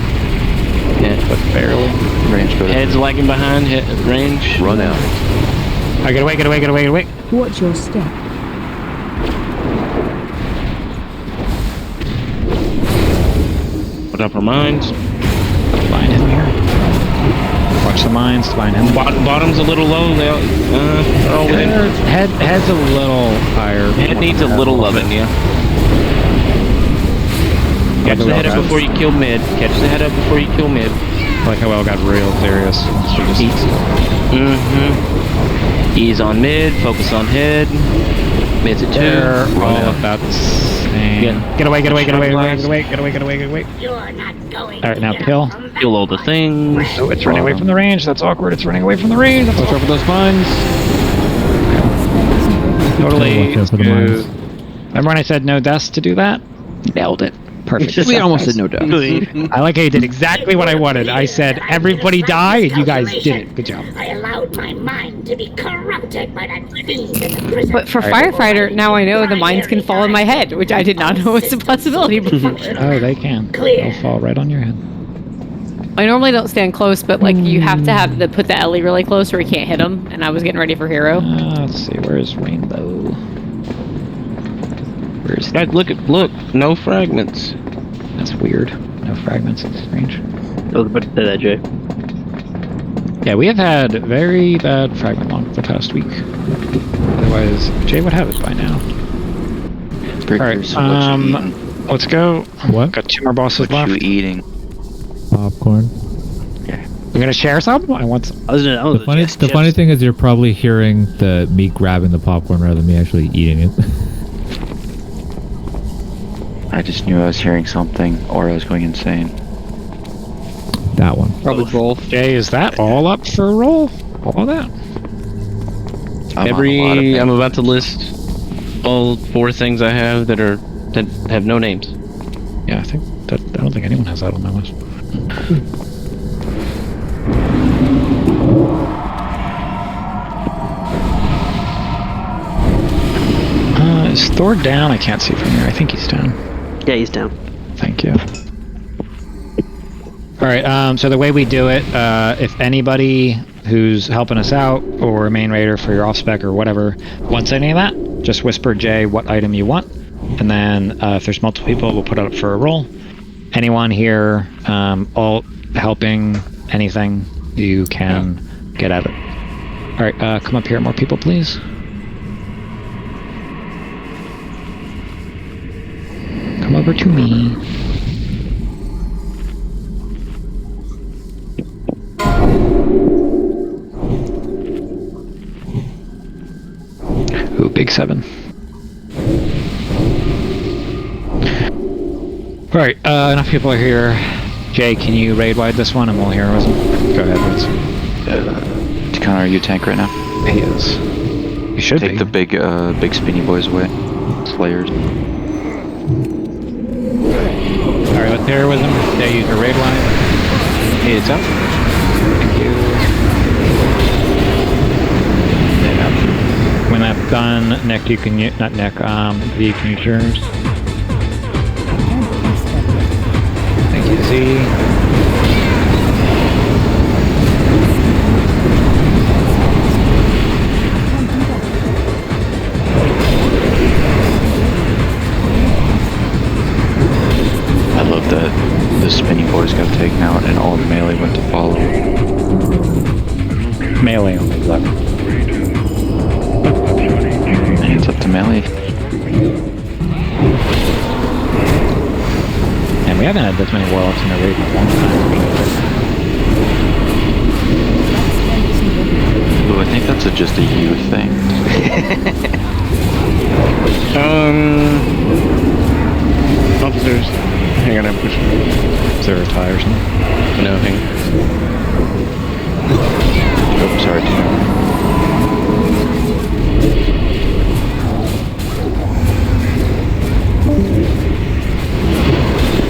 Yeah, but barely. Range better. Head's lagging behind, hit range. Run out. Alright, get away, get away, get away, get away. Watch your step. Watch out for mines. Find him here. Watch the mines, find him. Bottom's a little low. They're all within. Head's a little higher. Head needs a little loving, yeah. Catch the head up before you kill mid. Catch the head up before you kill mid. I like how well got real serious. Ease on mid, focus on head. Mid's at 2. They're all about the same. Yeah. Get away, get away, get away, get away, get away, get away, get away, get away. You're not going. Alright, now kill. Kill all the things. Oh, it's running away from the range. That's awkward. It's running away from the range. Let's watch over those mines. Totally smooth. Remember when I said no deaths to do that? Nailed it. Perfect. We almost did no deaths. I like how you did exactly what I wanted. I said everybody die, and you guys did it. Good job. I allowed my mind to be corrupted by that fiend in the prison. But for firefighter, now I know the mines can fall in my head, which I did not know was a possibility before. Oh, they can. They'll fall right on your head. I normally don't stand close, but like you have to have put the Ellie really close or you can't hit him. And I was getting ready for hero. Let's see, where's Rainbow? Where's Guys, look, no fragments. That's weird. No fragments. It's strange. I was about to say that, Jay. Yeah, we have had very bad fragment luck the past week. Otherwise, Jay would have it by now. Breakers, Alright, let's go. What? Got 2 more bosses What left. you eating? Popcorn. We're gonna share some? I want some. The funny thing is you're probably hearing me grabbing the popcorn rather than me actually eating it. I just knew I was hearing something, or I was going insane. That one. Probably both. Jay, is that all up for a roll? All that? I'm about to list all 4 things I have that have no names. Yeah, I don't think anyone has that on my list. Is Thor down? I can't see from here. I think he's down. Yeah, he's down. Thank you. Alright, so the way we do it, if anybody who's helping us out, or a main raider for your off-spec or whatever, wants any of that, just whisper Jay what item you want, and then if there's multiple people, we'll put it up for a roll. Anyone here, all helping anything, you can get at it. Alright, come up here, more people, please. over to me. Ooh, big 7. Alright, enough people are here. Jay, can you raid wide this one and we'll heroism? Go ahead, Woods. Connor, are you a tank right now? He is. You should take the big spinny boys away. Slayers. Alright, let's heroism. They use a raid line. Hey, it's up. Thank you. When that's done, Nick, you can use, not Nick, V, can use yours. Thank you, Z. I love that the spinny boys got taken out and all the melee went to follow. Melee only left. It's up to melee. And we haven't had this many warlocks in a raid in a long time. Ooh, I think that's just a you thing. Officers. Hang on, I'm pushing. Is there a tie or something? No, hang on. Oh, sorry,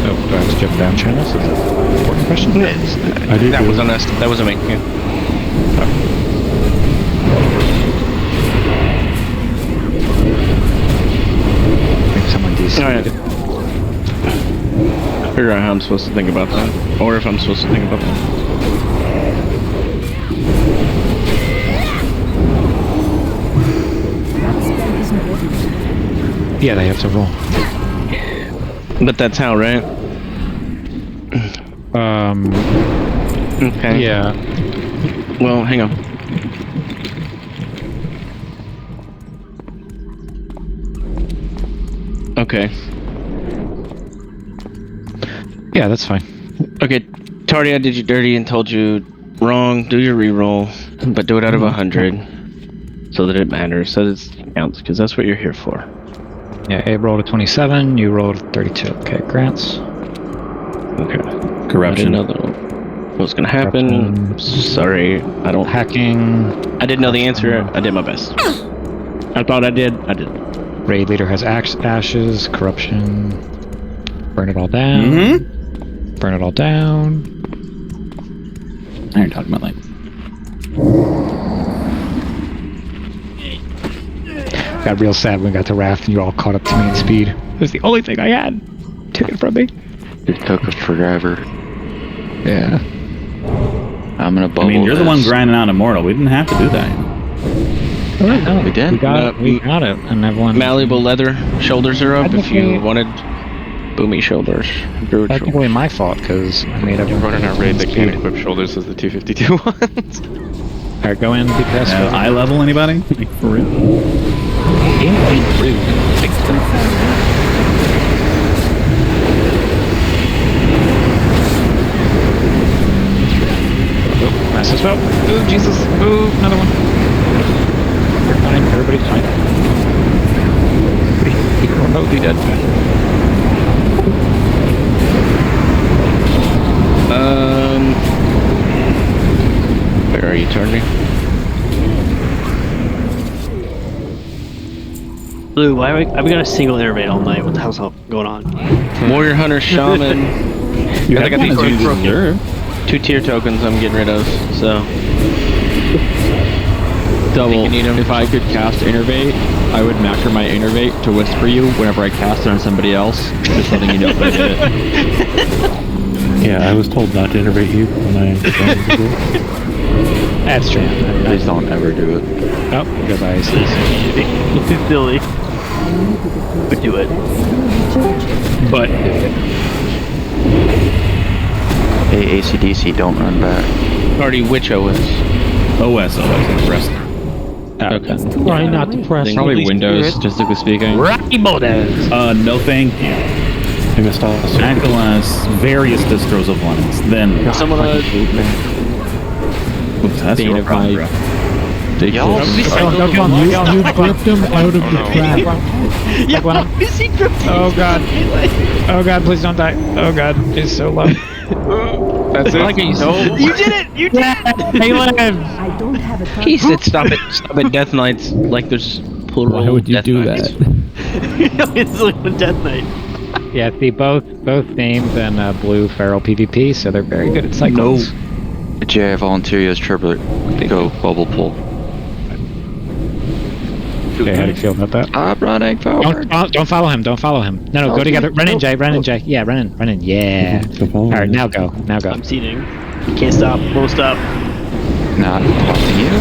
Oh, do I have to jump down channels? Is that an important question? That was on us. That was on me. Yeah. I think someone decided. Figure out how I'm supposed to think about that, or if I'm supposed to think about that. Yeah, they have to roll. But that's how, right? Okay. Yeah. Well, hang on. Okay. Yeah, that's fine. Okay, Tardy, I did you dirty and told you wrong. Do your reroll, but do it out of 100, so that it matters, so that it counts, because that's what you're here for. Yeah, Abe rolled a 27, you rolled a 32. Okay, grants. Okay. Corruption. I didn't know what was gonna happen. Corruption. Sorry, I don't. Hacking. I didn't know the answer. I did my best. I thought I did. I did. Raid leader has ashes. Corruption. Burn it all down. Mm-hmm. Burn it all down. Now you're talking about like. Got real sad when we got to Raft and you all caught up to me in speed. It was the only thing I had. Took it from me. It took us forever. Yeah. I'm gonna bubble. I mean, you're the one grinding out Immortal. We didn't have to do that. No, we did. We got it, and everyone. Malleable leather shoulders are up if you wanted boomy shoulders. Technically my fault because I made everyone running our raid that can't equip shoulders as the 252 ones. Alright, go in, DPS. Eye level, anybody? Like, for real? Oh, massive spell. Oh, Jesus. Oh, another one. You're fine. Everybody's fine. You're remotely dead. Where are you turning? Blue, why are we got a single innervate all night? What the hell's going on? Warrior Hunter Shaman. You I got have these one broken. 2 tier tokens I'm getting rid of, so. Double. If I could cast Innervate, I would macro my Innervate to whisper you whenever I cast it on somebody else, just letting you know if I did it. Yeah, I was told not to innervate you when I started to do it. That's true. Please don't ever do it. Oh, goodbye. It's silly. But do it. But Hey, ACDC, don't run back. Party which OS? OS, press. Okay. Try not to press. Probably Windows, statistically speaking. Rocky Borders. No thank you. I missed all. Aquilus, various distros of Linux. Then Someone oops, that's your problem, bro. Y'all You gripped him out of the trap. Oh god. Oh god, please don't die. Oh god, he's so low. That's it. You did it! You did it! He lived. I don't have a car. He said, "Stop it! Stop it! Death Knights!" Like there's plural. Why would you Death do Knights. that? It's like the Death Knight. Yeah, see, both names and blue feral PvP, so they're very good at cycles. Jay, I volunteer you as triplet. Go bubble pull. Okay, how do you feel about that? Stop running forward. Don't follow him. Don't follow him. No, go together. Run in, Jay. Run in, Jay. Yeah, run in. Yeah. All right, now go. I'm seating. You can't stop. Won't stop. Not talking you.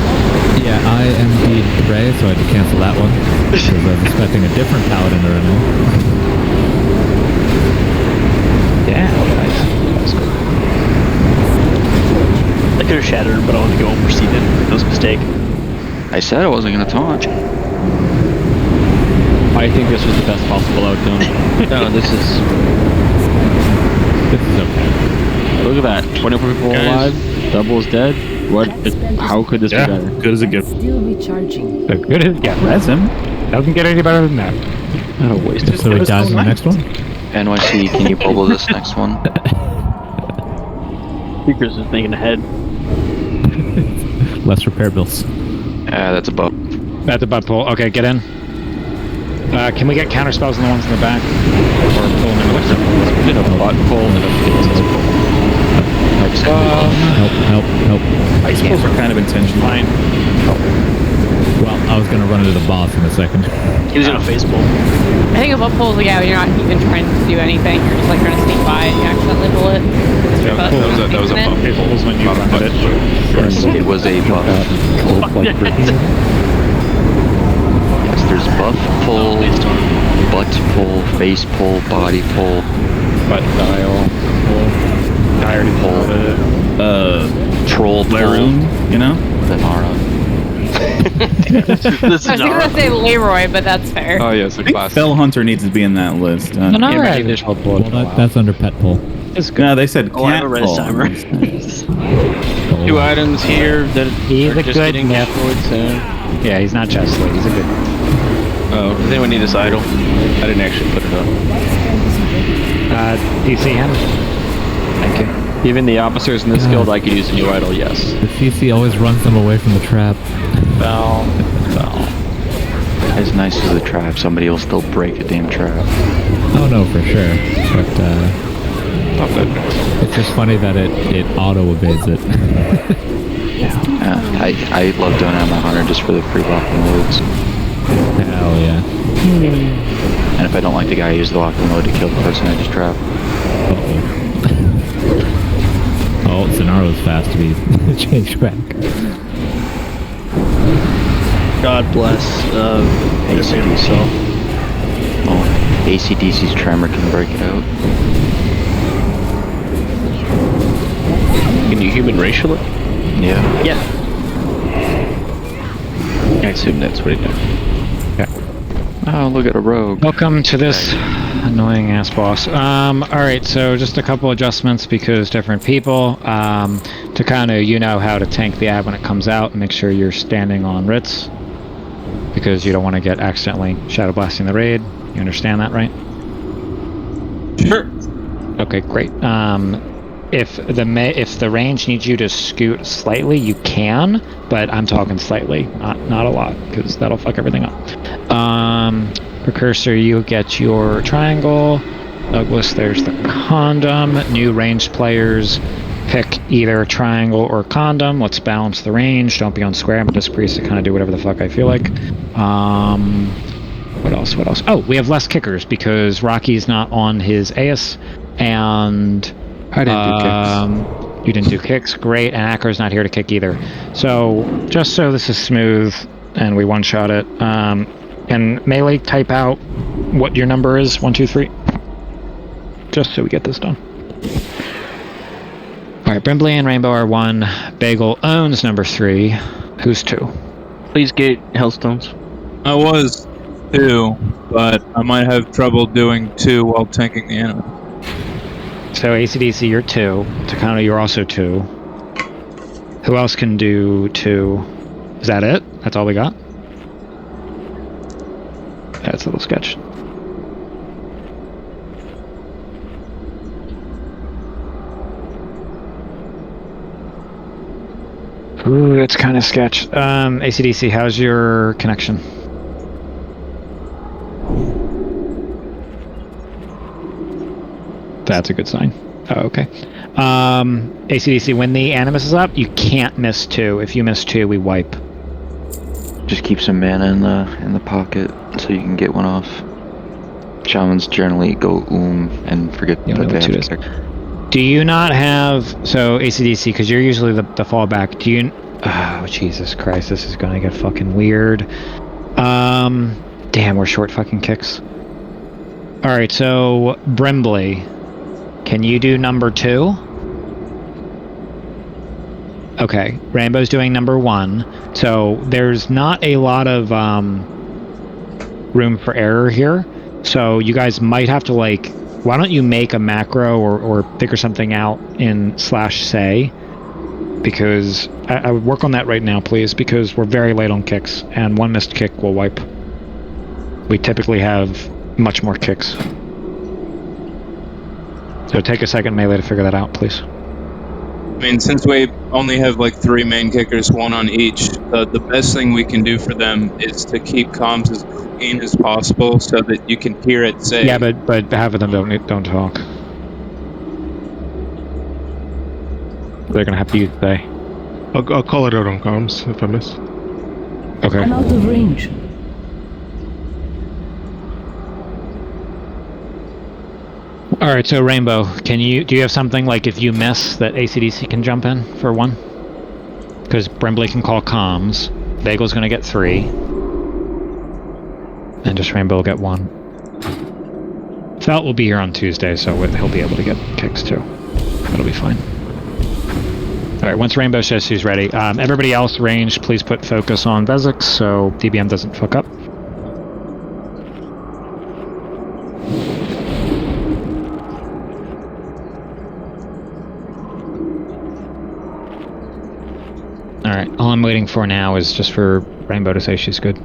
Yeah, I am indeed Prey, so I had to cancel that one. Because I was expecting a different paladin to run in. Yeah, nice. That's good. I could have shattered, but I wanted to go over seated. That was a mistake. I said I wasn't gonna taunt. I think this was the best possible outcome. No, this is okay. Look at that. 24 people alive. Double is dead. How could this be better? Good as it gets. Still recharging. So good as yeah, res him. Doesn't get any better than that. Not a waste of So he dies in the next one? NYC, can you bubble this next one? Speakers is thinking ahead. Less repair bills. Yeah, that's a butt. That's a butt pull. Okay, get in. Can we get counter spells on the ones in the back? Or pull them into the Did a butt pull and a physics pull. Help. Ice pulls are kind of intentional. Fine. Well, I was going to run into the boss in a second. He was gonna face pull. I think a butt pull is like, yeah, when you're not even trying to do anything, you're just like trying to sneak by and you accidentally pull it. That was a bump. It pulls when you run it. Yes, it was a buff. Yes, there's buff pull, butt pull, face pull, body pull, Butt dial. I already pulled it. troll pull, Laroon, you know? Venara. I was gonna say Leroy, but that's fair. Oh yes, a I think class. Fell Hunter needs to be in that list. Well, that's under pet pull. No, they said Oh, I have cat a res pull. timer. two items here that He's are a just good getting myth. destroyed soon. Yeah, he's not Chesley. He's a good. Oh, does anyone need this idol? I didn't actually put it up. Do you see him? Thank you. Even the officers in this guild, I could use a new idol, yes. The CC always runs them away from the trap. Bell. As nice as the trap, somebody will still break a damn trap. Oh no, for sure. But it's just funny that it auto evades it. I love doing it on my hunter just for the free locking loads. Hell yeah. And if I don't like the guy, I use the locking load to kill the person I just trapped. Oh, Sonaro's fast to be changed back. God bless. ACDC. Oh, ACDC's tremor can break it out. Can you human racial it? Yeah. Yeah. I assume that's what he did. Oh, look at a rogue. Welcome to this annoying ass boss. Alright, so just a couple adjustments because different people. To kind of, how to tank the ad when it comes out and make sure you're standing on Ritz. Because you don't want to get accidentally shadow blasting the raid. You understand that, right? Sure. Okay, great. If the range needs you to scoot slightly, you can, but I'm talking slightly, not a lot, because that'll fuck everything up. Precursor, you get your triangle. Douglas, there's the condom. New ranged players, pick either triangle or condom. Let's balance the range. Don't be on square. I'm a disc priest to kind of do whatever the fuck I feel like. What else? Oh, we have less kickers because Rocky's not on his AS, and I didn't do kicks. You didn't do kicks, great, and Acker's not here to kick either. So, just so this is smooth and we one-shot it, can Melee type out what your number is? 1, 2, 3? Just so we get this done. Alright, Brimbley and Rainbow are 1. Bagel owns number 3. Who's 2? Please get Hellstones. I was. 2, but I might have trouble doing 2 while tanking the enemy. So ACDC, you're 2. Takano, you're also 2. Who else can do 2? Is that it? That's all we got? That's a little sketch. Ooh, that's kind of sketch. ACDC, how's your connection? That's a good sign. Oh, okay. ACDC, when the Animus is up, you can't miss 2. If you miss 2, we wipe. Just keep some mana in the pocket so you can get one off. Shamans generally go and forget that they have to check. Do you not have... So, ACDC, because you're usually the fallback, do you... Oh, Jesus Christ, this is gonna get fucking weird. Damn, we're short fucking kicks. Alright, so, Brimbley, can you do number 2? Okay, Rainbow's doing number 1. So, there's not a lot of room for error here. So, you guys might have to, like... Why don't you make a macro or figure something out in /say? Because I would work on that right now, please, because we're very late on kicks, and one missed kick will wipe. We typically have much more kicks. So take a second, Melee, to figure that out, please. I mean, since we only have like 3 main kickers, 1 on each, the best thing we can do for them is to keep comms as clean as possible so that you can hear it say. Yeah, but half of them don't talk. They're gonna have to use they. I'll call it out on comms if I miss. Okay. I'm out of range. Alright, so Rainbow, do you have something like if you miss that ACDC can jump in for 1? Because Brimbley can call comms, Bagel's gonna get 3, and just Rainbow will get 1. Felt will be here on Tuesday, so he'll be able to get kicks too. That'll be fine. Alright, once Rainbow says she's ready, everybody else range, please put focus on Vezix so DBM doesn't fuck up. Alright, all I'm waiting for now is just for Rainbow to say she's good.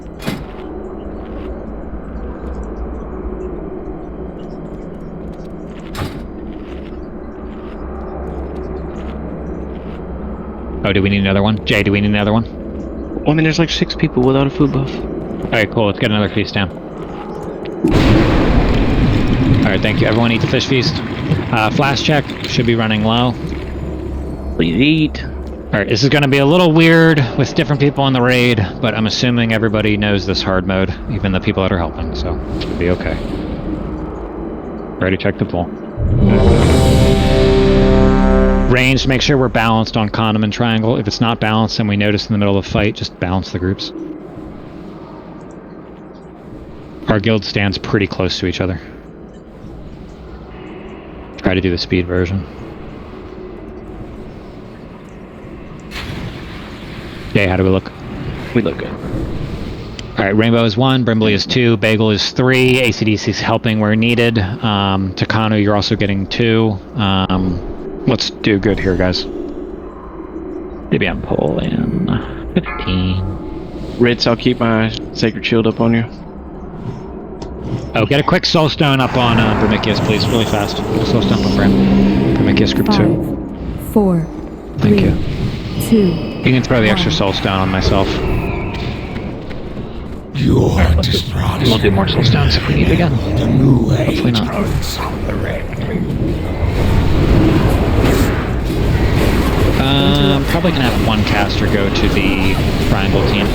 Oh, do we need another one? Jay, do we need another one? Well, I mean, there's like 6 people without a food buff. Alright, cool, let's get another feast down. Alright, thank you. Everyone eat the fish feast. Flash check, should be running low. Please eat. Alright, this is going to be a little weird with different people in the raid, but I'm assuming everybody knows this hard mode, even the people that are helping, so it should be okay. Ready, check the pool. Range, make sure we're balanced on condom and triangle. If it's not balanced and we notice in the middle of the fight, just balance the groups. Our guild stands pretty close to each other. Try to do the speed version. Okay, how do we look? We look good. Alright, Rainbow is 1, Brimbley is 2, Bagel is 3, ACDC is helping where needed. Takano, you're also getting 2. Let's do good here, guys. DBM pull in 15. Ritz, I'll keep my Sacred Shield up on you. Oh, get a quick Soulstone up on Vermicius, please, really fast. Get a Soulstone up on Vermicius group 2. 4. Thank you. 2. You can throw the extra Soulstone on myself. We'll do more Soulstones if we need again. Hopefully not. Probably gonna have 1 caster go to the triangle team.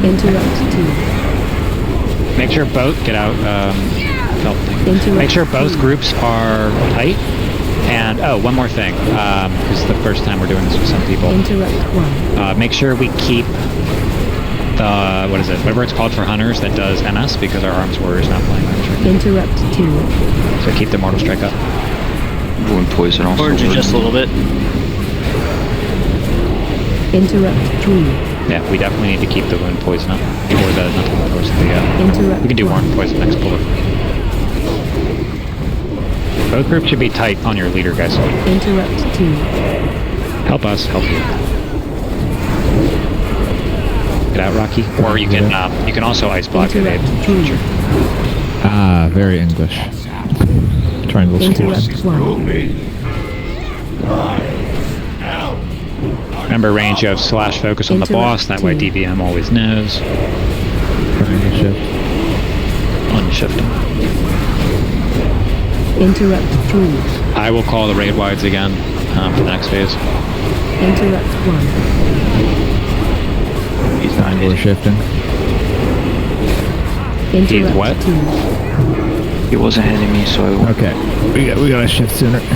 Interrupt 2. Make sure both get out. Make sure both groups are tight. And one more thing, this is the first time we're doing this with some people. Interrupt 1. Make sure we keep the whatever it's called for hunters that does MS, because our arms warrior is not playing arms. Interrupt 2. So keep the mortal strike up. Wound poison also. Orange just a little bit. Interrupt 3. Yeah, we definitely need to keep the wound poison up. Or the nothing poison. We can do warm poison next bullet. Both groups should be tight on your leader, guys. Interrupt 2. Help us, help you. Get out, Rocky. Or you can also ice block it. Ah, very English. Triangle Interrupt 1. Remember, range, you have slash focus on the boss. That way DVM always knows. Triangle shift. Unshifting. Interrupt 3. I will call the raid wides again for the next phase. Interrupt 1. He's not Triangle shifting. He's what? 2. He wasn't hitting me, so I won't. Okay, we gotta shift sooner, so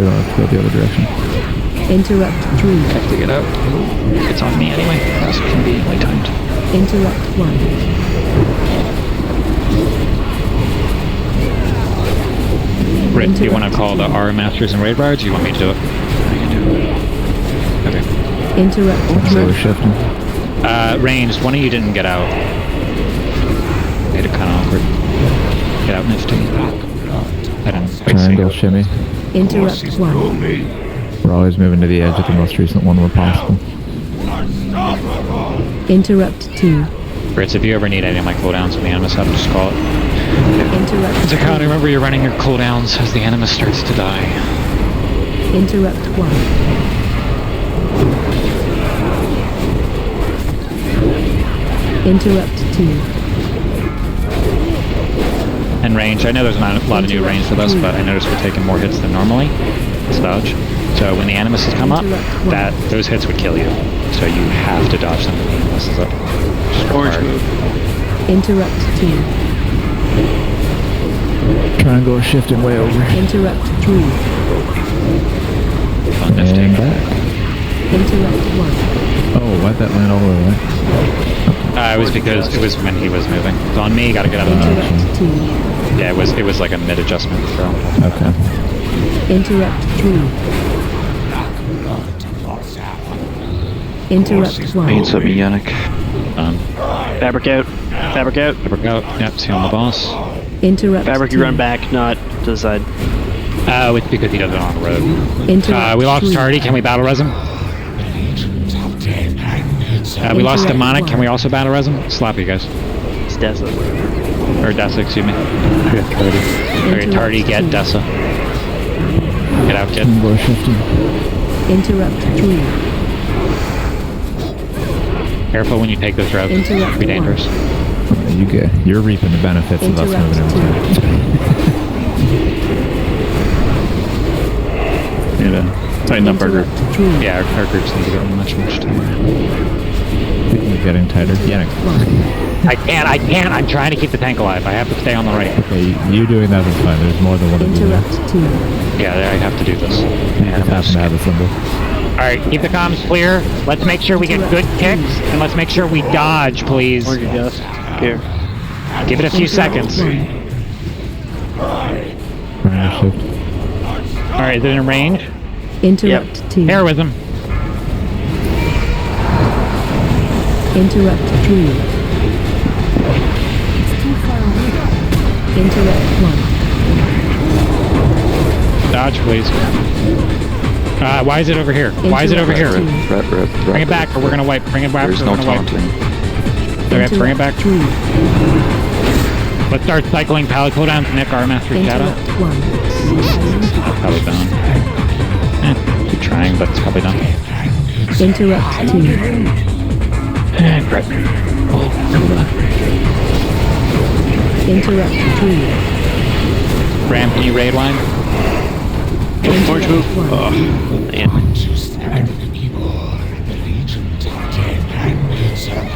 we don't have to go the other direction. Interrupt 3. I have to get out. It's on me anyway. That's conveniently timed. Interrupt 1. Rit, do you want to call the R Masters and Raid Bards? Or you want me to do it? I can do it. Okay. Interrupt 3. So we're shifting. Ranged, one of you didn't get out. Made it kind of awkward. Get out, Nifty. I didn't quite Triangle see. shimmy. Interrupt 1. We're always moving to the edge of the most recent one where possible. Interrupt 2. Brits, if you ever need any of my cooldowns when the Animus up, just call it. Interrupt 3. Zakani, remember you're running your cooldowns as the Animus starts to die. Interrupt 1. Interrupt 2. And range, I know there's not a lot of new range for this, but I noticed we're taking more hits than normally. It's dodge. So when the Animuses come up, those hits would kill you. So you have to dodge them when the Animus is up. Just go hard. Interrupt 2. Triangle shifting way over. Interrupt 3. And back. Interrupt 1. Oh, why'd that land all the way? It was because it was when he was moving. It's on me, gotta get out of the Interrupt 2. Yeah, it was like a mid-adjustment throw. Okay. Interrupt 3. Interrupt 1. Paints up me, Yannick. Fabric out. Fabric out. Fabric out. Yep, see on the boss. Interrupt Fabric, 2. you run back, not to the side. Oh, it's because he does it on the road. Interrupt We lost 3. Tardy, can we battle res him? We lost Demonic, can we also battle res him? Slap you guys. It's Dessa. Or Dessa, excuse me. Okay, Tardy, get Dessa. Get out, kid. We're shifting. Interrupt 3. Careful when you take this route. Interrupt It's be dangerous. You're reaping the benefits of us moving in. Need to tighten up our group. Yeah, our groups need to go much tighter. We're getting tighter. Yannick. I can't. I'm trying to keep the tank alive. I have to stay on the right. Okay, you doing that is fine. There's more than one of you. Interrupt 2. Yeah, I have to do this. You just happen to have a symbol. Alright, keep the comms clear. Let's make sure we get good kicks, and let's make sure we dodge, please. Where'd you go? Here. Give it a few seconds. Alright, is it in range? Interrupt 2. Heroism. Interrupt 3. Interrupt 1. Dodge, please. Why is it over here? Why is it over here? Bring it back, or we're gonna wipe. Bring it back, There's or no we're gonna wipe. taunting. Okay, bring it back. 3. Let's start cycling pallet cooldowns. Nick, our master shadow. Interrupt 1. Probably done. Keep trying, but it's probably done. Interrupt 2. And right. Interrupt 3. Ram, can you raid line? Orange move.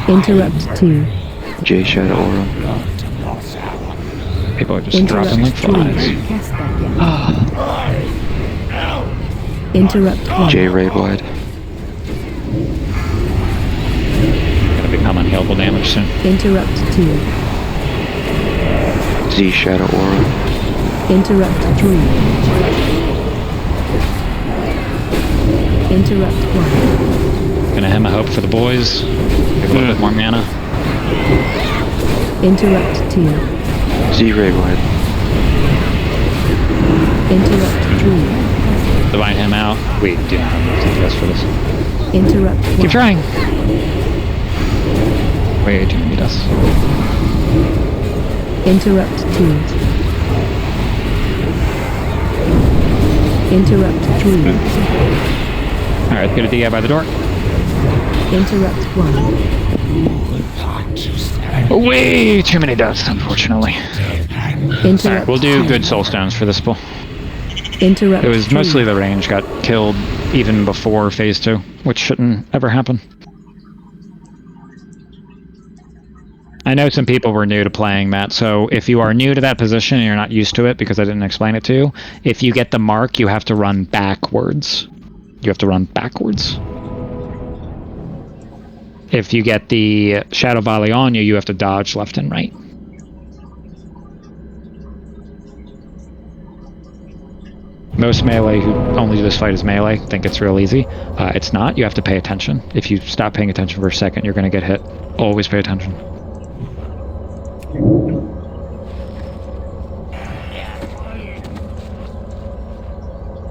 Interrupt 2. J Shadow Aura. People are just dropping like flies. Interrupt 1. J Raid Wide. Gonna become unhealable damage soon. Interrupt 2. Z Shadow Aura. Interrupt 3. Interrupt 1. Gonna hem a hope for the boys. Give a little bit more mana. Interrupt 2. Z-Ray wide. Interrupt 3. Divine him out. We do not have to test for this. Interrupt 1. Keep trying. Way too many deaths. Interrupt 2. Interrupt 3. Alright, let's get a DI by the door. Interrupt 1. Way too many deaths, unfortunately. Interrupt Alright, we'll do 2. good soul stones for this pull. Interrupt It was 3. mostly the range got killed even before phase 2, which shouldn't ever happen. I know some people were new to playing that, so if you are new to that position and you're not used to it because I didn't explain it to you, if you get the mark, you have to run backwards. You have to run backwards. If you get the Shadow Volley on you, you have to dodge left and right. Most melee who only do this fight as melee think it's real easy. It's not. You have to pay attention. If you stop paying attention for a second, you're going to get hit. Always pay attention.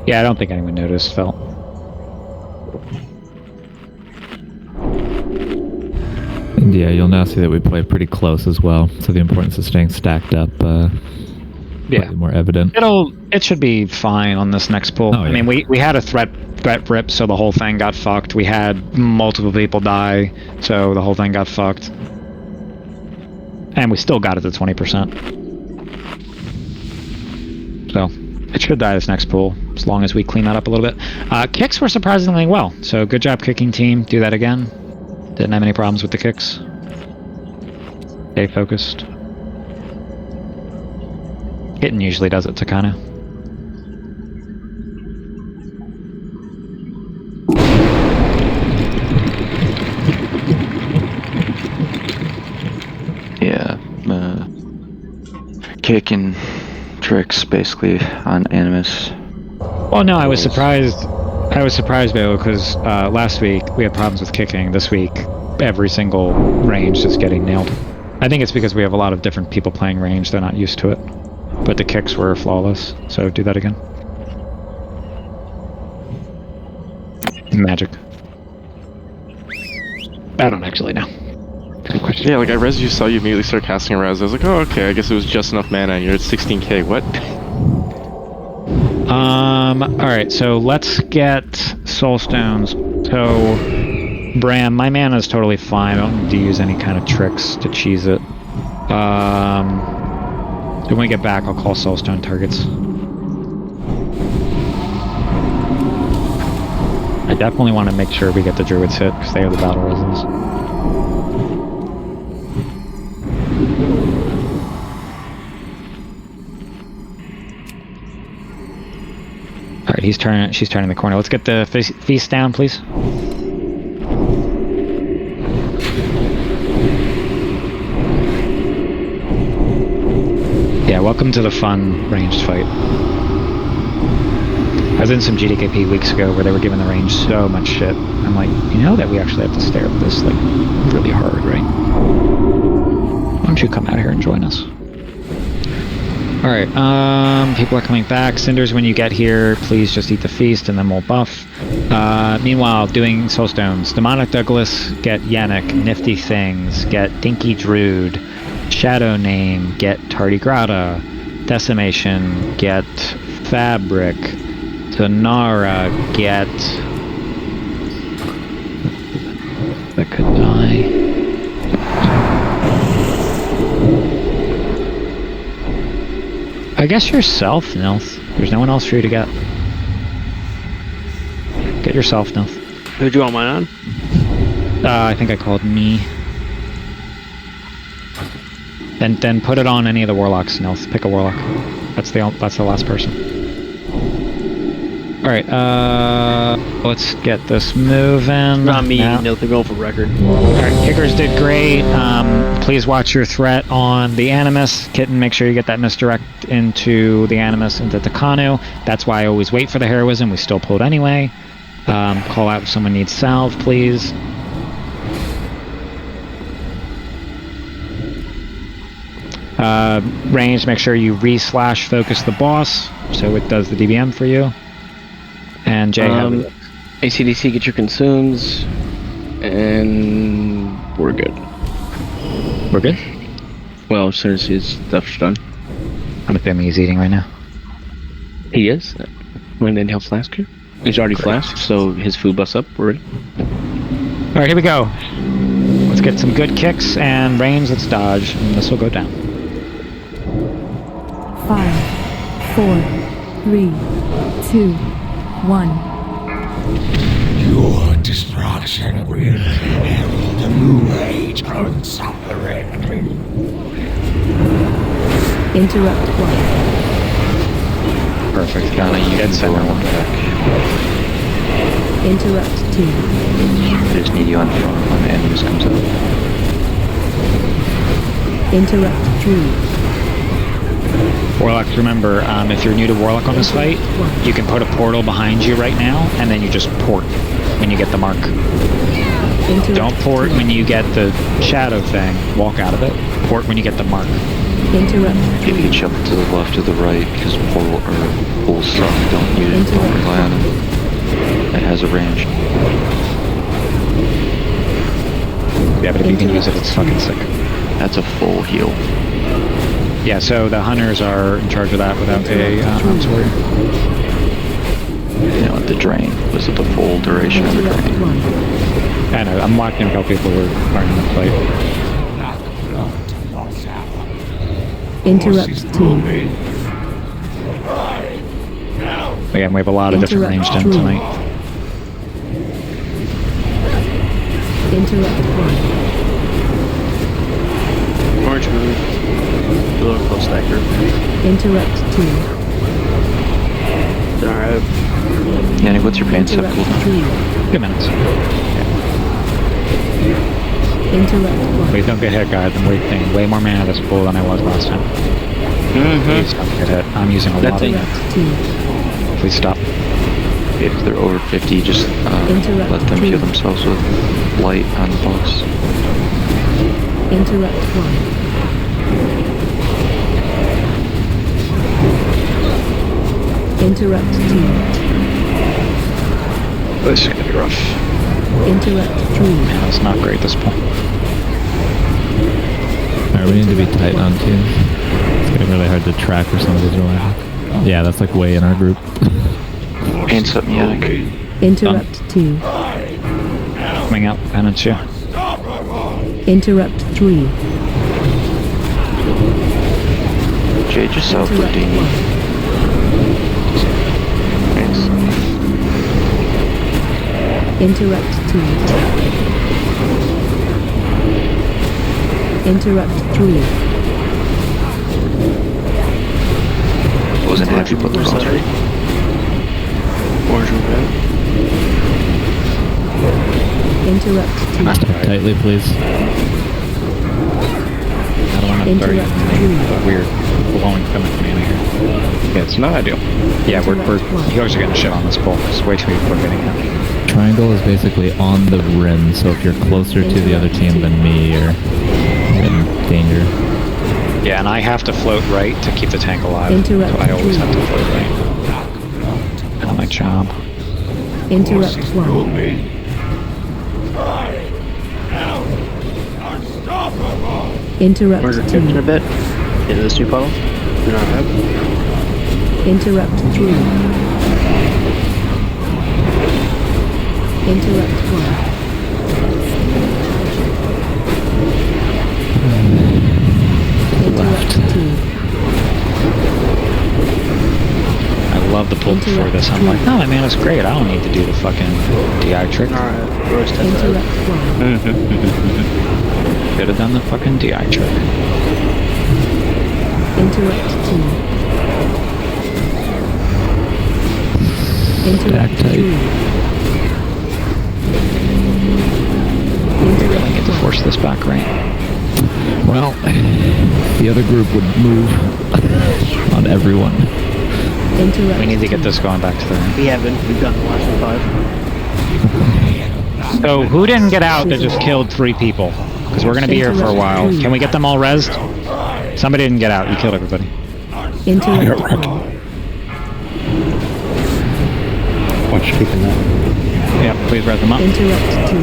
Yeah, I don't think anyone noticed, Phil. And yeah, you'll now see that we play pretty close as well, so the importance of staying stacked up Yeah, more evident. It should be fine on this next pull. Oh, yeah. I mean, we had a threat rip, so the whole thing got fucked. We had multiple people die, so the whole thing got fucked. And we still got it to 20%. So, it should die this next pull, as long as we clean that up a little bit. Kicks were surprisingly well, so good job kicking team. Do that again. Didn't have any problems with the kicks. Stay focused. Hitting usually does it to kinda. Yeah, kicking tricks basically on Animus. Well, no, I was surprised. I was surprised, though, because last week we had problems with kicking. This week, every single range is getting nailed. I think it's because we have a lot of different people playing range. They're not used to it. But the kicks were flawless, so do that again. Magic. I don't actually know. Good question. Yeah, like I res you saw you immediately start casting a res. I was like, oh okay, I guess it was just enough mana and you're at 16k. What? Alright, so let's get soul stones. So Bram, my mana is totally fine. I don't need to use any kind of tricks to cheese it. When we get back, I'll call soulstone targets. I definitely want to make sure we get the druids hit, because they are the battle reses. Alright, she's turning the corner. Let's get the feast down, please. Yeah, welcome to the fun ranged fight. I was in some GDKP weeks ago where they were giving the range so much shit. I'm like, you know that we actually have to stare at this like really hard, right? Why don't you come out here and join us? Alright, people are coming back. Cinders, when you get here, please just eat the feast and then we'll buff. Meanwhile, doing soulstones. Demonic Douglas, get Yannick. Nifty Things, get Dinky Druid. Shadow Name, get Tardigrada. Decimation, get Fabric. Sonara, get... That could die. I guess yourself, Nilth. There's no one else for you to get. Get yourself, Nilth. Who'd you want mine on? I think I called me. Then put it on any of the warlocks, Nilth. Pick a warlock. That's the last person. Alright, let's get this moving. Not me, Nilth, go for record. Alright, kickers did great. Please watch your threat on the Animus. Kitten, make sure you get that misdirect into the Animus into Takanu. That's why I always wait for the heroism. We still pulled anyway. Call out if someone needs salve, please. Range, make sure you re/focus the boss so it does the DBM for you. And Jay, ACDC, get your consumes, and we're good. We're good? Well, as soon as his stuff's done. I'm assuming he's eating right now. He is. When then he'll flask you. He's already flasked, so his food busts up. We're ready. Alright, here we go. Let's get some good kicks and range. Let's dodge, and this will go down. 5, 4, 3, 2, 1. Your destruction will herald a new age of suffering. Interrupt 1. Perfect. Ghana, you can center one back. Interrupt 2. I just need you on the phone when the enemies comes up. Interrupt 3. Warlock, remember, if you're new to Warlock on this fight, you can put a portal behind you right now, and then you just port when you get the mark. Don't port when you get the shadow thing. Walk out of it. Port when you get the mark. Interrupt. If you jump to the left or the right, because portal or pulls suck, don't rely on it. It has a range. Yeah, but if you can use it, it's fucking sick. That's a full heal. Yeah, so the hunters are in charge of that without a arms warrior. You know, the drain. Was it the full duration of the drain? I know, I'm watching a couple people who are learning to play. Interrupt 2. Again, we have a lot of different ranged in tonight. Interrupt 1. Orange move. A little close stacker. Interrupt 2. Alright. Yanni, what's your pain step cooldown? 2 minutes. Interrupt 1. Please don't get hit, guys. I'm wasting way more mana this pool than I was last time. Please don't get hit. I'm using a lot of mana. Please stop. If they're over 50, just let them heal themselves with light on the box. Interrupt 1. Interrupt 2. This is gonna be rough. Interrupt 3. Man, it's not great this point. Alright, we need to be tight on teams. It's getting really hard to track where somebody's rolling. Yeah, that's like way in our group. Hands up, Yannick. Interrupt 2. Coming out, penance you. Interrupt 3. Jay, just self the dinghy. Thanks. Interrupt 2. Interrupt 3. Wasn't happy with the rosary. Orange and red. Interrupt 2. Tightly, please. I don't want to start using weird blowing stomach mana here. Yeah, it's not ideal. Yeah, we're you guys are getting shit on this pull. It's way too many people are getting hit. Triangle is basically on the rim, so if you're closer to the other team than me, you're in danger. Yeah, and I have to float right to keep the tank alive. Interrupt So I always have to float right. Not my job. Interrupt 1. Interrupt Orange 2. in a bit. Into this new puddle. You're not red. Interrupt 3. Interrupt 1. Interrupt 2. I love the pull before this. I'm like, no, my mana's great. I don't need to do the fucking DI trick. Alright, roast that. Interrupt 1. Could have done the fucking DI trick. Interrupt 2. Interrupt 3. We really need to force this back, right? Well, the other group would move on everyone. Interrupt. We need to get this going back to the ring. We haven't. We've done the last 5. So who didn't get out that just killed 3 people? Because we're going to be here for a while. Can we get them all rezzed? Somebody didn't get out. You killed everybody. Interrupt. Watch keeping that. Yeah, please res them up. Interrupt 2.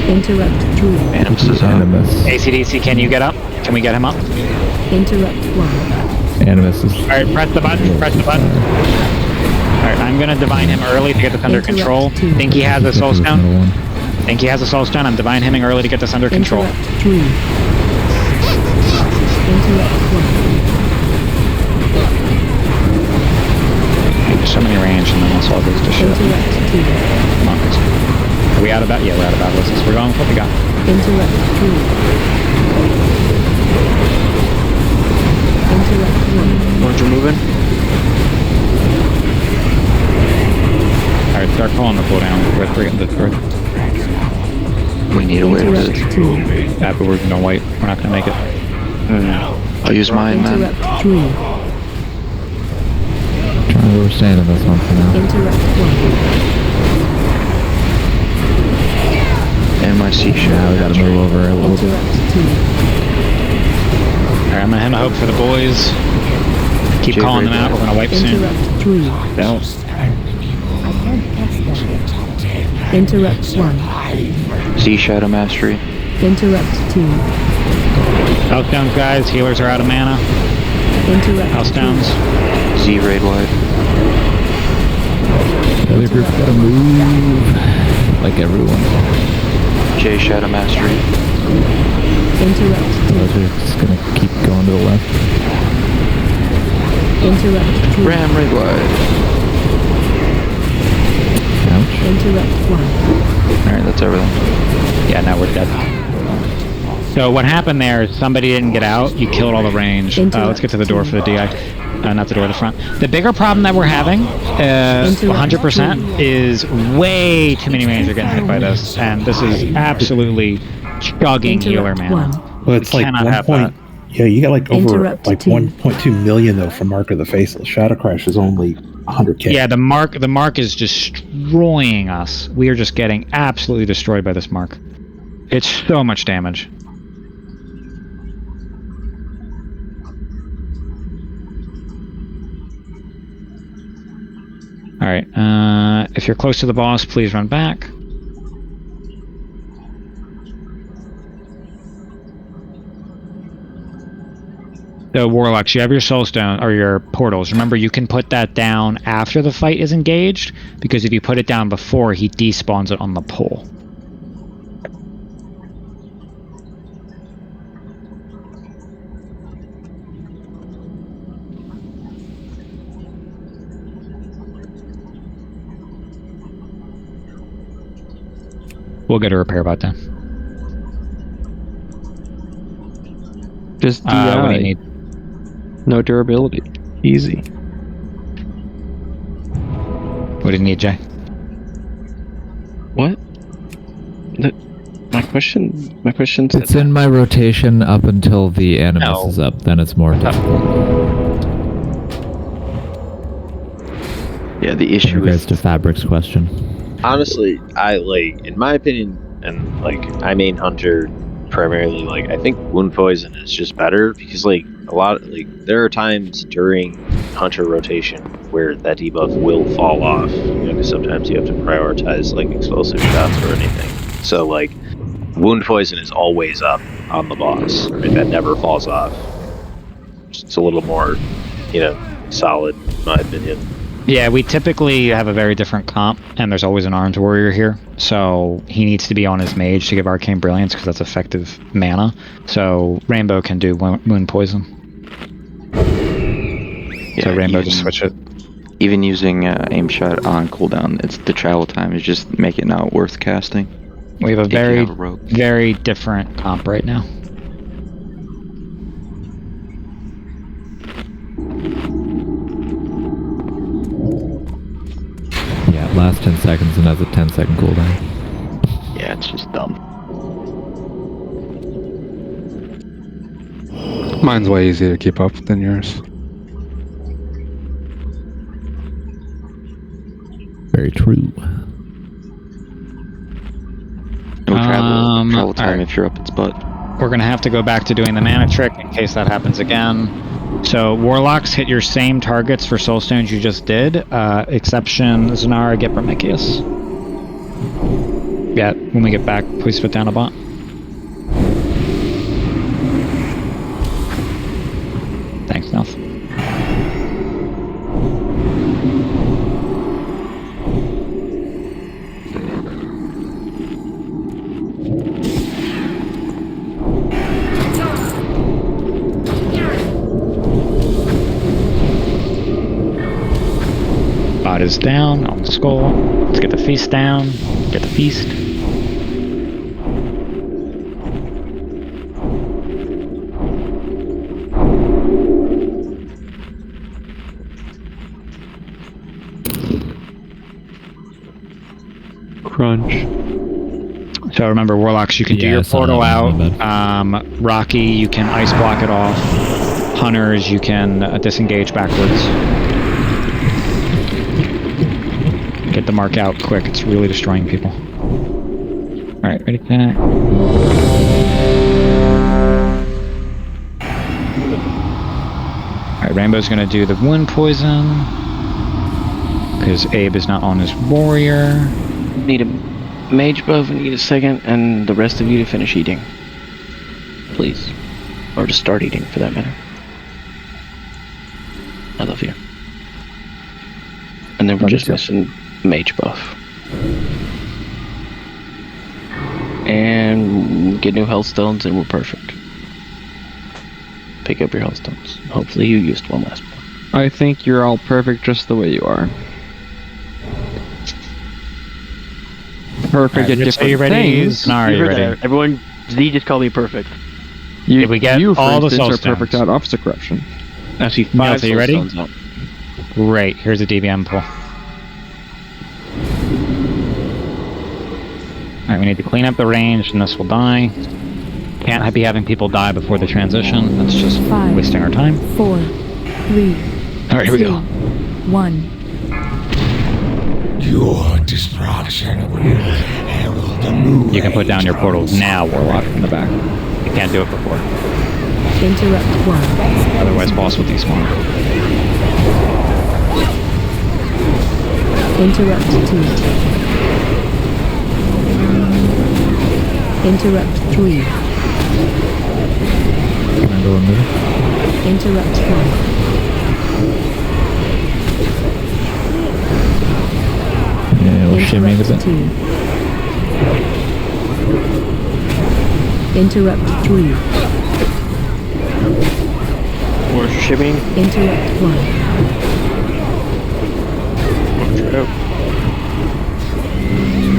Interrupt 3. Animus is out. ACDC, can you get up? Can we get him up? Interrupt 1. Animus is... Alright, press the button. Press the button. Alright, I'm going to divine him early to get this under control. Think he has a soul stone? Think he has a soul stone? I'm divine him early to get this under control. Interrupt 3. Interrupt 1. There's so many range and then we'll solve this to shit. Interrupt 2. Come on, guys. Are we out of that? Yeah, we're out of battle. We're going with what we got. Interrupt 3. Interrupt 1. Orange are moving. Alright, start calling the cooldown. We're getting the third. We need a way to... Yeah, but we're no white. We're not going to make it. I'll use mine, man. Interrupt 3. Trying to understand in this one for now. Interrupt 1. And my C shot. Now we gotta move over a little bit. Interrupt 2. Alright, I'm gonna hand a hope for the boys. Keep calling them out, we're gonna wipe soon. Interrupt 3. No. I can't cast that. Interrupt 1. C Shadow Mastery. Interrupt 2. House downs, guys. Healers are out of mana. Interrupt House downs. Z raid wide. The other group's gotta move. Like everyone. J Shadow Mastery. Interrupt 2. Those are just gonna keep going to the left. Interrupt 2. Ram raid wide. Ouch. Interrupt 1. Alright, that's everything. Yeah, now we're dead. So what happened there is somebody didn't get out. You killed all the range. Let's get to the door for the DI. Not the door, the front. The bigger problem that we're having, 100%, is way too many range are getting hit by this. And this is absolutely chugging healer mana. Well, it's like 1 point. Yeah, you got like over like 1.2 million though from Mark of the Faceless. Shadow Crash is only 100k. Yeah, the mark is destroying us. We are just getting absolutely destroyed by this mark. It's so much damage. Alright, if you're close to the boss, please run back. So, Warlocks, you have your Soulstone, or your portals. Remember, you can put that down after the fight is engaged, because if you put it down before, he despawns it on the pole. We'll get a repair bot then. Just DI. What do you need? No durability. Easy. What do you need, Jay? What? My question. It's in my rotation up until the Animus is up. Then it's more difficult. Yeah, the issue is to Fabric's question. Honestly, I in my opinion, and I main Hunter primarily. I think Wound Poison is just better because there are times during Hunter rotation where that debuff will fall off. Because sometimes you have to prioritize explosive shots or anything. So Wound Poison is always up on the boss. Right? That never falls off. It's a little more, solid in my opinion. Yeah, we typically have a very different comp, and there's always an armed warrior here, so he needs to be on his mage to give Arcane Brilliance, because that's effective mana. So Rainbow can do Wound Poison. Yeah, so Rainbow just switch it. Even using aim shot on cooldown, it's the travel time is just make it not worth casting. We have a very different comp right now. Yeah, last 10 seconds and has a 10-second cooldown. Yeah, it's just dumb. Mine's way easier to keep up than yours. Very true. No travel time alright. if you're up its butt. We're going to have to go back to doing the mana trick in case that happens again. So, Warlocks hit your same targets for Soulstones you just did. Exception, Zanara, get Prometheus. Yeah, when we get back, please put down a bot. Thanks, Nelf. Bot is down on the skull. Let's get the feast down. Get the feast. Crunch. So remember, Warlocks, you can do your portal out. Rocky, you can ice block it off. Hunters, you can disengage backwards. Get the mark out quick, it's really destroying people. Alright, ready for that? Alright, Rainbow's gonna do the wound poison. Because Abe is not on his warrior. Need a mage buff and eat a second, and the rest of you to finish eating. Please. Or to start eating, for that matter. I love you. And then we're just missing mage buff. And get new health stones and we're perfect. Pick up your health stones. Hopefully you used one last one. I think you're all perfect just the way you are. Perfect at different things. You're there. Everyone, Z just called me perfect. If we get You, for all the instance, soul are stones. perfect at opposite corruption. Actually, Melty, you soul ready? stones out. Great, here's a DBM pull. Alright, we need to clean up the range and this will die. Can't be having people die before the transition. That's just 5, wasting our time. 4, 3. Alright, here we go. 1. Your destruction will herald a new You can put down your portals now, Warlock, in the back. You can't do it before. Interrupt 1. Otherwise, boss will despawn. Interrupt 2. Interrupt 3. Can I go in there? Interrupt 1. Yeah, we'll shimmy a bit. 2. Interrupt 3. We're shipping. Interrupt 1.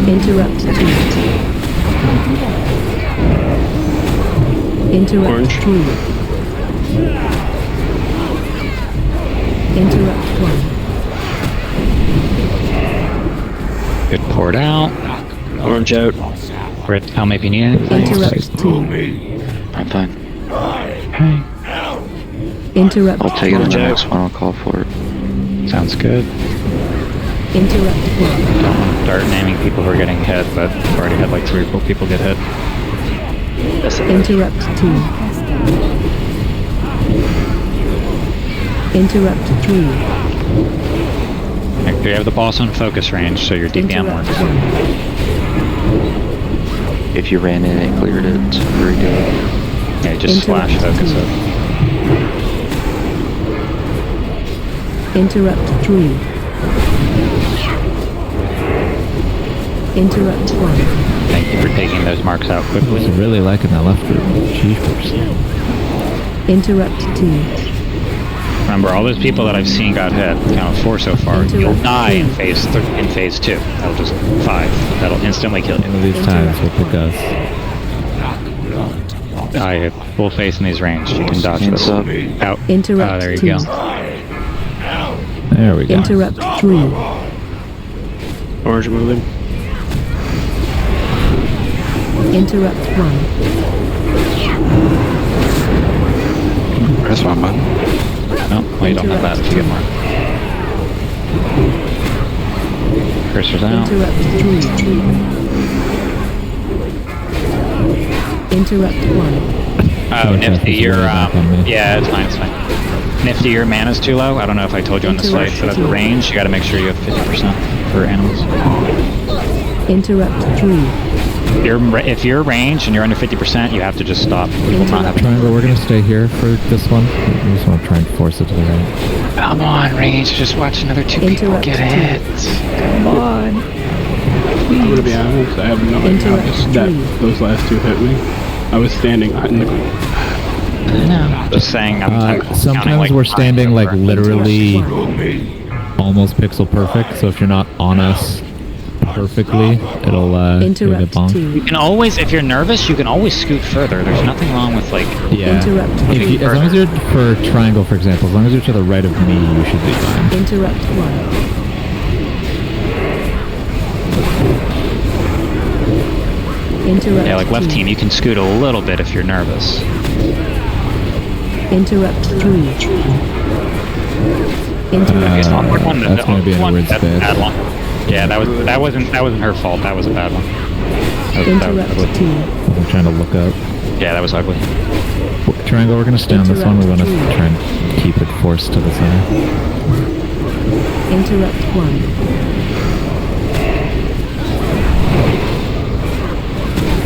Interrupt 2. Interrupt Orange. 3. Interrupt 1. Good poured out. Orange out. Rit, tell me if you need anything. Interrupt 2. I'm fine. Okay. Interrupt I'll take it on 1. the next one, I'll call for it. Sounds good. Interrupt 1. Don't start naming people who are getting hit, but I've already had like 3 or 4 people get hit. Interrupt 2. Interrupt 3. You have the boss on focus range, so your DPM Interrupt works. 1. If you ran in and cleared it, redo it. Yeah, just slash focus it. Interrupt 3. Interrupt 1. Thank you for taking those marks out I quickly. was really liking that left group. Jeepers. Interrupt 2. Remember, all those people that I've seen got hit, count of 4 so far, you'll die in phase 2. That'll just 5. That'll instantly kill One of you. these times will pick us. I have full faith in these range. You can dodge this. Out. Interrupt There you 2. go. There we go. Interrupt 3. Orange moving. Interrupt 1. Press my button. No, well, you don't have that to get marked. Cursor's out. Interrupt 3. Interrupt 1. Oh, Nifty, you're, yeah, it's fine. Nifty, your mana's too low. I don't know if I told you on the site, but at the range, you gotta make sure you have 50% for animals. Interrupt 3. If you're range and you're under 50%, you have to just stop. We will not have Triangle, we're gonna stay here for this one. We just want to try and force it to the right. Come on, range. Just watch another 2 people get hit. Come on. I'm gonna be honest, I have no idea how those last 2 hit me. I was standing in the ground. No, just saying. I'm sometimes like we're standing like literally almost pixel perfect, so if you're not on us perfectly, it'll get bombed. You can always, if you're nervous, you can always scoot further. There's nothing wrong with like. Yeah. As long as you're for triangle, for example, as long as you're to the right of me, you should be fine. Interrupt 1. Interrupt Yeah, like left team, you can scoot a little bit if you're nervous. Interrupt 3. That's gonna be in a weird space. Yeah, that wasn't her fault. That was a bad one. Interrupt 2. I'm trying to look up. Yeah, that was ugly. Triangle, we're gonna stay on this one. We want to try and keep it forced to the center. Interrupt 1.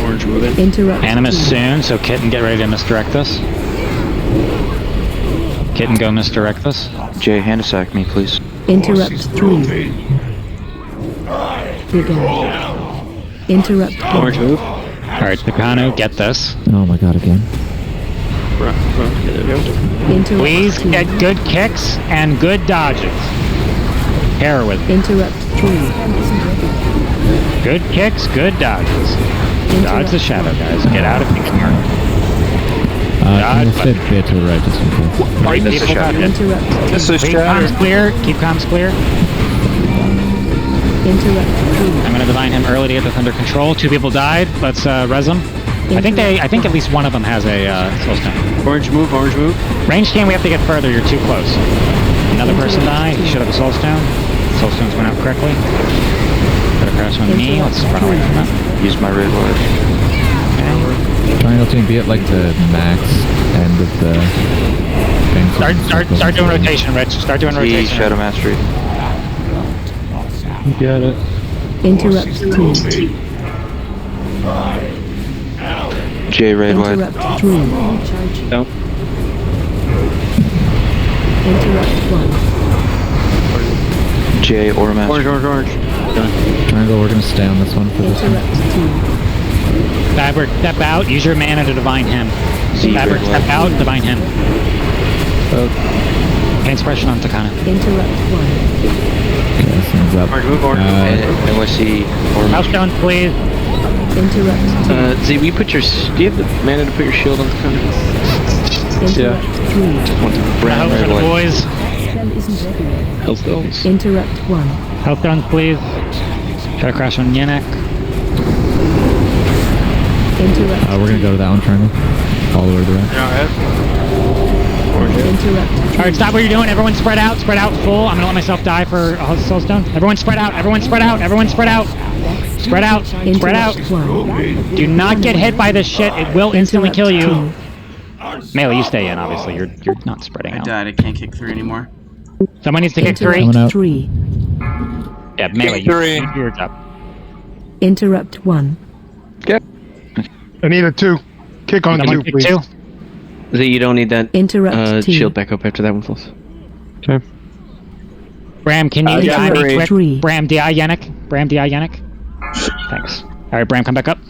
Orange moving. Interrupt. Animus soon, so Kitten, get ready to misdirect this. Kitten, go misdirect this. Jay, hand attack me, please. Interrupt 3. Begin. Interrupt 1. Orange move. Alright, Takano, get this. Oh my god, again. Please get good kicks and good dodges. Pair with me. Interrupt 3. Good kicks, good dodges. Dodge the shadow, guys. Get out of the corner. I'm gonna stay a bit to the right just in case. Right, This is shadow. Keep comms clear. Keep comms clear. Interrupt 3. I'm gonna divine him early to get this under control. 2 people died. Let's res them. I think at least one of them has a soulstone. Orange move, orange move. Range scan, we have to get further. You're too close. Another person died. He should have a soulstone. Soulstones went out correctly. Got a crash on me. Let's run away from that. Use my red word. Triangle team, be at like the max end of the thing. Start doing rotation, Rich. Start doing rotation. Shadow Mastery. You got it. Interrupt 2. J raid wide. Interrupt 3. No. Interrupt 1. J or master. Orange. Triangle, we're gonna stay on this one for this one. Interrupt 2. Fabric, step out. Use your mana to divine him. Fabric, step out. Divine him. Pain suppression on Takano. Interrupt 1. Okay, this one's up. NYC or Housestone, please. Interrupt 2. Z, do you have the mana to put your shield on the corner? Interrupt 3. Just want to House for the boys. Spell isn't ready yet. Hellstones. Interrupt 1. Housestone, please. Try to crash on Yannick. Interrupt. We're gonna go to that one, Triangle. All the way to the right. Interrupt. Alright, stop what you're doing. Everyone spread out. Spread out full. I'm gonna let myself die for a soulstone. Everyone spread out. Everyone spread out. Everyone spread out. Spread out. Spread out. Do not get hit by this shit. It will instantly kill you. Melee, you stay in, obviously. You're not spreading out. I died. I can't kick 3 anymore. Someone needs to kick 3. Interrupt 3. Yeah, Melee, you do your job. Interrupt 1. I need a 2. Kick on 2, please. 2. Z, you don't need that Interrupt 2. shield back up after that one falls. Okay. Bram, can you DI me quick? 3. Bram, DI Yannick. Bram, DI Yannick. Thanks. Alright, Bram, come back up.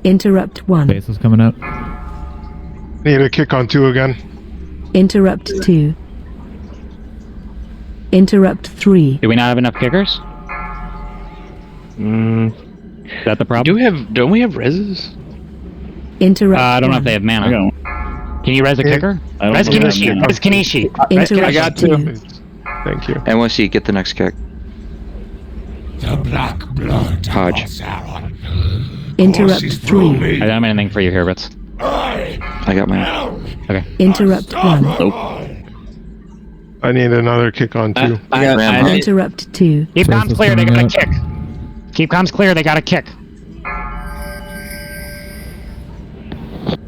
Interrupt 1. Base is coming out. Need a kick on 2 again. Interrupt 2. Interrupt 3. Do we not have enough kickers? Is that the problem? Don't we have reses? Interrupt I don't know 1. if they have mana. Can you res a kicker? Res Kanishi. Res Kanishi. Interrupt I got 2. Thank you. NYC, get the next kick. The black blood Hodge. Interrupt 3. I don't have anything for you here, Ritz. I got mine. Okay. Interrupt 1. Nope. I need another kick on 2. Interrupt 2. Keep comms clear, they got a kick. Keep comms clear, they got a kick.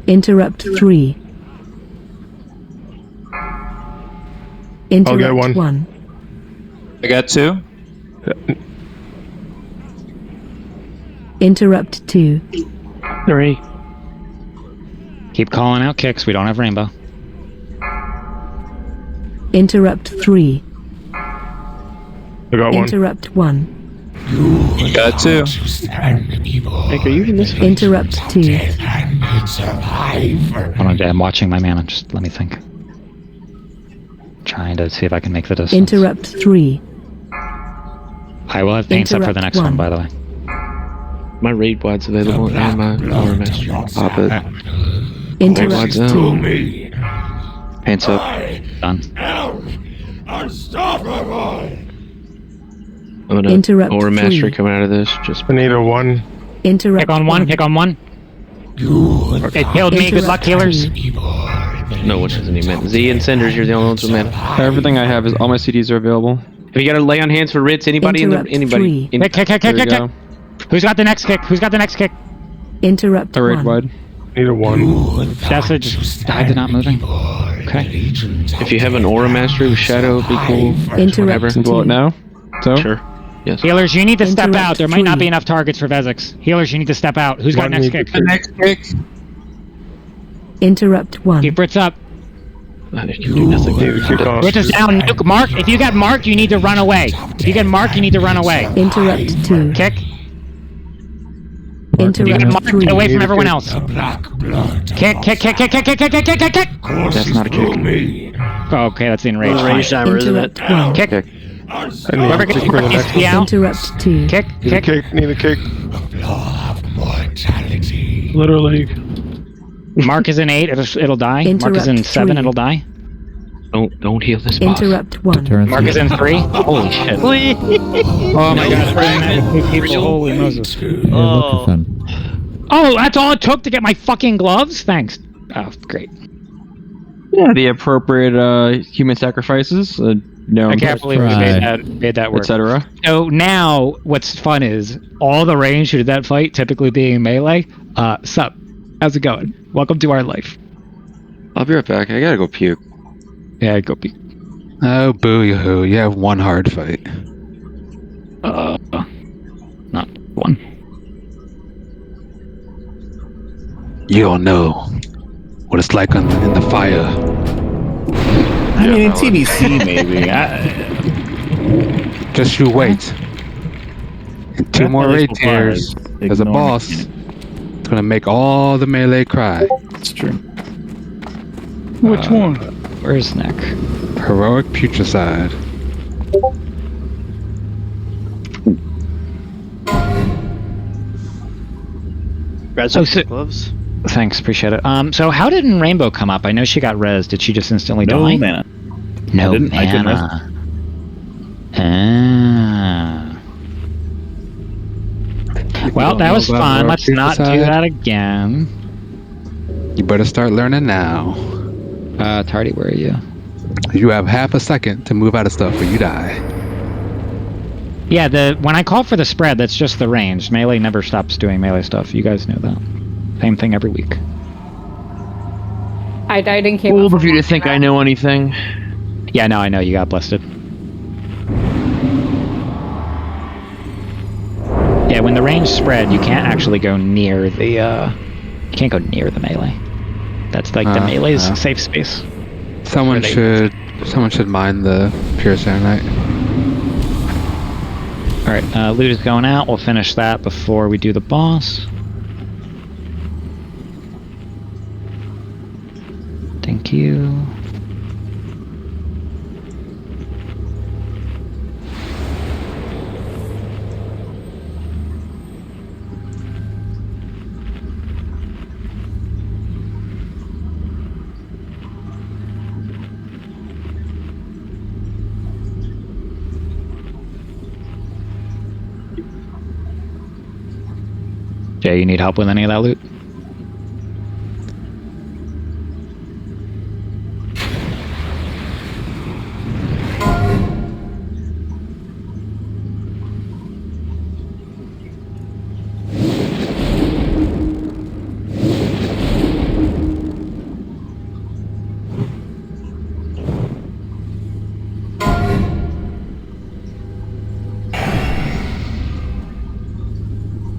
Interrupt 3. Interrupt I'll get one. 1. I got 2. Interrupt 2. 3. Keep calling out kicks, we don't have rainbow. Interrupt 3. I got 1. Interrupt 1. I got 2. Nick, are you in this? Interrupt 2. Hold on, I'm watching my mana, just let me think. Trying to see if I can make the distance. Interrupt 3. I will have paints up for the next one, by the way. My raid wide's available and my Aura Master. Pop it. Interrupt 2. Paints up. Done. Unstoppable! I'm gonna Interrupt Aura 3. Mastery coming out of this. Just I need a 1. Interrupt Pick on 1, pick on 1. Okay, killed me, good luck, healers. no one has any mana. Z and Cinders, you're the only ones with mana. Everything I have is all my CDs are available. Have you got to lay on hands for Ritz? Anybody Interrupt in the anybody? 3. Kick. There we go. Who's got the next kick? Who's got the next kick? Interrupt I raid 1. wide. Need a 1. Jessa just died to not moving. Okay. If you have an Aura Mastery with Shadow, it'd be cool. Interrupt Whatever. Can blow it now? So? Sure. Yes. Healers, you need to step Interrupt out. There might not 3. be enough targets for Vezix. Healers, you need to step out. Who's got One next need kick? to The next kick. Interrupt 1. Keep Brits up. I can do nothing. Kick on. Brits is down. Nuke Mark. If you get marked, you need to run away. If you get marked, you need to run away. Interrupt 2. Kick. You get Interrupt marked. 3. Get away from everyone else. Kick. That's not a kick. Oh, okay, that's the enraged. Enraged armor, isn't it? Interrupt 1. Kick. I Whoever need a gets kick for the marked needs next to be one. out. Interrupt 2. Kick. Need a kick. Need a kick. Literally. Mark is in 8. It'll die. Mark is in Interrupt 7. 3. It'll die. Don't heal this boss. Interrupt 1. Mark is in 3. Holy shit. Oh my god, people, holy Moses. Oh, that's all it took to get my fucking gloves? Thanks. Oh, great. Yeah, the appropriate human sacrifices. No, I can't believe we made that work. Etc. So now, what's fun is, all the range who did that fight, typically being melee, sup, how's it going? Welcome to our life. I'll be right back. I gotta go puke. Yeah, go puke. Oh, boo-hoo. You have one hard fight. Not one. You don't know what it's like in the fire. I mean, in TBC, maybe. Just you wait. And 2 more raid tiers. There's a boss. It's gonna make all the melee cry. It's true. Which one? Where's Nick? Heroic Putricide. Gloves. Thanks, appreciate it. So how did Rainbow come up? I know she got res. Did she just instantly No die? mana. No I couldn't mana. Ah. Well, that was fun. Let's not do that again. You better start learning now. Tardy, where are you? You have half a second to move out of stuff or you die. Yeah, when I call for the spread, that's just the range. Melee never stops doing melee stuff. You guys know that. Same thing every week. I died and came Fool of you to think I know anything. Yeah, no, I know you got blasted. Yeah, when the range spread, you can't actually go near the. You can't go near the melee. That's like the melee's safe space. Someone should mine the Pure Serenite. All right, loot is going out. We'll finish that before we do the boss. Thank you. Jay, you need help with any of that loot?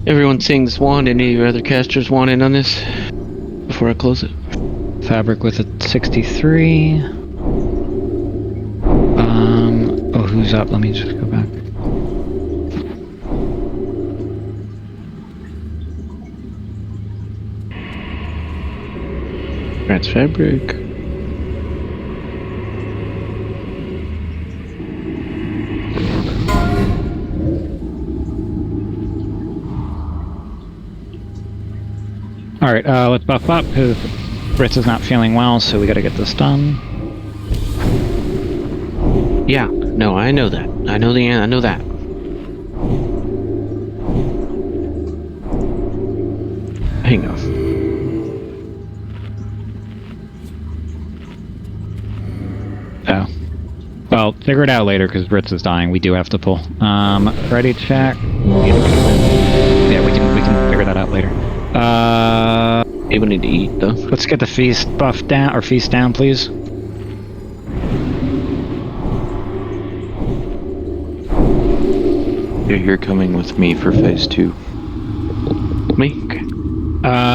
Everyone seeing this wand? Any of your other casters want in on this? Before I close it. Fabric with a 63. Oh, who's up? Let me just go back. That's Fabric. Alright, let's buff up, because Fritz is not feeling well, so we gotta get this done. Yeah, no, I know that. I know that. Hang on. Oh. Well, figure it out later, because Fritz is dying. We do have to pull. Ready to check? Yeah, we can figure that out later. People need to eat, though. Let's get the feast buff down, or feast down, please. You're coming with me for phase 2. Me? Okay.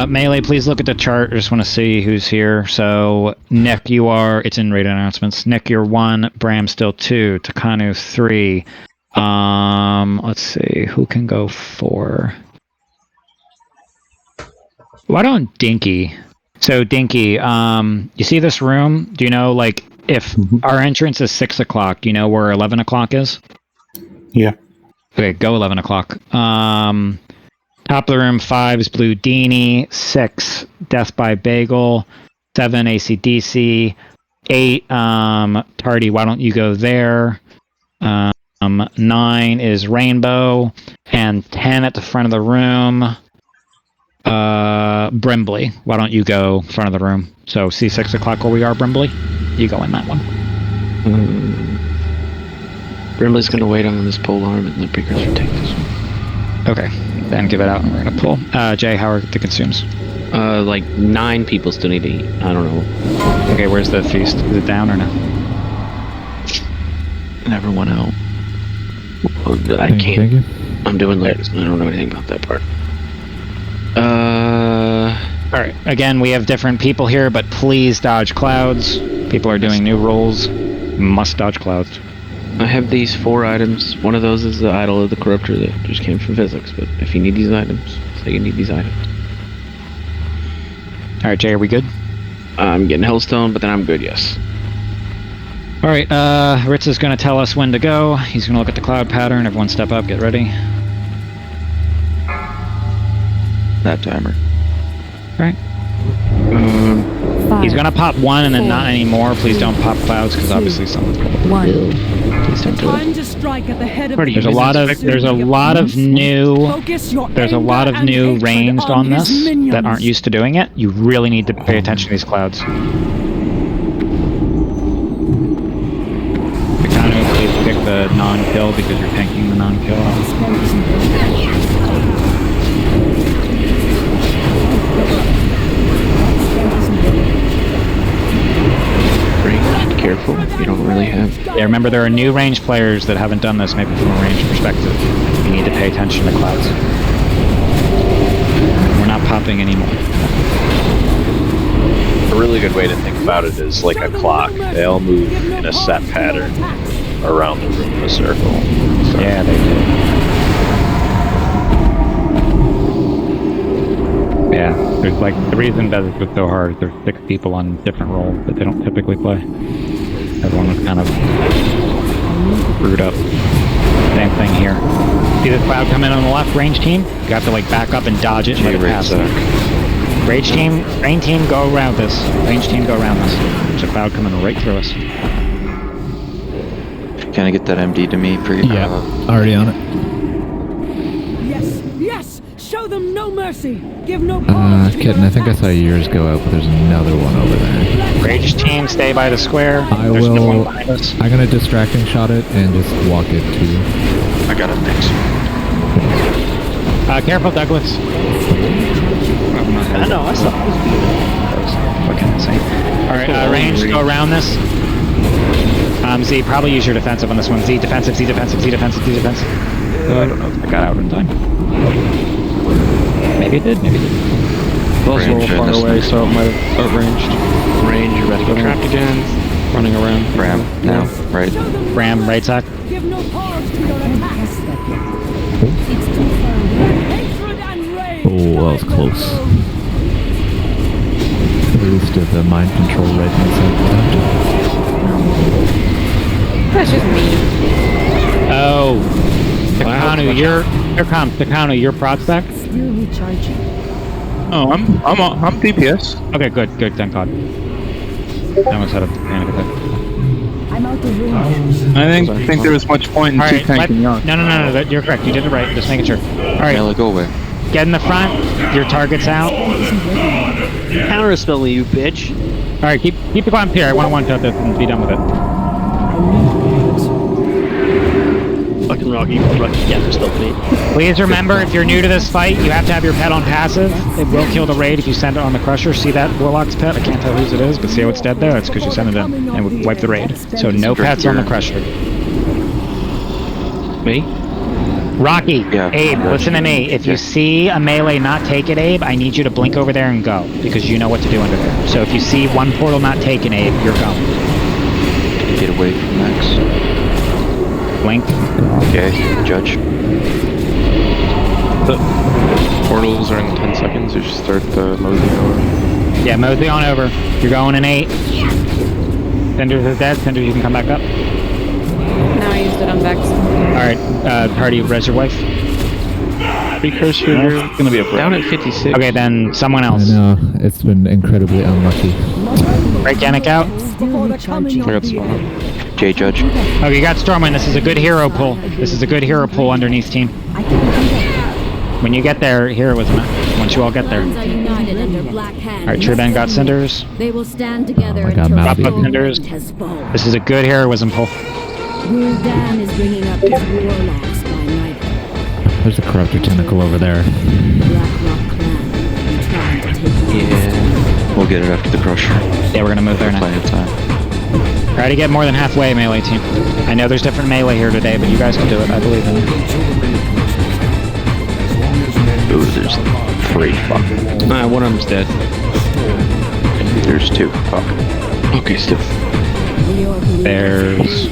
Melee, please look at the chart. I just want to see who's here. So, Nick, it's in raid announcements. Nick, you're 1. Bram still 2. Takanu 3. Let's see. Who can go 4? Why don't Dinky? So, Dinky, you see this room? Do you know, like, if our entrance is 6 o'clock, do you know where 11 o'clock is? Yeah. Okay, go 11 o'clock. Top of the room, 5 is Blue Dini, 6, Death by Bagel, 7, AC/DC, 8, Tardy, why don't you go there? 9 is Rainbow, and 10 at the front of the room, Brimbley, why don't you go front of the room? So, see 6 o'clock where we are, Brimbley? You go in that one. Brimbley's gonna wait on this pole arm and the precursor take this one. Okay, then give it out and we're gonna pull. Jay, how are the consumes? Like 9 people still need to eat. I don't know. Okay, where's the feast? Is it down or no? Never went out. I can't. I'm doing layers. I don't know anything about that part. Alright, again, we have different people here, but please dodge clouds. People are doing new rolls. Must dodge clouds. I have these 4 items. One of those is the idol of the corruptor that just came from physics, but if you need these items, say you need these items. Alright, Jay, are we good? I'm getting Hellstone, but then I'm good, yes. Alright, Ritz is going to tell us when to go. He's going to look at the cloud pattern. Everyone step up, get ready. That timer. Alright. He's going to pop 1 and then not anymore. Please don't pop clouds, because obviously someone's going to Please don't do it. To strike at the head of There's a lot of new ranged on this that aren't used to doing it. You really need to pay attention to these clouds. Takanu, please pick the non-kill because you're tanking the non-kill. Careful, you don't really have... Yeah, remember there are new range players that haven't done this, maybe from a range perspective. You need to pay attention to clouds. We're not popping anymore. A really good way to think about it is like a clock. They all move in a set pattern around the room in a circle. So. Yeah, they do. Yeah, there's like, the reason that it's so hard is there's 6 people on different roles that they don't typically play. Everyone was kind of screwed up. Same thing here. See this cloud come in on the left, range team? You have to like back up and dodge it and let it pass. Range team, go around this. Range team, go around this. There's a cloud coming right through us. Can I get that MD to me for you? Yeah, already on it. Yes! Show them no mercy! Give no pause! Kitten, I think I saw yours go out, but there's another one over there. Range team, stay by the square. There's no one behind us. I'm gonna distracting shot it and just walk it to you. I got it next. Careful, Douglas. I know, I saw it. That was fucking insane. Alright, range, go around this. Z, probably use your defensive on this one. Z defensive, Z defensive, Z defensive, Z defensive. I don't know if I got out in time. Maybe it did, maybe it did. Those were a little far away, so it might have outranged. Range, you're about to get trapped again. Running around. Ram, now, right. Ram, right side. Give no pause to your attack. It's too far away. Hatred and rage. Oh, that was close. At least the mind control right inside. That's just me. Oh. Takano, you're prospect? Still recharging. Oh, I'm DPS. Okay, good, thank God. I almost had a panic attack. I'm out of range. I think there was much point in All two right, tanking no, you're correct. You did it right. Just making sure. All right, Melee, go away. get in the front. Your target's out. Counterspell me, you bitch. All right, keep the climb here. I want to one-shot this and be done with it. Fucking Rocky counterspell me. Please remember, if you're new to this fight, you have to have your pet on passive. It will kill the raid if you send it on the crusher. See that Warlock's pet? I can't tell whose it is, but see how it's dead there? That's because you sent it in and would wipe the raid. So no pets on the crusher. Me? Rocky, Yeah, Abe, gotcha. listen to me. If you see a melee not take it, Abe, I need you to blink over there and go, because you know what to do under there. So if you see one portal not taken, Abe, you're going. Get away from Max. Blink. Okay, Judge. The portals are in 10 seconds. You should start the mosey over. Yeah, mosey on over. You're going in 8. Cinders is dead. Cinders, you can come back up. Now I used it on Vex. Alright, Hardy, res your wife. Because you're gonna be down at 56. Okay, then someone I else. know, it's been incredibly unlucky. Break Yannick out. Still recharging. I got spawn. J Judge. Okay, you got Stormwind. This is a good hero pull. This is a good hero pull underneath team. When you get there, heroism it. Once you all get there. Alright, Triban got Cinders. They will stand together Oh my God, until Malby. the Cinders. moment has fallen. This is a good heroism pull. Gul'dan is bringing up his warlocks by night. There's a corruptor tentacle over there. Black Rock clan will be trying to take you. Yeah. We'll get it after the crusher. Yeah, we're gonna move there now. Plenty of time. Try to get more than halfway, melee team. I know there's different melee here today, but you guys can do it. I believe in you. Ooh, there's 3. Fuck. Alright, one of them's dead. There's 2. Fuck. Okay, still. There's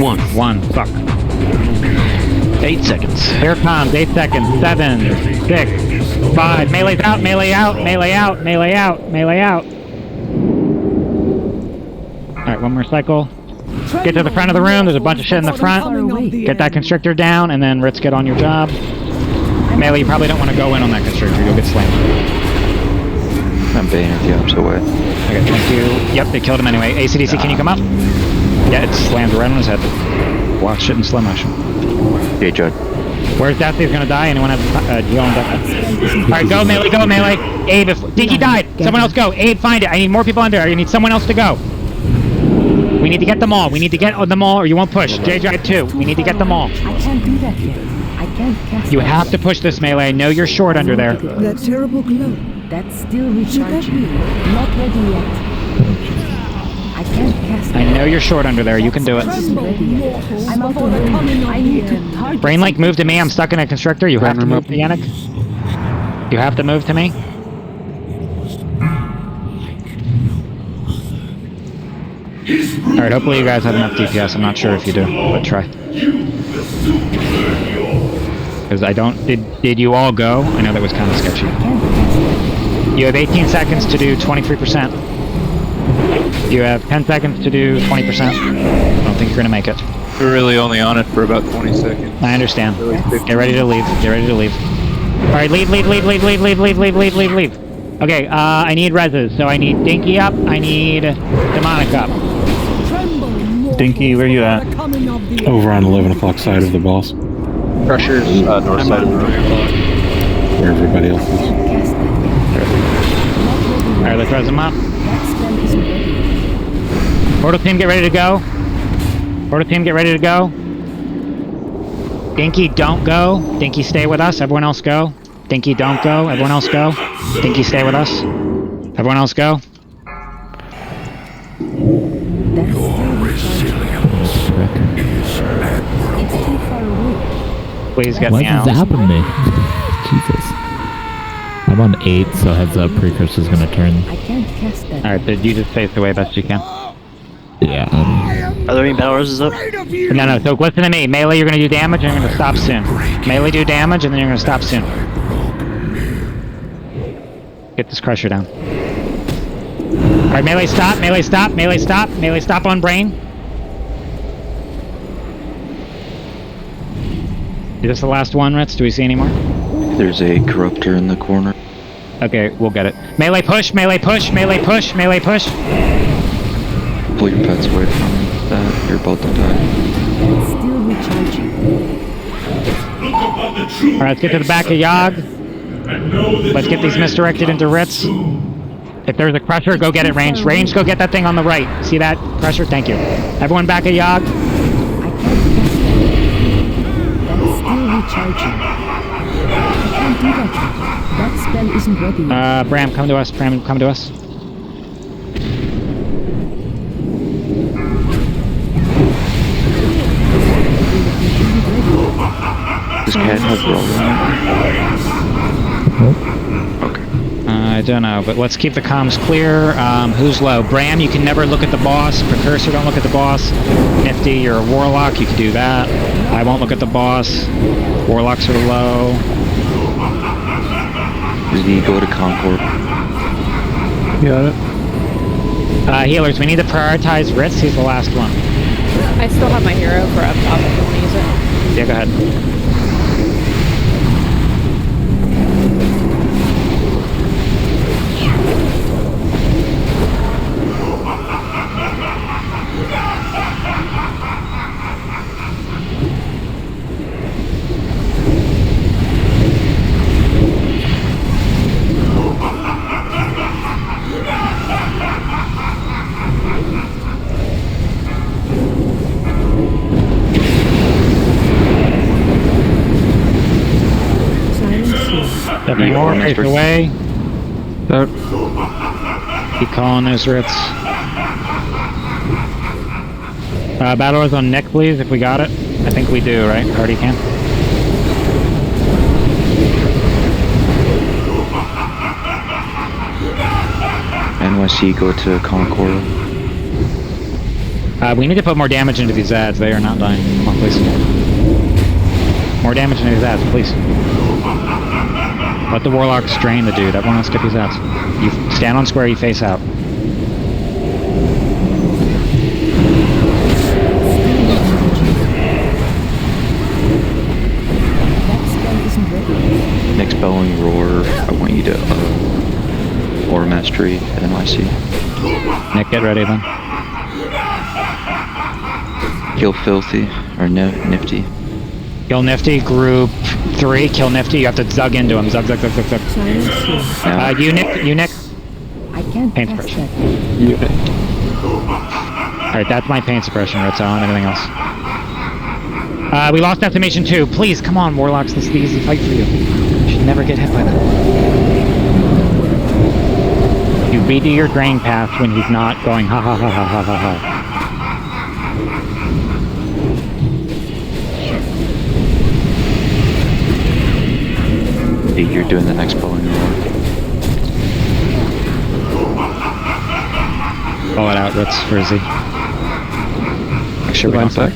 1. Fuck. 8 seconds. Here it comes. 8 seconds. 7, 6, 5. Melee's out. Melee out. Melee out. Melee out. Melee out. Alright, one more cycle. Get to the front of the room. There's a bunch of shit in the front. Get that constrictor down, and then Ritz, get on your job. Melee, you probably don't want to go in on that constrictor. You'll get slammed. I'm baying it the opposite way. Okay, thank you. Yep, they killed him anyway. ACDC, can you come up? Yeah, it slammed right on his head. Watch it in slow motion. J Judge. Where's Deathly's gonna die? Anyone have heal on Deathly? Alright, go Melee, go Melee! Abe, if Dinky died, someone else go. Abe, find it. I need more people under. I need someone else to go. We need to get them all. We need to get them all, or you won't push. JJ 2. We need to get them all. I can't do that yet. I can't cast. You have to push this Melee. I know you're short under there. That terrible glow. That's still recharging. Not ready yet. I can't cast. I know you're short under there. You can do it. I'm out of range. I need to target. Brain Link, move to me. I'm stuck in a constrictor. You have to move to Yannick. You have to move to me. Alright, hopefully you guys have enough DPS. I'm not sure if you do, but try. Because I don't... Did you all go? I know that was kind of sketchy. You have 18 seconds to do 23%. You have 10 seconds to do 20%. I don't think you're going to make it. We're really only on it for about 20 seconds. I understand. Get ready to leave. Get ready to leave. Alright, leave. Okay, I need reses. So I need Dinky up. I need Demonic up. Dinky, where you at? Over on 11 o'clock side of the boss. Crusher's north side of the room. Where everybody else is. Alright, let's res them up. Portal team, get ready to go. Portal team, get ready to go. Dinky, don't go. Dinky, stay with us. Everyone else go. Dinky, don't go. Everyone else go. Dinky, stay with us. Everyone else go. Please get Why me out. does that happen to me? Jesus. I'm on 8, so heads up, Precursor's gonna turn. I can't cast that. Alright, so you just face away best you can. Yeah. Are there any battle roses up? No, so listen to me. Melee, you're gonna do damage and you're gonna stop soon. Melee, do damage and then you're gonna stop soon. Get this crusher down. Alright, melee stop, melee stop, melee stop, melee stop on brain. Is this the last one, Ritz? Do we see any more? There's a corruptor in the corner. Okay, we'll get it. Melee push, melee push, melee push, melee push. Pull your pets away from that. You're about to die. Still recharging. Alright, let's get to the back of Yogg. Let's get these misdirected into Ritz. If there's a crusher, go get it, Range. Range, go get that thing on the right. See that crusher? Thank you. Everyone back at Yogg. Still recharging. I can't do that. That spell isn't ready. Bram, come to us. Bram, come to us. Does Cat have roll? Okay. I don't know, but let's keep the comms clear. Who's low? Bram, you can never look at the boss. Precursor, don't look at the boss. Nifty, you're a warlock. You can do that. I won't look at the boss. Warlocks are low. Does he go to Concord? Got it. Healers, we need to prioritize Ritz. He's the last one. I still have my hero for up top if you want to use it. Yeah, go ahead. Stepping more, face away. Keep calling those Ritz. Battlers on Nick, please, if we got it. I think we do, right? Hardy can. NYC, go to Concord. We need to put more damage into these ads. They are not dying. Come on, please. More damage into these ads, please. Let the warlocks drain the dude. Everyone else get these ads. You stand on square, you face out. Next bellowing roar, I want you to Aura Mastery at NYC. Nick, get ready then. Kill Filthy, or Nifty. Kill Nifty, group 3, kill Nifty, you have to zug into him. Zug. Nick. I can't paint suppression. Alright, that's my paint suppression, Ritz, on anything else. We lost Decimation 2. Please, come on, Warlocks, this is the easy fight for you. You should never get hit by that. You redo your drain path when he's not going ha ha ha ha ha ha ha. You're doing the next bowling roar. Call it out, Ritz, for Z. Make sure we don't die.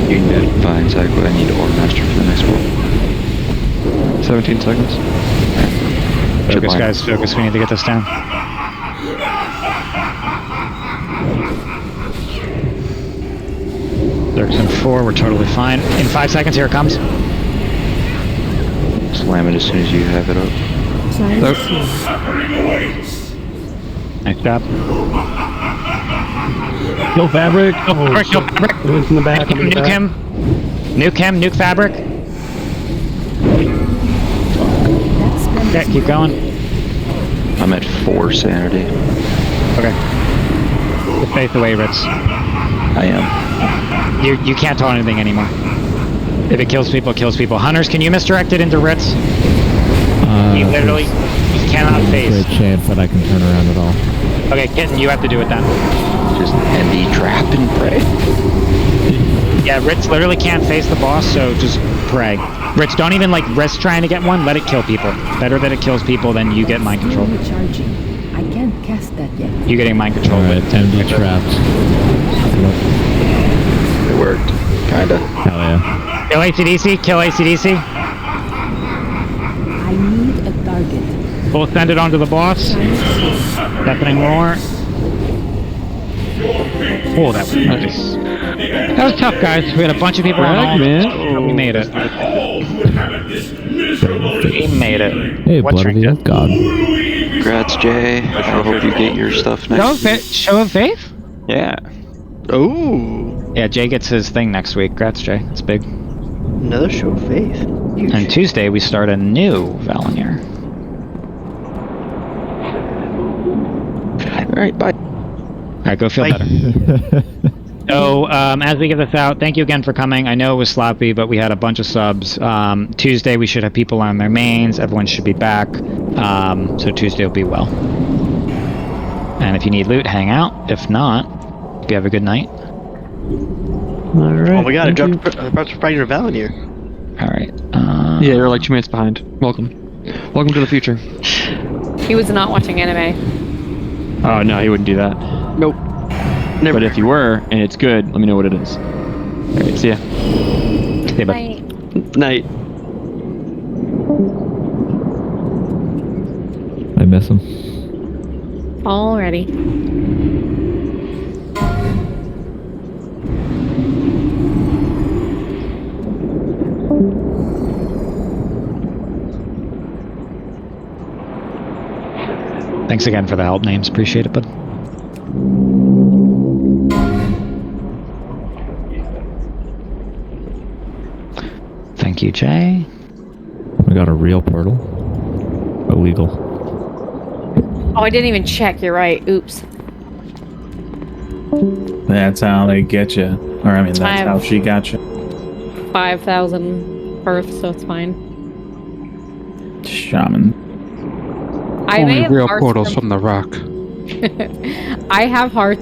You can get Vine Cycle. I need Aura Master for the next one. 17 seconds. Focus, guys, focus. We need to get this down. Dirk's in 4, we're totally fine. In 5 seconds, here it comes. Slam it as soon as you have it up. Nice job. Kill Fabric. Kill Fabric. It's in the back. Nuke him. Nuke Fabric. Okay, keep going. I'm at 4 sanity. Okay. Just face away, Ritz. I am. You can't taunt anything anymore. If it kills people, it kills people. Hunters, can you misdirect it into Ritz? He literally, he cannot face. Great chance that I can turn around at all. Okay, Kitten, you have to do it then. Just end the trap and pray. Yeah, Ritz literally can't face the boss, so just pray. Ritz, don't even like risk trying to get one. Let it kill people. Better that it kills people than you get mind control. Recharging. I can't cast that yet. You getting mind control. Alright, MD trapped. It worked. Kinda. Hell yeah. Kill ACDC. Kill ACDC. I need a target. We'll send it onto the boss. Deafening roar. Oh, that was nice. That was tough, guys. We had a bunch of people on all, but we made it. We made it. Hey, What's blood of the your old god. Congrats, Jay. I hope you get your stuff next week. Show of faith? Yeah. Ooh. Yeah, Jay gets his thing next week. Congrats, Jay. It's big. Another show of faith. Huge. And Tuesday, we start a new Valenier. Alright, bye. Alright, go feel better. So, as we get this out, thank you again for coming. I know it was sloppy, but we had a bunch of subs. Tuesday, we should have people on their mains. Everyone should be back. So Tuesday will be well. And if you need loot, hang out. If not, you have a good night. Alright. Oh my god, I about to find your Valenier. Alright. Yeah, you're like 2 minutes behind. Welcome. Welcome to the future. He was not watching anime. Oh, no, he wouldn't do that. Nope. Never. But if you were, and it's good, let me know what it is. Alright, see ya. See ya, bud. Night. I miss him. Already. Thanks again for the help names. Appreciate it, bud. Thank you, Jay. We got a real portal. Illegal. Oh, I didn't even check. You're right. Oops. That's how they get you. Or, I mean, that's how she got you. 5,000 Earth, so it's fine. Shaman. I may Only have real hearts portals from the rock. I have hearts